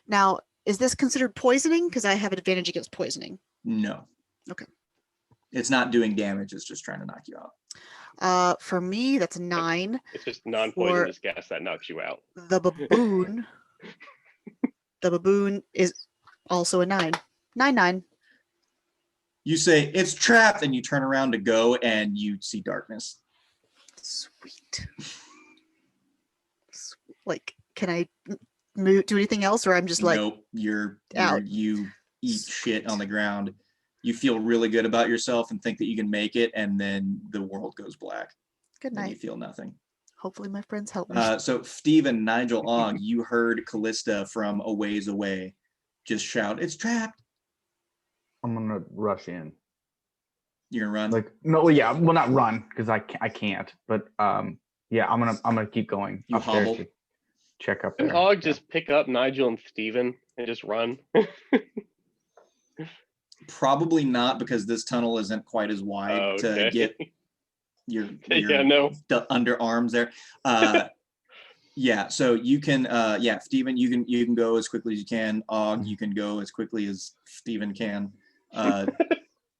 Speaker 3: Now, is this considered poisoning? Because I have an advantage against poisoning.
Speaker 1: No.
Speaker 3: Okay.
Speaker 1: It's not doing damage. It's just trying to knock you out.
Speaker 3: For me, that's a 9.
Speaker 2: It's just non-poisonous gas that knocks you out.
Speaker 3: The baboon. The baboon is also a 9. 9.
Speaker 1: You say, it's trapped, and you turn around to go, and you see darkness.
Speaker 3: Sweet. Like, can I do anything else, or I'm just like,
Speaker 1: nope, you
Speaker 3: out.
Speaker 1: You eat shit on the ground. You feel really good about yourself and think that you can make it, and then the world goes black.
Speaker 3: Good
Speaker 1: And you
Speaker 3: night.
Speaker 1: feel nothing.
Speaker 3: Hopefully my friends help me.
Speaker 1: So Steven, Nigel, Og, you heard Callista from a ways away just shout, "It's trapped."
Speaker 4: I'm gonna rush in.
Speaker 1: You're gonna run?
Speaker 4: Like no, yeah, well not run because I can't, but yeah, I'm gonna keep going.
Speaker 1: You
Speaker 4: upstairs
Speaker 1: hobble?
Speaker 4: to check up
Speaker 2: Can
Speaker 4: there.
Speaker 2: Og just pick up Nigel and Steven and just run?
Speaker 1: Probably not, because this tunnel isn't quite as wide to
Speaker 2: Okay.
Speaker 1: get your
Speaker 2: Yeah, no.
Speaker 1: underarms there. Yeah, so you can Steven, you can go as quickly as you can. Og, you can go as quickly as Steven can.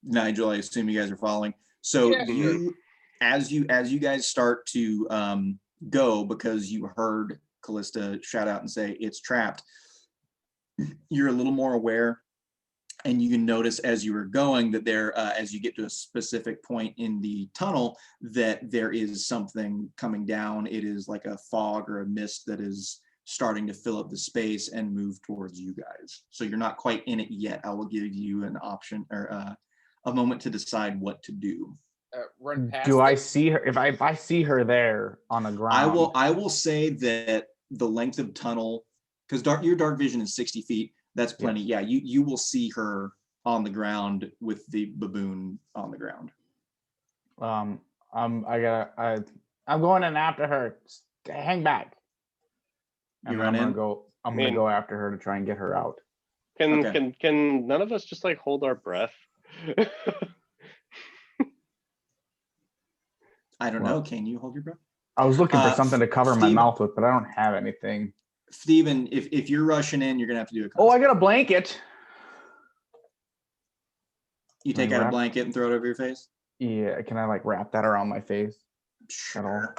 Speaker 1: Nigel, I assume you guys are following. So
Speaker 6: Yeah,
Speaker 1: you as you guys start to go, because you heard Callista shout out and say it's trapped, you're a little more aware, and you can notice as you were going that there, as you get to a specific point in the tunnel, that there is something coming down. It is like a fog or a mist that is starting to fill up the space and move towards you guys. So you're not quite in it yet. I will give you an option or a moment to decide what to do.
Speaker 6: Run past
Speaker 4: Do I
Speaker 6: it.
Speaker 4: see her? If I see her there on the ground,
Speaker 1: I will say that the length of tunnel, because your dark vision is 60 feet. That's plenty. Yeah, you will see her on the ground with the baboon on the ground.
Speaker 4: I'm going in after her. Hang back.
Speaker 1: You
Speaker 4: And
Speaker 1: run
Speaker 4: I'm
Speaker 1: in?
Speaker 4: gonna go after her to try and get her out.
Speaker 1: Okay.
Speaker 2: Can none of us just like hold our breath?
Speaker 1: I don't know. Can you hold your breath?
Speaker 4: I was looking for something to cover my
Speaker 1: Steven.
Speaker 4: mouth with, but I don't have anything.
Speaker 1: Steven, if you're rushing in, you're gonna have to do a
Speaker 4: Oh, I
Speaker 1: concept.
Speaker 4: got a blanket.
Speaker 1: You take
Speaker 4: Can I
Speaker 1: out a
Speaker 4: wrap-
Speaker 1: blanket and throw it over your face.
Speaker 4: Yeah, can I like wrap that around my face at all?
Speaker 1: Sure.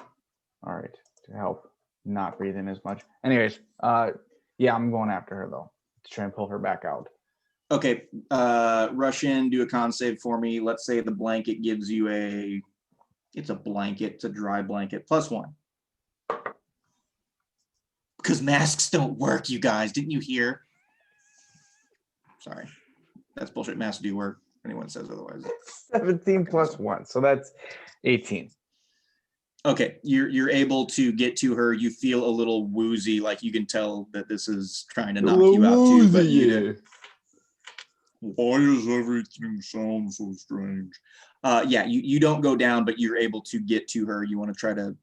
Speaker 4: All right, to help not breathe in as much. Anyways, yeah, I'm going after her though to try and pull her back out.
Speaker 1: Okay, rush in, do a con save for me. Let's say the blanket gives you it's a blanket, it's a dry blanket, +1. Because masks don't work, you guys. Didn't you hear? Sorry. That's bullshit. Masks do work. If anyone says otherwise.
Speaker 4: 17 plus 1, so that's 18.
Speaker 1: Okay, you're able to get to her. You feel a little woozy, like you can tell that this is trying to knock you out too. But why does everything sound so strange? Yeah, you don't go down, but you're able to get to her. You want to try to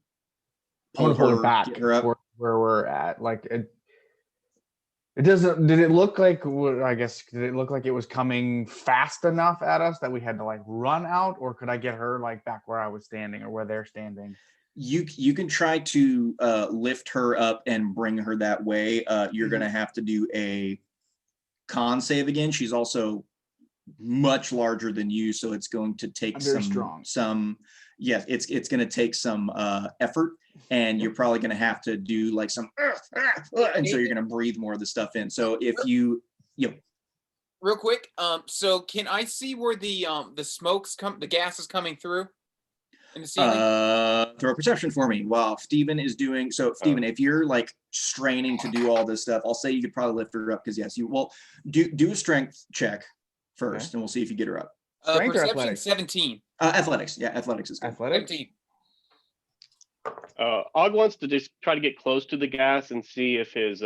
Speaker 4: I'm gonna pull her back
Speaker 1: get her up.
Speaker 4: where we're at. Like it doesn't. Did it look like? I guess did it look like it was coming fast enough at us that we had to like run out, or could I get her like back where I was standing or where they're standing?
Speaker 1: You can try to lift her up and bring her that way. You're gonna have to do a con save again. She's also much larger than you, so it's going to take
Speaker 4: I'm very strong.
Speaker 1: Yes, it's going to take some effort, and you're probably going to have to do like some and so you're going to breathe more of the stuff in. So if you
Speaker 6: Real quick, so can I see where the gas is coming through in the ceiling?
Speaker 1: throw a perception for me while Steven is doing so. Steven, if you're like straining to do all this stuff, I'll say you could probably lift her up because yes, you will do a strength check first, and we'll see if you get her up.
Speaker 4: Strength or
Speaker 6: Perception
Speaker 4: athletics?
Speaker 6: 17.
Speaker 1: Athletics. Yeah, athletics is good.
Speaker 4: Athletics.
Speaker 6: 17.
Speaker 2: Og wants to just try to get close to the gas and see if his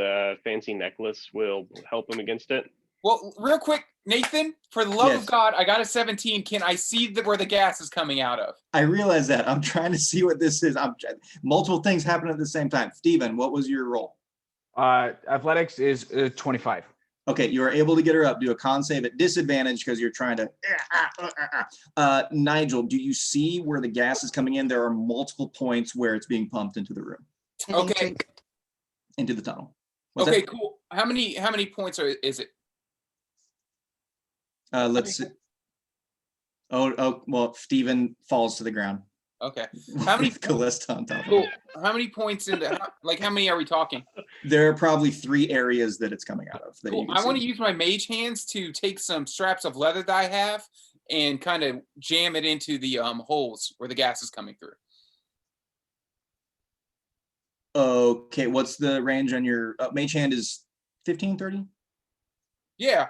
Speaker 2: fancy necklace will help him against it.
Speaker 6: Well, real quick, Nathan, for the love
Speaker 1: Yes.
Speaker 6: of God, I got a 17. Can I see where the gas is coming out of?
Speaker 1: I realize that. I'm trying to see what this is. Multiple things happen at the same time. Steven, what was your roll?
Speaker 4: Athletics is 25.
Speaker 1: Okay, you are able to get her up. Do a con save at disadvantage because you're trying to. Nigel, do you see where the gas is coming in? There are multiple points where it's being pumped into the room,
Speaker 6: Okay.
Speaker 1: into the tunnel. What's
Speaker 6: Okay,
Speaker 1: that?
Speaker 6: cool. How many points is it?
Speaker 1: Let's see. Oh, well, Steven falls to the ground.
Speaker 6: Okay. How many?
Speaker 1: With Callista on top of
Speaker 6: Cool.
Speaker 1: him.
Speaker 6: How many points in the? How many are we talking?
Speaker 1: There are probably 3 areas that it's coming out of. That
Speaker 6: Cool.
Speaker 1: you can
Speaker 6: I want to
Speaker 1: see.
Speaker 6: use my mage hands to take some straps of leather that I have and kind of jam it into the holes where the gas is coming through.
Speaker 1: Okay, what's the range on your mage hand? Is 15, 30?
Speaker 6: Yeah.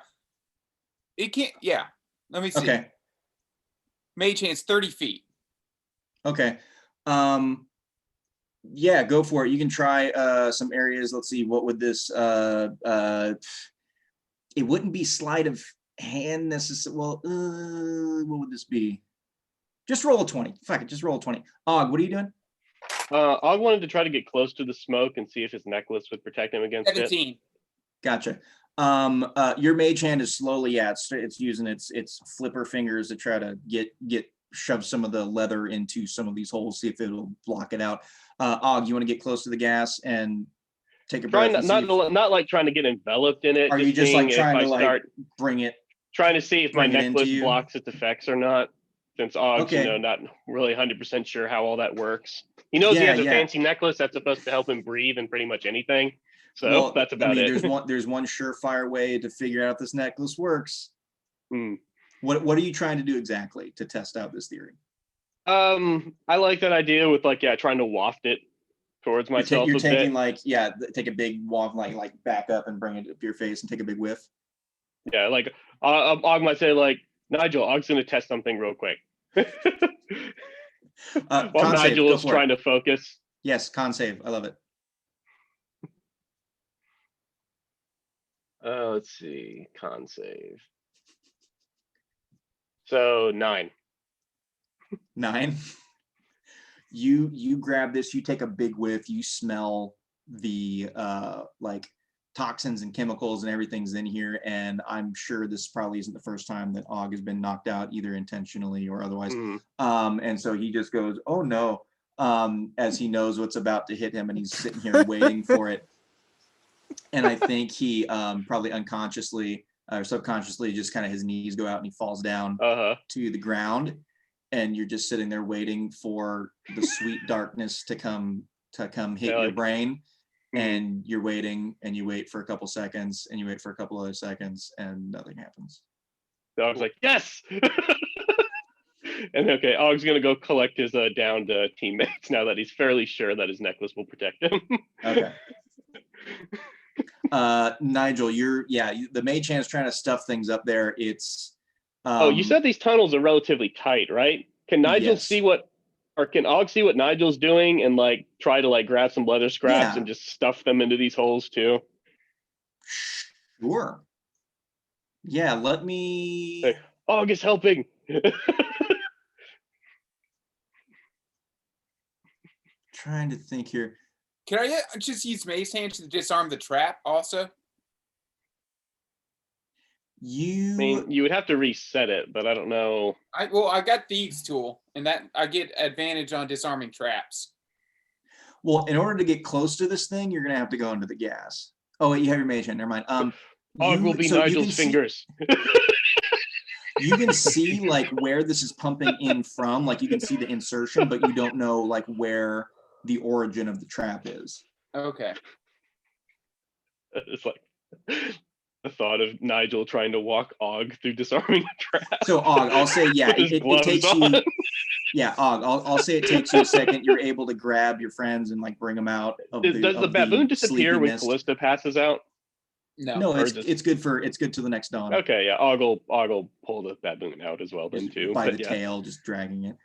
Speaker 6: It can't. Yeah. Let me see.
Speaker 1: Okay.
Speaker 6: Mage hand's 30 feet.
Speaker 1: Okay. Yeah, go for it. You can try some areas. Let's see, what would this it wouldn't be sleight of hand necessarily. Well, what would this be? Just roll a 20. Fuck it, just roll a 20. Og, what are you doing?
Speaker 2: Og wanted to try to get close to the smoke and see if his necklace would protect him against
Speaker 6: 17.
Speaker 2: it.
Speaker 1: Gotcha. Your mage hand is slowly, it's using its flipper fingers to try to get shove some of the leather into some of these holes, see if it'll block it out. Og, you want to get close to the gas and take a breath?
Speaker 2: Not like trying to get enveloped in it.
Speaker 1: Are you just like
Speaker 2: seeing
Speaker 1: trying
Speaker 2: if
Speaker 1: to
Speaker 2: I start
Speaker 1: bring it?
Speaker 2: trying to see if my
Speaker 1: bring it into
Speaker 2: necklace
Speaker 1: you?
Speaker 2: blocks its effects or not? Since Og's,
Speaker 1: Okay.
Speaker 2: not really 100% sure how all that works. He knows he has a fancy necklace that's supposed to help him breathe in pretty much anything. So
Speaker 1: Well,
Speaker 2: that's about it.
Speaker 1: There's one surefire way to figure out if this necklace works.
Speaker 2: Hmm.
Speaker 1: What are you trying to do exactly to test out this theory?
Speaker 2: I like that idea with trying to waft it towards myself.
Speaker 1: You're taking
Speaker 2: bit.
Speaker 1: take a big waft, like back up and bring it up to your face and take a big whiff.
Speaker 2: Yeah, Og might say Nigel, Og's gonna test something real quick. While Nigel is trying to focus.
Speaker 1: Yes, con save. I love it.
Speaker 2: Let's see, con save. So 9.
Speaker 1: 9. You grab this, you take a big whiff, you smell the toxins and chemicals and everything's in here, and I'm sure this probably isn't the first time that Og has been knocked out, either intentionally or otherwise. And so he just goes, oh no, as he knows what's about to hit him, and he's sitting here waiting for it. and I think he probably unconsciously or subconsciously just kind of his knees go out and he falls down to the ground, and you're just sitting there waiting for the sweet darkness to come hit your brain, and you're waiting and you wait for a couple seconds and you wait for a couple other seconds and nothing happens.
Speaker 2: Dog's like, yes. And okay, Og's gonna go collect his downed teammates now that he's fairly sure that his necklace will protect him.
Speaker 1: Okay. Nigel, the mage hand's trying to stuff things up there. It's
Speaker 2: oh, you said these tunnels are relatively tight, right? Can Nigel see what, or can Og see what Nigel's doing and like try to like grab some leather scraps and just stuff them into these holes too?
Speaker 1: Sure. Yeah, let me.
Speaker 2: Hey, Og is helping.
Speaker 1: Trying to think here.
Speaker 6: Can I just use Maze Hand to disarm the trap also?
Speaker 2: I mean, you would have to reset it, but I don't know.
Speaker 6: I got Thieves Tool, and that I get advantage on disarming traps.
Speaker 1: Well, in order to get close to this thing, you're gonna have to go into the gas. Oh wait, you have your mage hand. Never mind.
Speaker 2: Og will be Nigel's fingers.
Speaker 1: You can see like where this is pumping in from. Like you can see the insertion, but you don't know like where the origin of the trap is.
Speaker 6: Okay.
Speaker 2: It's like the thought of Nigel trying to walk Og through disarming a trap.
Speaker 1: So Og, I'll say it takes you. Yeah, Og, I'll say it takes you a second. You're able to grab your friends and like bring them out.
Speaker 2: Does the baboon disappear when Callista passes out?
Speaker 1: No, it's good to the next dawn.
Speaker 2: Okay, yeah, Og will pull the baboon out as well then too.
Speaker 1: By the tail, just dragging it.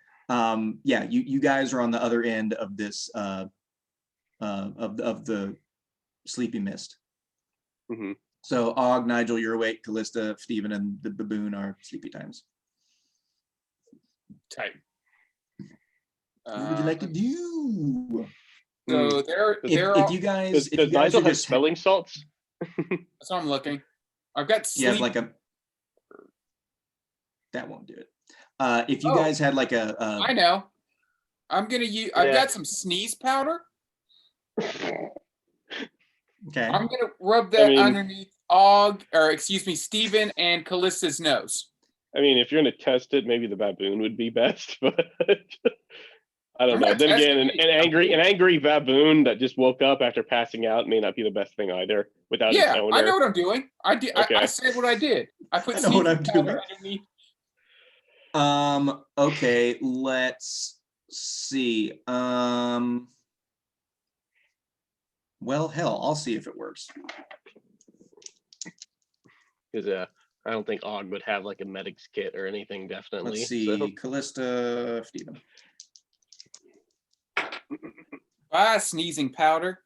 Speaker 1: Yeah, you guys are on the other end of this of the sleepy mist.
Speaker 2: Mm-hmm.
Speaker 1: So Og, Nigel, you're awake. Callista, Stephen, and the baboon are sleepy times.
Speaker 6: Type.
Speaker 1: What would you like to do?
Speaker 6: So
Speaker 1: if you guys,
Speaker 2: does Nigel have spelling salts?
Speaker 6: That's what I'm looking. I've got sleep.
Speaker 1: Yeah, like that won't do it. If you guys had like a
Speaker 6: I know. I'm gonna use. I've got some sneeze powder.
Speaker 1: Okay.
Speaker 6: I'm gonna rub that underneath Stephen and Callista's nose.
Speaker 2: I mean, if you're gonna test it, maybe the baboon would be best, but I don't know. Then again, an angry baboon that just woke up after passing out may not be the best thing either. Without its owner.
Speaker 6: I know what I'm doing. I did. Okay. I said what I did. I put.
Speaker 1: I know what I'm doing.
Speaker 6: Underneath.
Speaker 1: Okay. Let's see. Well, hell, I'll see if it works.
Speaker 2: Because I don't think Og would have like a medic's kit or anything. Definitely.
Speaker 1: Let's see. So. Callista, Stephen.
Speaker 6: Sneezing powder.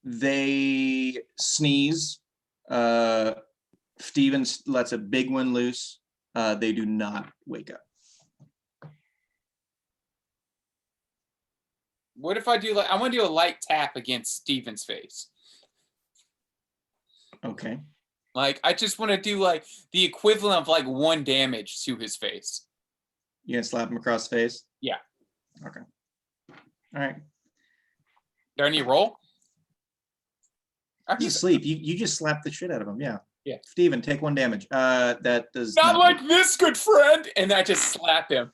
Speaker 1: They sneeze. Steven lets a big one loose. They do not wake up.
Speaker 6: What if I do I want to do a light tap against Steven's face.
Speaker 1: Okay.
Speaker 6: Like I just want to do like the equivalent of like 1 damage to his face.
Speaker 1: You gonna slap him across the face?
Speaker 6: Yeah.
Speaker 1: Okay. All right.
Speaker 6: Do I need to roll?
Speaker 1: He's asleep. You just slap the shit out of him. Yeah.
Speaker 6: Yeah.
Speaker 1: Steven, take 1 damage. That does
Speaker 6: not like this, good friend. And I just slap him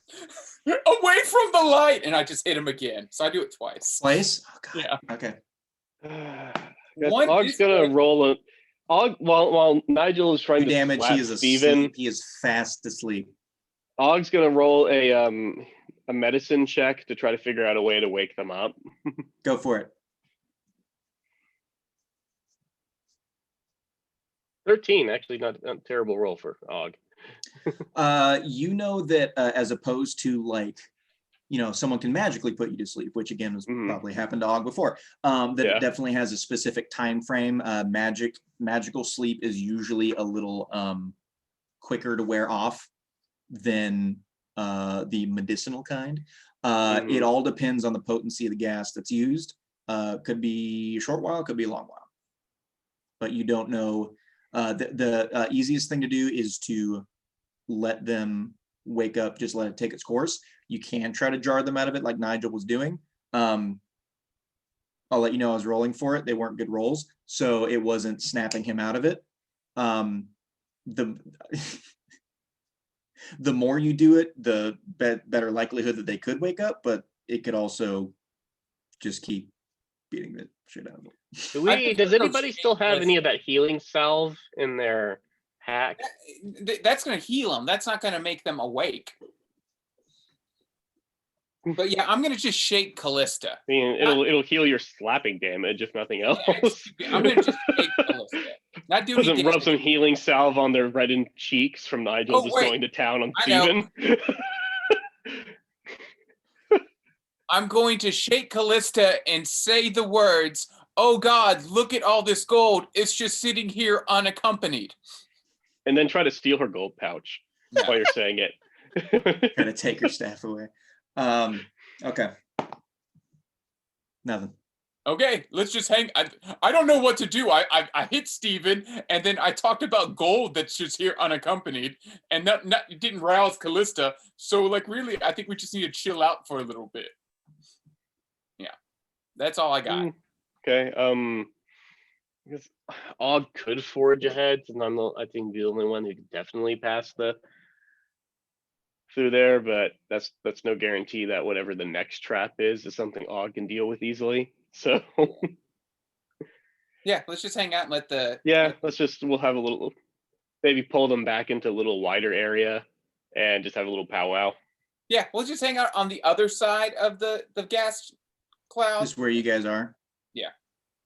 Speaker 6: away from the light, and I just hit him again. So I do it twice.
Speaker 1: Twice? Oh, God.
Speaker 6: Yeah.
Speaker 1: Okay.
Speaker 2: Og's gonna roll it. Og, while Nigel is trying to
Speaker 1: damage,
Speaker 2: slap
Speaker 1: he is
Speaker 2: Steven,
Speaker 1: asleep. He is fast asleep.
Speaker 2: Og's gonna roll a medicine check to try to figure out a way to wake them up.
Speaker 1: Go for it.
Speaker 2: 13, actually, not a terrible roll for Og.
Speaker 1: You know that as opposed to like, someone can magically put you to sleep, which again has probably happened to Og before. It definitely has a specific time frame. Magical sleep is usually a little quicker to wear off than the medicinal kind. It all depends on the potency of the gas that's used. Could be a short while, could be a long while, but you don't know. The easiest thing to do is to let them wake up, just let it take its course. You can try to jar them out of it like Nigel was doing. I'll let you know I was rolling for it. They weren't good rolls. so it wasn't snapping him out of it. The the more you do it, the better likelihood that they could wake up, but it could also just keep beating the shit out of them.
Speaker 2: Does anybody still have any of that healing salve in their pack?
Speaker 6: That's going to heal them. That's not going to make them awake. But yeah, I'm going to just shake Callista.
Speaker 2: I mean, it'll heal your slapping damage if nothing else.
Speaker 6: I'm going to just shake Callista. Not do any
Speaker 2: Doesn't rub
Speaker 6: damage.
Speaker 2: some healing salve on their reddened cheeks from Nigel just going to town on
Speaker 6: I know.
Speaker 2: Steven.
Speaker 6: I'm going to shake Callista and say the words, "Oh God, look at all this gold. It's just sitting here unaccompanied."
Speaker 2: And then try to steal her gold pouch while you're saying it.
Speaker 1: Trying to take her staff away. Okay. Nothing.
Speaker 6: Okay, let's just hang. I don't know what to do. I hit Steven, and then I talked about gold that's just here unaccompanied, and it didn't rouse Callista. So, like, really, I think we just need to chill out for a little bit. Yeah, that's all I got.
Speaker 2: Okay. I guess Og could forge ahead, and I think the only one who could definitely pass through there, but that's no guarantee that whatever the next trap is something Og can deal with easily. So
Speaker 6: yeah, let's just hang out and let the
Speaker 2: we'll have a little, maybe pull them back into a little wider area and just have a little powwow.
Speaker 6: Yeah, we'll just hang out on the other side of the gas cloud.
Speaker 1: Just where you guys are?
Speaker 6: Yeah.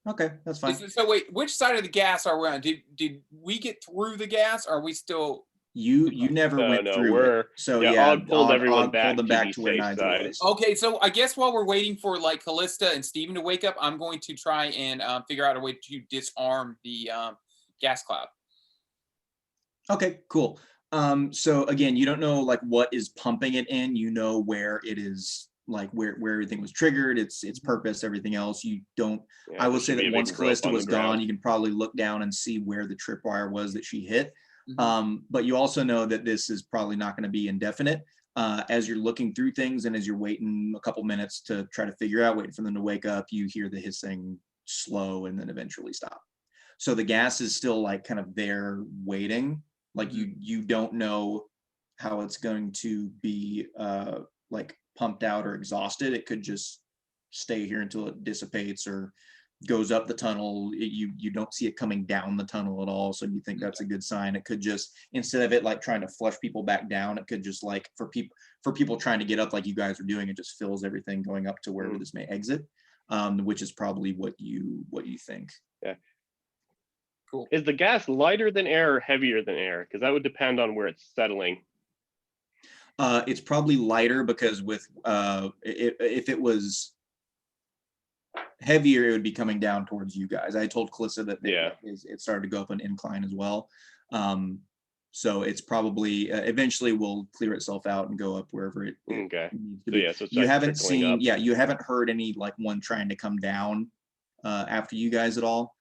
Speaker 1: Okay, that's fine.
Speaker 6: So wait, which side of the gas are we on? Did we get through the gas? Or are we still?
Speaker 1: You never went through it. So
Speaker 2: Og pulled everyone
Speaker 1: Og
Speaker 2: back
Speaker 1: pulled them
Speaker 2: to
Speaker 1: back
Speaker 2: the
Speaker 1: to where
Speaker 2: safe
Speaker 1: Nigel
Speaker 2: side.
Speaker 1: was.
Speaker 6: Okay, so I guess while we're waiting for like Callista and Steven to wake up, I'm going to try and figure out a way to disarm the gas cloud.
Speaker 1: Okay, cool. So again, you don't know like what is pumping it in. You know where it is, like where everything was triggered, its purpose, everything else. You don't.
Speaker 2: Yeah,
Speaker 1: I will
Speaker 2: there
Speaker 1: say
Speaker 2: should be
Speaker 1: that
Speaker 2: a big
Speaker 1: once
Speaker 2: rope
Speaker 1: Callista
Speaker 2: on the
Speaker 1: was gone,
Speaker 2: ground.
Speaker 1: you can probably look down and see where the tripwire was that she hit.
Speaker 6: Mhm.
Speaker 1: But you also know that this is probably not going to be indefinite. As you're looking through things and as you're waiting a couple minutes to try to figure out, waiting for them to wake up, you hear the hissing slow and then eventually stop. So the gas is still like kind of there waiting. Like you don't know how it's going to be like pumped out or exhausted. It could just stay here until it dissipates or goes up the tunnel. You don't see it coming down the tunnel at all, so you think that's a good sign. It could just, instead of it like trying to flush people back down, it could just like for people trying to get up like you guys are doing, it just fills everything going up to wherever this may exit, which is probably what you think.
Speaker 2: Yeah.
Speaker 6: Cool.
Speaker 2: Is the gas lighter than air or heavier than air? Because that would depend on where it's settling.
Speaker 1: It's probably lighter because with if it was heavier, it would be coming down towards you guys. I told Callista that it started to go up an incline as well. So it's probably eventually will clear itself out and go up wherever it needs to be.
Speaker 2: So
Speaker 1: you haven't
Speaker 2: seen,
Speaker 1: you haven't heard any like one trying to come down after you guys at all.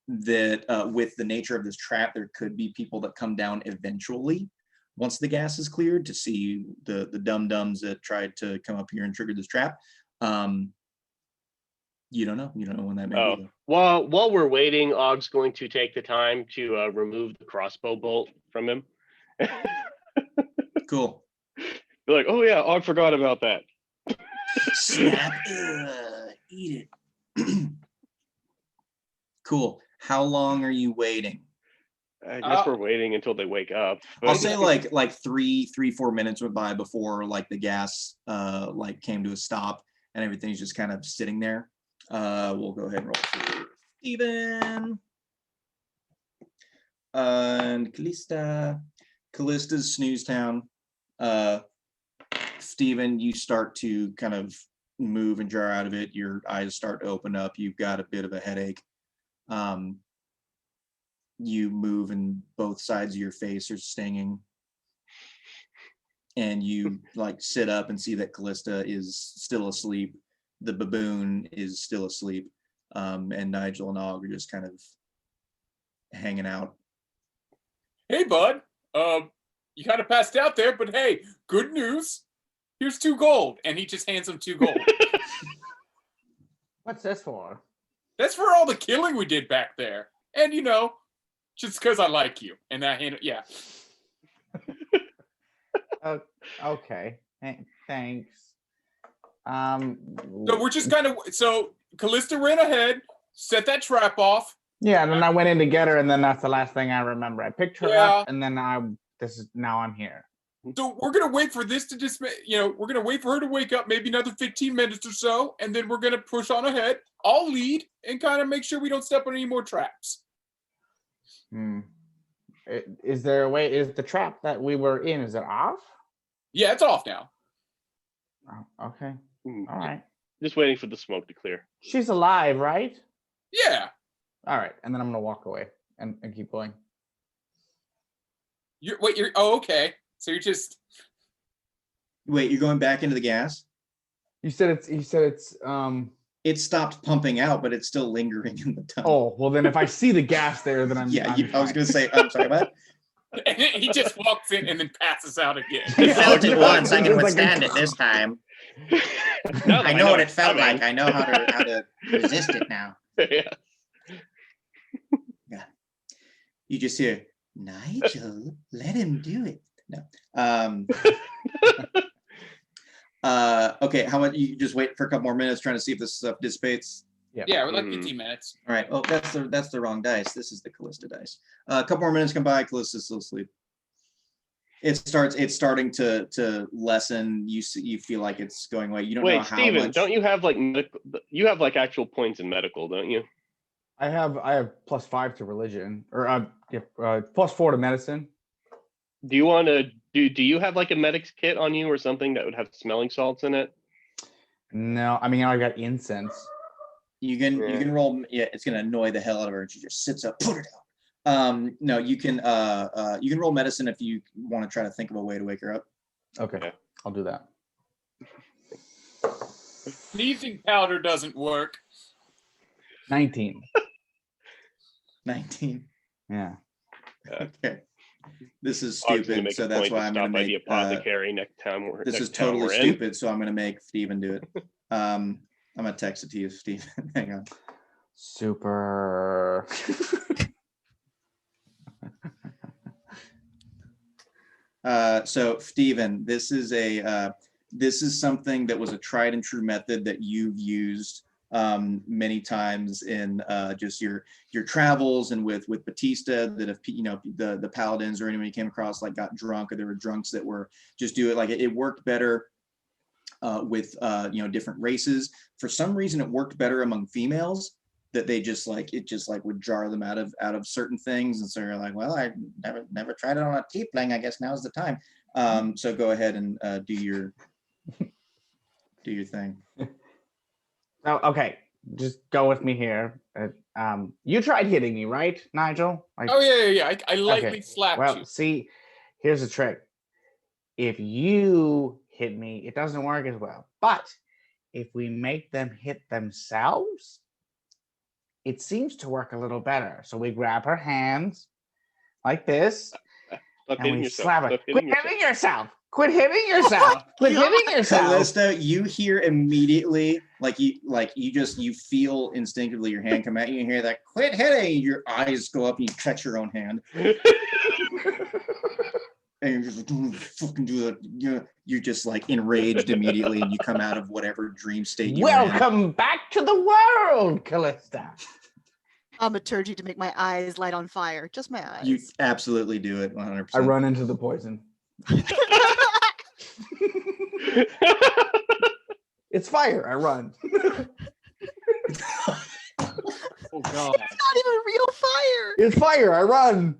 Speaker 1: That with the nature of this trap, there could be people that come down eventually once the gas is cleared to see the dum-dums that tried to come up here and trigger this trap. You don't know when that may be.
Speaker 2: While we're waiting, Og's going to take the time to remove the crossbow bolt from him.
Speaker 1: Cool.
Speaker 2: Be like, oh yeah, Og forgot about that.
Speaker 1: Snap. Eat it. Cool. How long are you waiting?
Speaker 2: I guess we're waiting until they wake up.
Speaker 1: I'll say like 3-4 minutes went by before like the gas like came to a stop and everything's just kind of sitting there. We'll go ahead and roll for Steven. And Callista's Snooze Town. Steven, you start to kind of move and jar out of it. Your eyes start to open up. You've got a bit of a headache. You move and both sides of your face are stinging. And you like sit up and see that Callista is still asleep. The baboon is still asleep. And Nigel and Og are just kind of hanging out.
Speaker 6: Hey, bud. You kind of passed out there, but hey, good news. Here's 2 gold. And he just hands him 2 gold.
Speaker 4: What's this for?
Speaker 6: That's for all the killing we did back there. And, just because I like you. And yeah.
Speaker 4: Okay. Thanks.
Speaker 6: So we're just kind of, so Callista ran ahead, set that trap off.
Speaker 4: Yeah, and then I went in to get her, and then that's the last thing I remember. I picked her up, and then now I'm here.
Speaker 6: So we're going to wait for this to we're going to wait for her to wake up, maybe another 15 minutes or so, and then we're going to push on ahead. I'll lead and kind of make sure we don't step on any more traps.
Speaker 4: Is there a way, is the trap that we were in, is it off?
Speaker 6: Yeah, it's off now.
Speaker 4: Oh, okay. All right.
Speaker 2: Just waiting for the smoke to clear.
Speaker 4: She's alive, right?
Speaker 6: Yeah.
Speaker 4: All right. And then I'm going to walk away and keep going.
Speaker 6: Oh, okay. So you're just.
Speaker 1: Wait, you're going back into the gas?
Speaker 4: You said it's
Speaker 1: It stopped pumping out, but it's still lingering in the tunnel.
Speaker 4: Oh, well then if I see the gas there, then I'm
Speaker 1: I was going to say, I'm sorry, what?
Speaker 6: And he just walks in and then passes out again.
Speaker 1: I felt it once. I can withstand it this time. I know what it felt like. I know how to resist it now.
Speaker 2: Yeah.
Speaker 1: Yeah. You just hear, Nigel, let him do it. No. Okay, how about you just wait for a couple more minutes trying to see if this stuff dissipates?
Speaker 6: Yeah, we're like 15 minutes.
Speaker 1: All right. Oh, that's the wrong dice. This is the Callista dice. A couple more minutes come by. Callista's still asleep. It's starting to lessen. You feel like it's going away. You don't know how
Speaker 2: Steven,
Speaker 1: much.
Speaker 2: don't you have like medical? You have like actual points in medical, don't you?
Speaker 4: I have +5 to religion, or +4 to medicine.
Speaker 2: Do you want to do you have like a medic's kit on you or something that would have smelling salts in it?
Speaker 4: No, I mean I got incense.
Speaker 1: You can roll. Yeah, it's gonna annoy the hell out of her, and she just sits up, put it down. No, you can roll medicine if you want to try to think of a way to wake her up.
Speaker 4: Okay,
Speaker 2: Yeah.
Speaker 4: I'll do that.
Speaker 6: Sneezing powder doesn't work.
Speaker 4: 19.
Speaker 1: 19.
Speaker 4: Yeah.
Speaker 1: Okay. This is
Speaker 2: I was gonna
Speaker 1: stupid,
Speaker 2: make
Speaker 1: so
Speaker 2: a
Speaker 1: that's
Speaker 2: point
Speaker 1: why
Speaker 2: to
Speaker 1: I'm
Speaker 2: stop
Speaker 1: gonna
Speaker 2: by the
Speaker 1: make.
Speaker 2: apothecary next time
Speaker 1: This is
Speaker 2: town
Speaker 1: totally
Speaker 2: we're in.
Speaker 1: stupid, so I'm gonna make Steven do it. I'm gonna text it to you, Steven. Hang on.
Speaker 4: Super.
Speaker 1: So Steven, this is something that was a tried and true method that you've used many times in just your travels and with Batista, that if the paladins or anyone you came across like got drunk, or there were drunks that were just do it, like it worked better with different races. For some reason it worked better among females, that they just would jar them out of certain things, and so you're like, well, I never tried it on a tiefling, I guess now's the time. So go ahead and do your thing.
Speaker 4: Oh, okay, just go with me here. You tried hitting me, right, Nigel?
Speaker 6: Oh yeah. I lightly slapped
Speaker 4: well,
Speaker 6: you.
Speaker 4: see, here's the trick. If you hit me, it doesn't work as well. But if we make them hit themselves, it seems to work a little better. So we grab her hands like this,
Speaker 2: Stop
Speaker 4: and
Speaker 2: hitting
Speaker 4: we
Speaker 2: yourself.
Speaker 4: slap her.
Speaker 2: Stop
Speaker 4: Quit
Speaker 2: hitting
Speaker 4: hitting yourself. Quit hitting yourself. Quit hitting yourself.
Speaker 1: Callista, you hear immediately, you feel instinctively your hand come at you, and hear that quit hitting. Your eyes go up and you catch your own hand. And you're just like, don't fucking do it. You're just like enraged immediately, and you come out of whatever dream state you're in.
Speaker 4: Welcome back to the world, Callista.
Speaker 3: Thaumaturgy to make my eyes light on fire. Just my eyes.
Speaker 1: You absolutely do it 100%.
Speaker 4: I run into the poison. It's fire. I run.
Speaker 6: Oh god.
Speaker 3: It's not even real fire.
Speaker 4: It's fire. I run.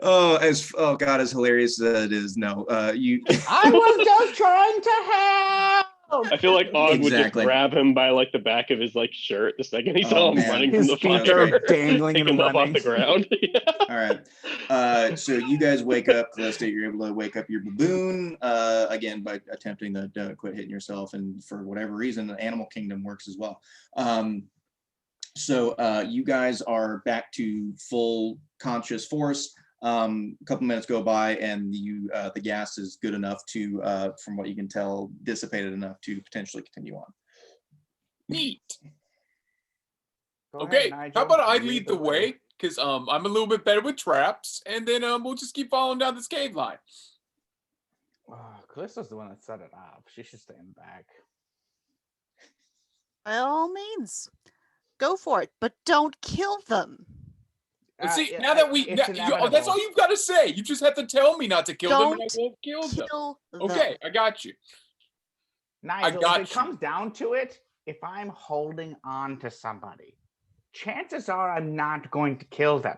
Speaker 1: Oh god, as hilarious as it is. No, you.
Speaker 4: I was just trying to help.
Speaker 2: I feel like Og would just
Speaker 1: Exactly.
Speaker 2: grab him by like the back of his like shirt the second he
Speaker 1: Oh,
Speaker 2: saw him
Speaker 1: man.
Speaker 2: running from
Speaker 4: His
Speaker 2: the
Speaker 4: feet
Speaker 2: fire.
Speaker 4: are dangling
Speaker 2: Pick
Speaker 4: and
Speaker 2: him up off
Speaker 4: running.
Speaker 2: the ground. Yeah.
Speaker 1: All right. So you guys wake up, Callista. You're able to wake up your baboon again by attempting to quit hitting yourself, and for whatever reason, the animal kingdom works as well. So you guys are back to full conscious force. A couple minutes go by, and the gas is good enough to, from what you can tell, dissipated enough to potentially continue on.
Speaker 6: Neat.
Speaker 4: Go ahead,
Speaker 6: Okay,
Speaker 4: Nigel.
Speaker 6: how about I
Speaker 4: You
Speaker 6: lead the way? Because I'm a little bit better with traps, and then we'll just keep following down this cave line.
Speaker 4: Callisto's the one that set it up. She should stay in the back.
Speaker 3: By all means, go for it, but don't kill them.
Speaker 6: See,
Speaker 4: Yeah,
Speaker 6: now that we,
Speaker 4: it's
Speaker 6: that's
Speaker 4: inevitable.
Speaker 6: all you've got to say. You just have to tell me not to kill them, and I
Speaker 3: Don't
Speaker 6: won't kill them.
Speaker 3: Kill them.
Speaker 6: Okay, I got you.
Speaker 4: Nigel,
Speaker 6: got
Speaker 4: if it
Speaker 6: you.
Speaker 4: comes down to it, if I'm holding on to somebody, chances are I'm not going to kill them.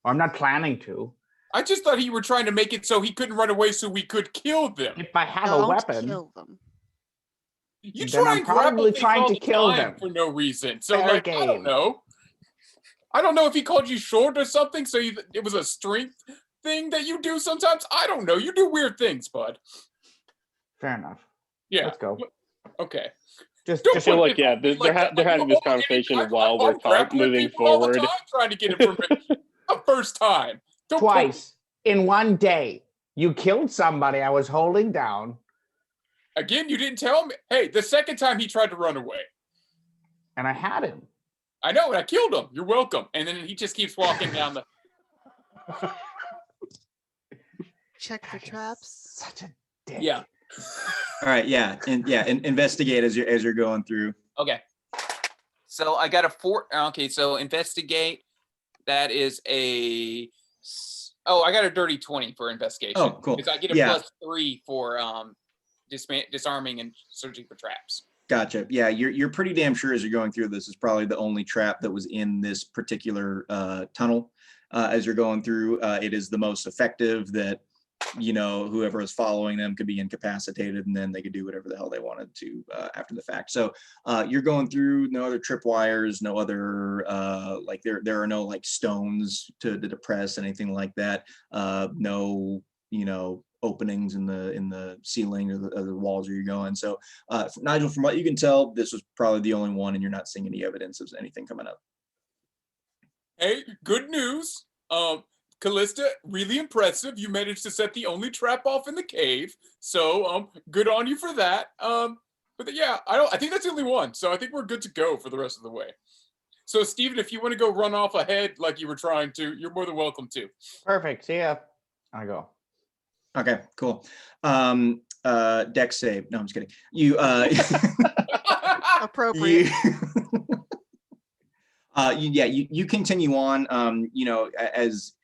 Speaker 4: Or I'm not planning to.
Speaker 6: I just thought you were trying to make it so he couldn't run away so we could kill them.
Speaker 4: If I have
Speaker 3: Don't
Speaker 4: a weapon,
Speaker 3: kill them.
Speaker 6: You
Speaker 4: then
Speaker 6: try
Speaker 4: I'm
Speaker 6: and grapple
Speaker 4: probably
Speaker 6: things
Speaker 4: trying
Speaker 6: all
Speaker 4: to
Speaker 6: the
Speaker 4: kill
Speaker 6: time
Speaker 4: them.
Speaker 6: for no reason. So,
Speaker 4: Fair
Speaker 6: I don't
Speaker 4: game.
Speaker 6: know. I don't know if he called you short or something, so it was a strength thing that you do sometimes. I don't know. You do weird things, bud.
Speaker 4: fair enough.
Speaker 6: Yeah.
Speaker 4: Let's go. I
Speaker 6: Okay.
Speaker 4: just
Speaker 2: I feel
Speaker 6: put
Speaker 2: like,
Speaker 6: it
Speaker 2: yeah,
Speaker 6: on me
Speaker 2: they're
Speaker 6: that,
Speaker 2: having
Speaker 6: you
Speaker 2: this
Speaker 6: hold any
Speaker 2: conversation
Speaker 6: time.
Speaker 2: while we're
Speaker 6: I'm grappling
Speaker 2: moving
Speaker 6: people all the
Speaker 2: forward.
Speaker 6: time trying to get information. The first time. Don't put-
Speaker 4: twice in one day. You killed somebody I was holding down,
Speaker 6: Again, you didn't tell me. Hey, the second time he tried to run away.
Speaker 4: and I had him.
Speaker 6: I know, and I killed him. You're welcome. And then he just keeps walking down the.
Speaker 3: Check for traps.
Speaker 4: Such a dick.
Speaker 6: Yeah.
Speaker 1: All right, yeah, and investigate as you're going through.
Speaker 6: Okay. So I got a 4. Okay, so investigate. That is a. Oh, I got a dirty 20 for investigation.
Speaker 1: Oh, cool.
Speaker 6: Because I get a
Speaker 1: Yeah.
Speaker 6: +3 for disarming and searching for traps.
Speaker 1: Gotcha. Yeah, you're pretty damn sure as you're going through this is probably the only trap that was in this particular tunnel. As you're going through, it is the most effective that, whoever is following them could be incapacitated, and then they could do whatever the hell they wanted to after the fact. So you're going through, no other tripwires, no other like there are no like stones to depress anything like that. No, openings in the ceiling or the walls where you're going. So Nigel, from what you can tell, this was probably the only one, and you're not seeing any evidence of anything coming up.
Speaker 6: Hey, good news. Callista, really impressive. You managed to set the only trap off in the cave. So good on you for that. But yeah, I think that's the only one. So I think we're good to go for the rest of the way. So Steven, if you want to go run off ahead like you were trying to, you're more than welcome to.
Speaker 4: Perfect. See ya. I go.
Speaker 1: Okay, cool. Dex save. No, I'm just kidding. You
Speaker 3: Appropriate.
Speaker 1: you continue on. As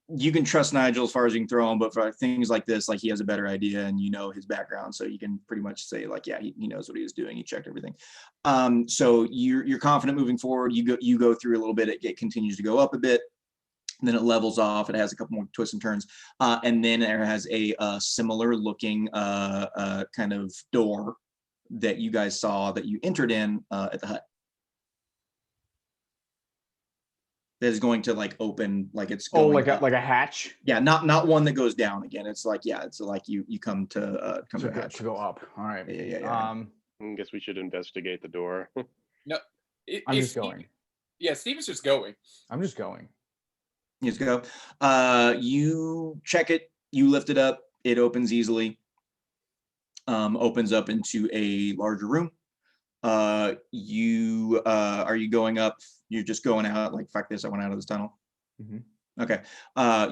Speaker 1: you can trust Nigel as far as you can throw him, but for things like this, like he has a better idea and his background, so you can pretty much say like, yeah, he knows what he was doing. He checked everything. So you're confident moving forward. You go through a little bit. It continues to go up a bit. Then it levels off. It has a couple more twists and turns, and then it has a similar looking kind of door that you guys saw that you entered in at the hut. That is going to like open, like it's going
Speaker 4: like a hatch.
Speaker 1: Yeah, not one that goes down again. It's like it's like you come to come to
Speaker 4: To go up. All right.
Speaker 1: Yeah.
Speaker 2: I guess we should investigate the door.
Speaker 6: No,
Speaker 4: I'm just going.
Speaker 6: Yeah, Steven's just going.
Speaker 4: I'm just going.
Speaker 1: You just go. You check it. You lift it up. It opens easily. Opens up into a larger room. Are you going up? You're just going out like, fuck this, I went out of this tunnel.
Speaker 4: Mm-hmm.
Speaker 1: Okay.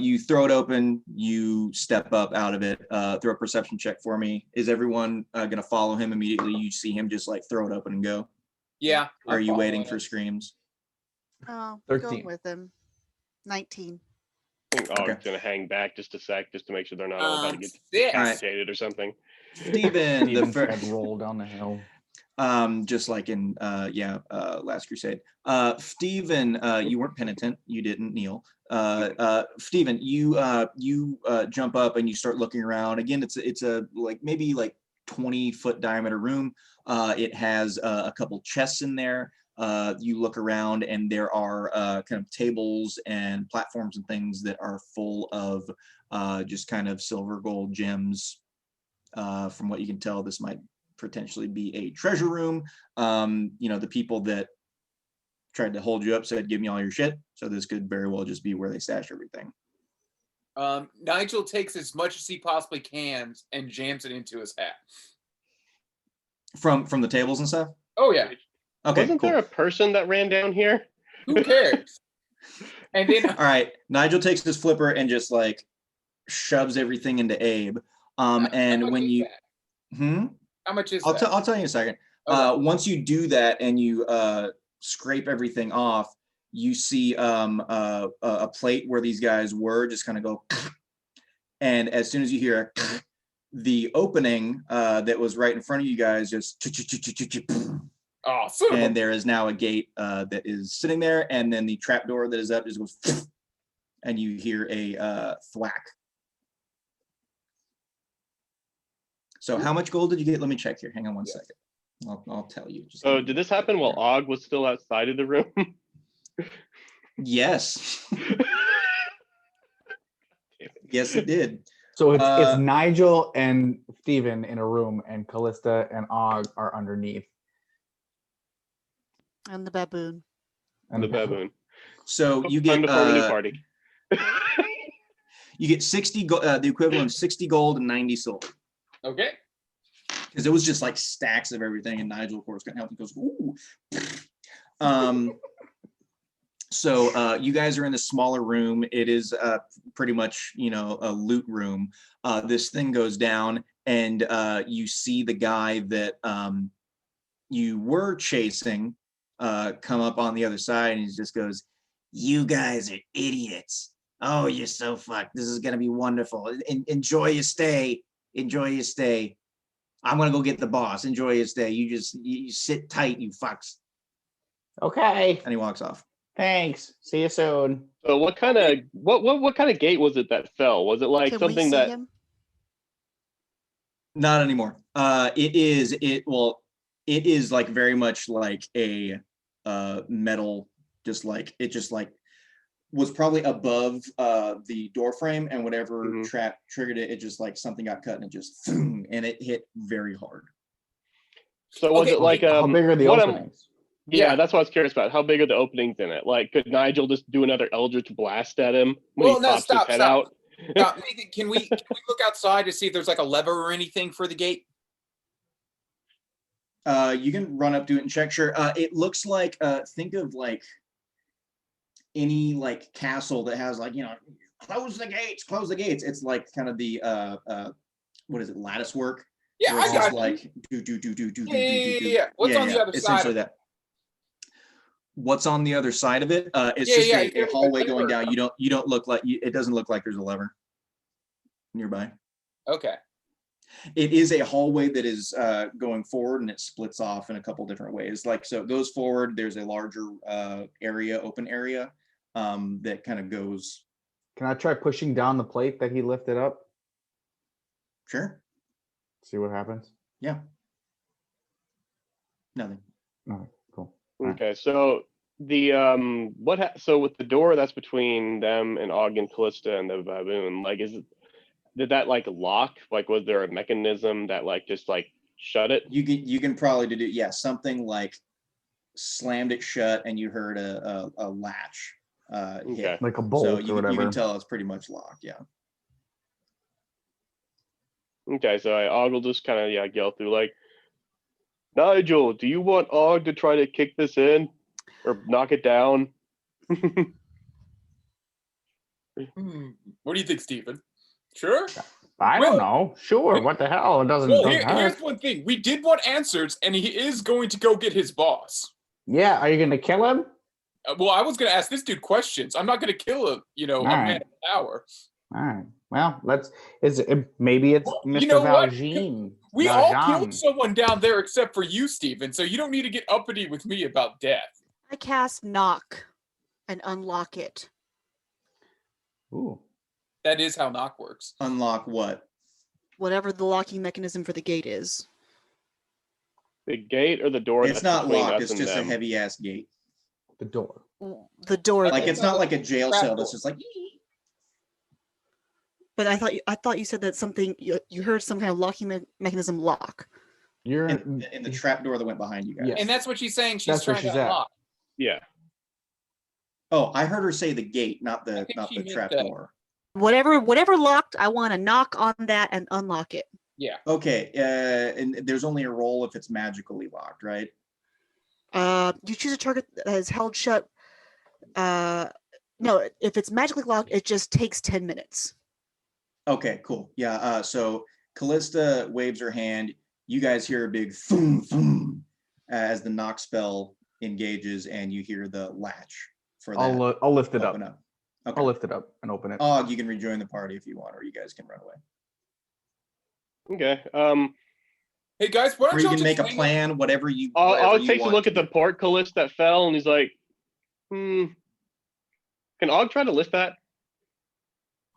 Speaker 1: You throw it open. You step up out of it. Throw a perception check for me. Is everyone gonna follow him immediately? You see him just like throw it open and go.
Speaker 6: Yeah.
Speaker 1: Or are you waiting for screams?
Speaker 3: Oh,
Speaker 4: 13.
Speaker 3: going with him. 19.
Speaker 2: I'm gonna hang back just a sec, just to make sure they're not all about to get
Speaker 6: 6.
Speaker 2: decapitated or something.
Speaker 1: Steven,
Speaker 4: Steven's head roll down the hill.
Speaker 1: Just like in Last Crusade. Steven, you weren't penitent. You didn't kneel. Steven, you jump up and you start looking around. Again, it's a like maybe like 20-foot diameter room. It has a couple chests in there. You look around and there are kind of tables and platforms and things that are full of just kind of silver, gold, gems. From what you can tell, this might potentially be a treasure room. The people that tried to hold you up said, give me all your shit. So this could very well just be where they stash everything.
Speaker 6: Nigel takes as much as he possibly can and jams it into his hat.
Speaker 1: From the tables and stuff?
Speaker 6: Oh, yeah.
Speaker 1: Okay,
Speaker 2: Wasn't
Speaker 1: cool.
Speaker 2: there a person that ran down here?
Speaker 6: Who cares? And then
Speaker 1: All right, Nigel takes his flipper and just like shoves everything into Abe.
Speaker 6: how
Speaker 1: And
Speaker 6: much
Speaker 1: when
Speaker 6: is
Speaker 1: you,
Speaker 6: that? How much is
Speaker 1: I'll
Speaker 6: that?
Speaker 1: I'll tell you in a second.
Speaker 6: Okay.
Speaker 1: Once you do that and you scrape everything off, you see a plate where these guys were just kind of go, and as soon as you hear the opening that was right in front of you guys just
Speaker 6: Oh, son of
Speaker 1: and
Speaker 6: a-
Speaker 1: there is now a gate that is sitting there, and then the trap door that is up just goes and you hear a thwack. So how much gold did you get? Let me check here. Hang on one
Speaker 6: Yes.
Speaker 1: second. I'll tell you. Just
Speaker 2: So
Speaker 1: give me
Speaker 2: did
Speaker 1: one
Speaker 2: this
Speaker 1: second
Speaker 2: happen while
Speaker 1: here.
Speaker 2: Og was still outside of the room?
Speaker 1: Yes. Yes, it did.
Speaker 4: So it's
Speaker 1: Uh,
Speaker 4: Nigel and Steven in a room, and Callista and Og are underneath.
Speaker 3: And the baboon.
Speaker 4: And
Speaker 2: The baboon.
Speaker 1: So you
Speaker 2: Time
Speaker 1: get
Speaker 2: to form a new party.
Speaker 1: you get 60 the equivalent of 60 gold and 90 silver.
Speaker 6: Okay.
Speaker 1: Because it was just like stacks of everything, and Nigel, of course, couldn't help. He goes, "Ooh." So you guys are in a smaller room. It is pretty much, a loot room. This thing goes down, and you see the guy that you were chasing come up on the other side, and he just goes, "You guys are idiots. Oh, you're so fucked. This is gonna be wonderful. Enjoy your stay. Enjoy your stay. I'm gonna go get the boss. Enjoy your stay. You sit tight, you fucks."
Speaker 4: Okay,
Speaker 1: And he walks off.
Speaker 4: thanks. See you soon.
Speaker 2: So what kind of gate was it that fell? Was it like
Speaker 3: Can we
Speaker 2: something
Speaker 3: see
Speaker 2: that
Speaker 3: him?
Speaker 1: Not anymore. It is like very much like a metal, just like was probably above the door frame, and whatever
Speaker 2: Mhm.
Speaker 1: trap triggered it, it just like something got cut and it just and it hit very hard.
Speaker 2: so was
Speaker 6: Okay,
Speaker 2: it like
Speaker 4: How big are the
Speaker 2: what
Speaker 4: openings?
Speaker 2: yeah, that's what I was curious about. How big are the openings in it? Like, could Nigel just do another Eldritch blast at him when
Speaker 6: Well,
Speaker 2: he
Speaker 6: no,
Speaker 2: pops
Speaker 6: stop,
Speaker 2: his head
Speaker 6: stop.
Speaker 2: out?
Speaker 6: Nathan, can we look outside to see if there's like a lever or anything for the gate?
Speaker 1: You can run up to it and check. Sure. It looks like think of like any like castle that has like, close the gates, close the gates. It's like kind of the what is it, lattice work?
Speaker 6: Yeah,
Speaker 1: Where
Speaker 6: I
Speaker 1: it's
Speaker 6: got
Speaker 1: just
Speaker 6: you.
Speaker 1: like do.
Speaker 6: Yeah. What's on the other side
Speaker 1: Essentially
Speaker 6: of
Speaker 1: that. What's on the other side of it? It's
Speaker 6: Yeah,
Speaker 1: just
Speaker 6: yeah,
Speaker 1: a
Speaker 6: there's a
Speaker 1: hallway going
Speaker 6: lever.
Speaker 1: down. You don't look like it doesn't look like there's a lever nearby.
Speaker 6: Okay.
Speaker 1: It is a hallway that is going forward, and it splits off in a couple different ways. Like, so it goes forward. There's a larger open area that kind of goes.
Speaker 4: Can I try pushing down the plate that he lifted up?
Speaker 1: Sure.
Speaker 4: See what happens.
Speaker 1: Yeah. Nothing.
Speaker 4: No, cool. Alright.
Speaker 2: Okay, so the so with the door that's between them and Og and Callista and the baboon, like did that like lock? Like, was there a mechanism that like just like shut it?
Speaker 1: You can probably do something like slammed it shut, and you heard a latch
Speaker 2: Okay.
Speaker 1: hit.
Speaker 4: Like a bolt
Speaker 1: So
Speaker 4: or
Speaker 1: you
Speaker 4: whatever.
Speaker 1: can tell it's pretty much locked. Yeah.
Speaker 2: Okay, so Og will just kind of yell through like, Nigel, do you want Og to try to kick this in or knock it down?
Speaker 6: What do you think, Stephen? Sure.
Speaker 4: I don't know. Sure. What the hell? It doesn't,
Speaker 6: Well,
Speaker 4: doesn't hurt.
Speaker 6: here's one thing. We did want answers, and he is going to go get his boss.
Speaker 4: Yeah. Are you going to kill him?
Speaker 6: Well, I was going to ask this dude questions. I'm not going to kill him, a man
Speaker 4: Alright.
Speaker 6: of power.
Speaker 4: All right. Well, maybe it's
Speaker 6: Well,
Speaker 4: Mr.
Speaker 6: you know what?
Speaker 4: Valjean.
Speaker 6: We all
Speaker 4: Valjean.
Speaker 6: killed someone down there except for you, Stephen, so you don't need to get uppity with me about death.
Speaker 3: I cast knock and unlock it.
Speaker 4: Ooh.
Speaker 6: That is how knock works.
Speaker 1: Unlock what?
Speaker 3: Whatever the locking mechanism for the gate is.
Speaker 2: The gate or the door?
Speaker 1: It's
Speaker 2: that's
Speaker 1: not
Speaker 2: between
Speaker 1: locked.
Speaker 2: us
Speaker 1: It's
Speaker 2: and
Speaker 1: just a
Speaker 2: them?
Speaker 1: heavy ass gate.
Speaker 4: The door.
Speaker 3: The door.
Speaker 1: Like, it's not like a jail
Speaker 6: Trap
Speaker 1: cell that's
Speaker 6: door.
Speaker 1: just like.
Speaker 3: But I thought you said that something you heard some kind of locking mechanism lock.
Speaker 4: You're
Speaker 1: In the trap door that went behind you guys.
Speaker 4: Yes.
Speaker 6: And that's what she's saying. She's
Speaker 4: That's where
Speaker 6: trying
Speaker 4: she's
Speaker 6: to
Speaker 4: at.
Speaker 6: unlock.
Speaker 2: Yeah.
Speaker 1: Oh, I heard her say the gate, not the
Speaker 6: think she meant
Speaker 1: trap
Speaker 6: the-
Speaker 1: door.
Speaker 3: Whatever locked, I want to knock on that and unlock it.
Speaker 6: Yeah.
Speaker 1: Okay, and there's only a roll if it's magically locked, right?
Speaker 3: You choose a target that is held shut. No, if it's magically locked, it just takes 10 minutes.
Speaker 1: Okay, cool. Yeah. So Callista waves her hand. You guys hear a big thum thum as the knock spell engages, and you hear the latch for that.
Speaker 4: I'll lift it up.
Speaker 1: Open up. Okay.
Speaker 4: I'll lift it up and open it.
Speaker 1: Og, you can rejoin the party if you want, or you guys can run away.
Speaker 2: Okay.
Speaker 6: Hey guys, why
Speaker 1: Or
Speaker 6: don't
Speaker 1: you
Speaker 6: y'all
Speaker 1: can
Speaker 6: just
Speaker 1: make a
Speaker 6: hang out-
Speaker 1: plan, whatever you.
Speaker 2: Og
Speaker 1: you
Speaker 2: takes a
Speaker 1: want
Speaker 2: look
Speaker 1: to
Speaker 2: at the
Speaker 1: do.
Speaker 2: portcullis that fell, and he's like, Can Og try to lift that?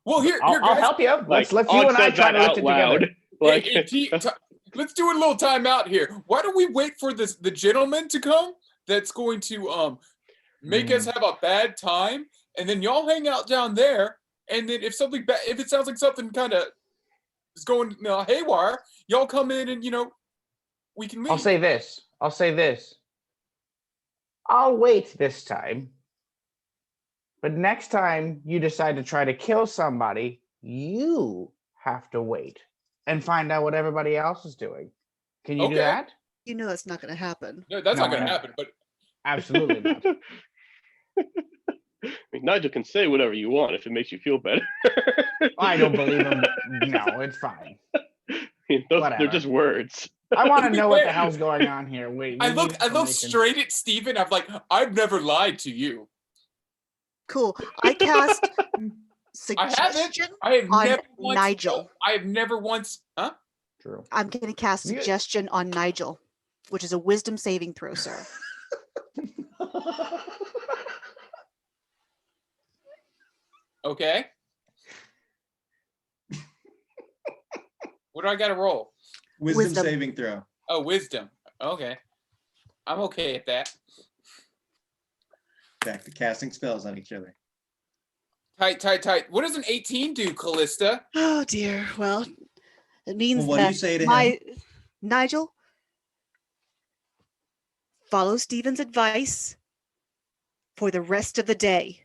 Speaker 6: Well, here,
Speaker 4: I'll
Speaker 6: guys.
Speaker 4: help you. Let's
Speaker 2: Like,
Speaker 4: you
Speaker 2: Og
Speaker 4: and I
Speaker 2: says
Speaker 4: try
Speaker 2: that
Speaker 4: to lift
Speaker 2: out
Speaker 4: it together.
Speaker 2: loud. Like,
Speaker 6: Let's do a little timeout here. Why don't we wait for the gentleman to come? That's going to make us have a bad time, and then y'all hang out down there. And then if something bad, if it sounds like something kind of is going haywire, y'all come in and we can leave.
Speaker 4: I'll say this. I'll wait this time. But next time you decide to try to kill somebody, you have to wait and find out what everybody else is doing. Can you do
Speaker 6: Okay.
Speaker 4: that?
Speaker 3: You know that's not going to happen.
Speaker 6: No, that's
Speaker 4: No,
Speaker 6: not going
Speaker 4: I
Speaker 6: to
Speaker 4: know.
Speaker 6: happen. But
Speaker 4: Absolutely not.
Speaker 2: I mean, Nigel can say whatever you want if it makes you feel better.
Speaker 4: I don't believe him. No, it's fine.
Speaker 2: They're
Speaker 4: Whatever.
Speaker 2: just words.
Speaker 4: I want to know what the
Speaker 6: Wait.
Speaker 4: hell's going on here. Wait,
Speaker 6: I
Speaker 4: we
Speaker 6: look
Speaker 4: need information.
Speaker 6: straight at Steven. I'm like, I've never lied to you.
Speaker 3: Cool. I cast
Speaker 6: I haven't.
Speaker 3: suggestion
Speaker 6: I have
Speaker 3: on
Speaker 6: never once.
Speaker 3: Nigel.
Speaker 6: I have never once. Huh?
Speaker 4: True.
Speaker 3: I'm going to cast
Speaker 4: You-
Speaker 3: suggestion on Nigel, which is a wisdom saving throw, sir.
Speaker 6: Okay. What do I got to roll?
Speaker 1: Wisdom saving throw.
Speaker 6: Oh, wisdom. Okay. I'm okay at that.
Speaker 1: Back to casting spells on each other.
Speaker 6: Tight. What does an 18 do, Callista?
Speaker 3: Oh dear. Well, it means
Speaker 1: Well, what do
Speaker 3: that
Speaker 1: you say to him?
Speaker 3: Nigel, follow Steven's advice for the rest of the day.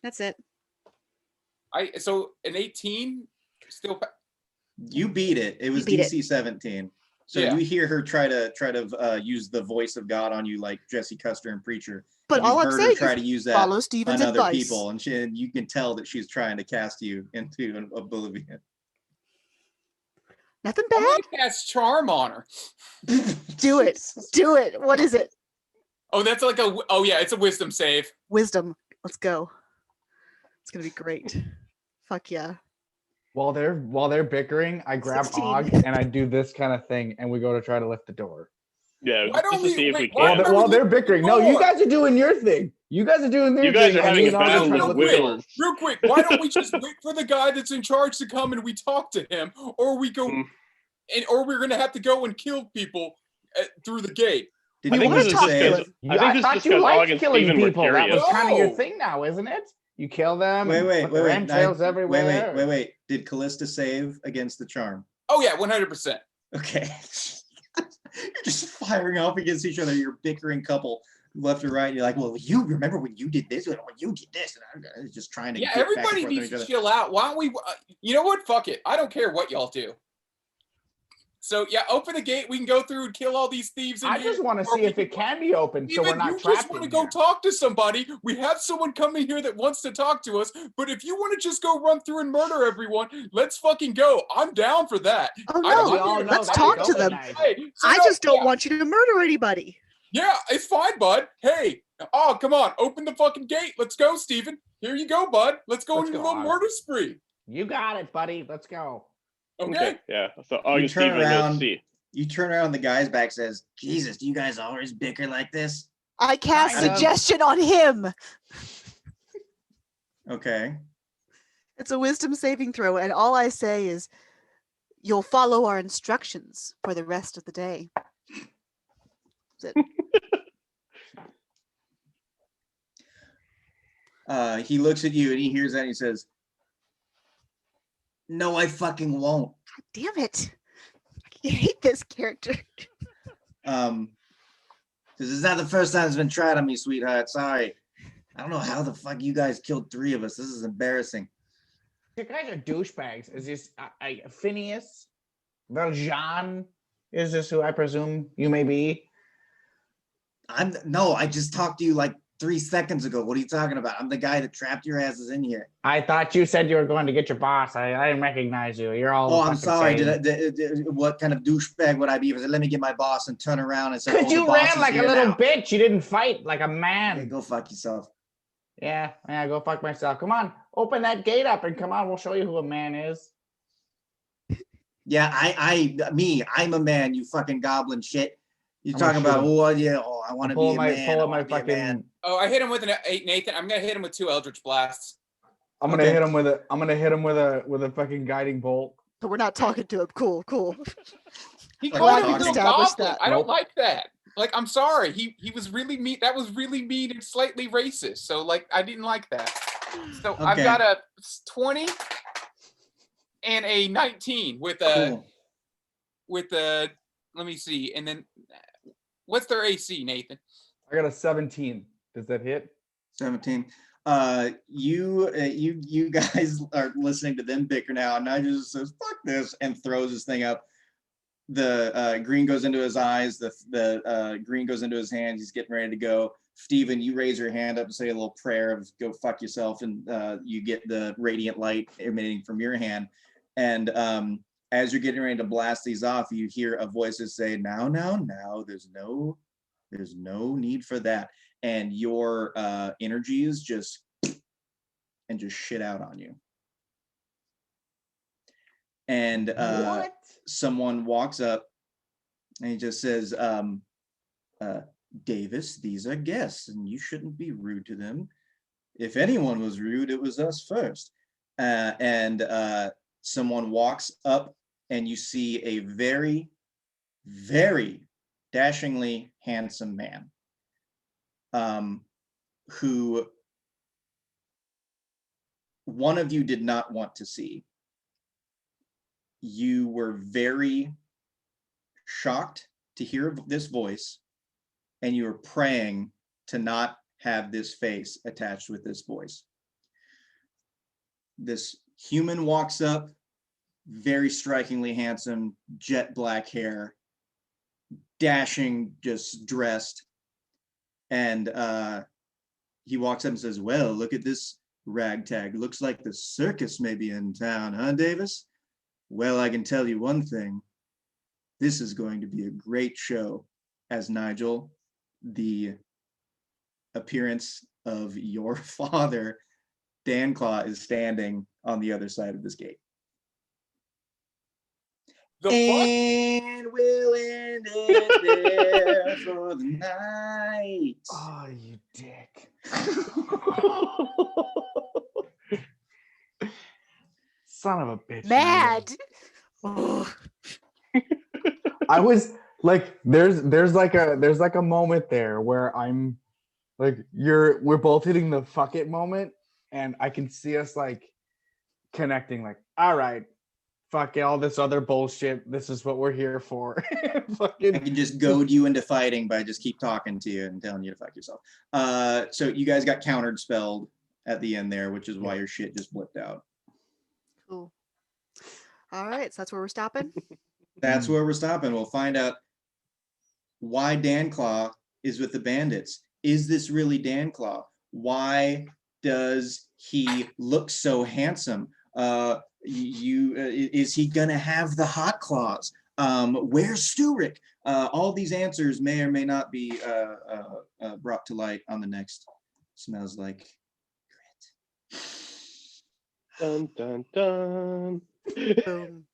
Speaker 3: That's it.
Speaker 6: So an 18 still.
Speaker 1: You beat it. It was
Speaker 3: beat it.
Speaker 1: DC 17. So
Speaker 6: Yeah.
Speaker 1: you hear her try to use the voice of God on you, like Jesse Custer and Preacher.
Speaker 3: But
Speaker 1: And
Speaker 3: all
Speaker 1: you
Speaker 3: I'm
Speaker 1: heard her
Speaker 3: saying
Speaker 1: try
Speaker 3: is
Speaker 1: to use that
Speaker 3: follow Steven's
Speaker 1: on other
Speaker 3: advice.
Speaker 1: people, and you can tell that she's trying to cast you into an oblivion.
Speaker 3: Nothing
Speaker 6: I'm
Speaker 3: bad.
Speaker 6: gonna cast charm on her.
Speaker 3: Do it. Do it. What is it?
Speaker 6: Oh, that's like a. Oh yeah, it's a wisdom save.
Speaker 3: Wisdom. Let's go. It's gonna be great. Fuck yeah.
Speaker 4: While they're bickering, I grab
Speaker 3: 16.
Speaker 4: Og and I do this kind of thing, and we go to try to lift the door.
Speaker 2: Yeah,
Speaker 6: Why don't
Speaker 2: just to
Speaker 6: we-
Speaker 2: see if
Speaker 6: wait,
Speaker 2: we
Speaker 6: why
Speaker 2: can.
Speaker 6: don't
Speaker 4: While they're
Speaker 6: lift the
Speaker 4: bickering, no, you
Speaker 6: door?
Speaker 4: guys are doing your thing. You guys are doing their
Speaker 2: You guys
Speaker 4: thing.
Speaker 2: are
Speaker 4: and
Speaker 2: having
Speaker 4: me
Speaker 2: a
Speaker 4: and Og are
Speaker 2: battle
Speaker 4: trying to
Speaker 2: of
Speaker 4: lift the door.
Speaker 2: wills.
Speaker 6: Real quick, why don't we just wait for the guy that's in charge to come and we talk to him, or we go, or we're gonna have to go and kill people through the gate.
Speaker 1: Did
Speaker 2: I
Speaker 1: you
Speaker 2: think
Speaker 1: want
Speaker 2: this
Speaker 1: to
Speaker 2: is just
Speaker 1: say?
Speaker 2: because
Speaker 4: I
Speaker 2: think this is
Speaker 4: thought
Speaker 2: just
Speaker 4: you
Speaker 2: 'cause Og
Speaker 4: liked
Speaker 2: and
Speaker 4: killing
Speaker 2: Steven were
Speaker 4: people. That was
Speaker 6: curious.
Speaker 4: kind of your
Speaker 6: No.
Speaker 4: thing now, isn't it? You kill them.
Speaker 1: Wait,
Speaker 4: and
Speaker 1: wait,
Speaker 4: put
Speaker 1: wait,
Speaker 4: their
Speaker 1: wait.
Speaker 4: entrails everywhere.
Speaker 1: Wait. Did Callista save against the charm?
Speaker 6: Oh yeah, 100%.
Speaker 1: Okay. You're just firing off against each other. You're a bickering couple left or right. You're like, well, you remember when you did this? When you did this? And I'm just trying to
Speaker 6: Yeah,
Speaker 1: get back and
Speaker 6: everybody
Speaker 1: forth on
Speaker 6: needs
Speaker 1: each
Speaker 6: to
Speaker 1: other.
Speaker 6: chill out. Why don't we? You know what? Fuck it. I don't care what y'all do. So yeah, open the gate. We can go through and kill all these thieves. In
Speaker 4: I
Speaker 6: here,
Speaker 4: just want to
Speaker 6: or
Speaker 4: see
Speaker 6: we
Speaker 4: if it
Speaker 6: can-
Speaker 4: can be open, so we're
Speaker 6: Even
Speaker 4: not
Speaker 6: you
Speaker 4: trapped
Speaker 6: just want to
Speaker 4: in
Speaker 6: go
Speaker 4: here.
Speaker 6: talk to somebody. We have someone coming here that wants to talk to us. But if you want to just go run through and murder everyone, let's fucking go. I'm down for that.
Speaker 3: Oh
Speaker 6: I don't-
Speaker 3: no.
Speaker 6: we all
Speaker 2: know
Speaker 3: Let's
Speaker 2: that
Speaker 3: talk
Speaker 2: ain't
Speaker 3: to
Speaker 2: open,
Speaker 3: them.
Speaker 2: Nigel.
Speaker 6: Hey, so
Speaker 3: I
Speaker 6: no,
Speaker 3: just don't
Speaker 6: yeah,
Speaker 3: want you to murder anybody.
Speaker 6: Yeah, it's fine, bud. Hey, oh come on, open the fucking gate. Let's go, Steven. Here you go, bud. Let's go
Speaker 4: Let's
Speaker 6: on a
Speaker 4: go,
Speaker 6: little
Speaker 4: Og.
Speaker 6: murder spree.
Speaker 4: You got it, buddy. Let's go.
Speaker 6: Okay.
Speaker 2: Yeah. So Og
Speaker 1: You
Speaker 2: and
Speaker 1: turn
Speaker 2: Steven go
Speaker 1: around.
Speaker 2: see.
Speaker 1: You turn around, the guy's back says, Jesus, do you guys always bicker like this?
Speaker 3: I cast
Speaker 4: Kind of.
Speaker 3: suggestion on him.
Speaker 1: Okay.
Speaker 3: It's a wisdom saving throw, and all I say is, you'll follow our instructions for the rest of the day. That's it.
Speaker 1: He looks at you and he hears that and he says, no, I fucking won't.
Speaker 3: God damn it. I hate this character.
Speaker 1: This is not the first time it's been tried on me, sweetheart. Sorry. I don't know how the fuck you guys killed 3 of us. This is embarrassing.
Speaker 4: You guys are douchebags. Is this Phineas? Valjean? Is this who I presume you may be?
Speaker 1: No, I just talked to you like 3 seconds ago. What are you talking about? I'm the guy that trapped your asses in here.
Speaker 4: I thought you said you were going to get your boss. I didn't recognize you. You're all
Speaker 1: Oh,
Speaker 4: the
Speaker 1: I'm
Speaker 4: fucking
Speaker 1: sorry.
Speaker 4: same.
Speaker 1: What kind of douchebag would I be if I said, let me get my boss and turn around and say,
Speaker 4: Because
Speaker 1: oh, the
Speaker 4: you
Speaker 1: boss
Speaker 4: ran
Speaker 1: is
Speaker 4: like a
Speaker 1: here
Speaker 4: little
Speaker 1: now.
Speaker 4: bitch. You didn't fight like a
Speaker 1: Okay,
Speaker 4: man.
Speaker 1: go fuck yourself.
Speaker 4: Yeah, go fuck myself. Come on, open that gate up and come on. We'll show you who a man is.
Speaker 1: Yeah, I'm a man, you fucking goblin shit. You're
Speaker 4: I'm gonna
Speaker 1: talking
Speaker 4: shoot
Speaker 1: about,
Speaker 4: him.
Speaker 1: oh, yeah, oh, I want to be a man.
Speaker 4: Pull
Speaker 1: I
Speaker 4: up my
Speaker 1: want to be a man.
Speaker 4: fucking.
Speaker 6: Oh, I hit him with an 8, Nathan. I'm gonna hit him with 2 Eldritch Blasts.
Speaker 4: I'm gonna
Speaker 1: Okay.
Speaker 4: hit him with a. I'm gonna hit him with a fucking guiding bolt.
Speaker 3: But we're not talking to him. Cool.
Speaker 6: He
Speaker 1: Like,
Speaker 6: called
Speaker 1: we're
Speaker 6: him a little
Speaker 3: established
Speaker 6: goblin.
Speaker 3: that.
Speaker 6: I don't
Speaker 4: Nope.
Speaker 6: like that. Like, I'm sorry. He was really mean. That was really mean and slightly racist. So, like, I didn't like that. So I've
Speaker 1: Okay.
Speaker 6: got a 20 and a 19 with a
Speaker 1: Cool.
Speaker 6: let me see. And then what's their AC, Nathan?
Speaker 4: I got a 17. Does that hit?
Speaker 1: 17. You guys are listening to them bicker now, and Nigel just says, fuck this, and throws this thing up. The green goes into his eyes, the green goes into his hands, he's getting ready to go. Steven, you raise your hand up and say a little prayer of go fuck yourself, and you get the radiant light emanating from your hand. And as you're getting ready to blast these off, you hear a voice that say, now, there's no need for that. And your energies just shit out on you. And
Speaker 4: What?
Speaker 1: someone walks up and he just says, Davis, these are guests and you shouldn't be rude to them. If anyone was rude, it was us first. And someone walks up and you see a very, very dashingly handsome man who one of you did not want to see. You were very shocked to hear this voice, and you were praying to not have this face attached with this voice. This human walks up, very strikingly handsome, jet black hair, dashing, just dressed. And he walks up and says, well, look at this ragtag. Looks like the circus may be in town, huh, Davis? Well, I can tell you one thing. This is going to be a great show, as Nigel, the appearance of your father, Dan Claw, is standing on the other side of this gate.
Speaker 6: The fuck?
Speaker 1: And we'll end it there for the night.
Speaker 4: Oh, you dick. Son of a bitch.
Speaker 3: Mad. Oh.
Speaker 4: I was like, there's like a moment there where I'm like, we're both hitting the fuck it moment, and I can see us like connecting, like, all right, fuck all this other bullshit. This is what we're here for.
Speaker 1: I can just goad you into fighting by just keep talking to you and telling you to fuck yourself. So you guys got countered spelled at the end there, which is why your shit just blipped out.
Speaker 3: Cool. All right, so that's where we're stopping.
Speaker 1: That's where we're stopping. We'll find out why Dan Claw is with the bandits. Is this really Dan Claw? Why does he look so handsome? Is he gonna have the hot claws? Where's Sturik? All these answers may or may not be brought to light on the next Smells Like Grit.
Speaker 2: Dun dun dun.
Speaker 3: Boom.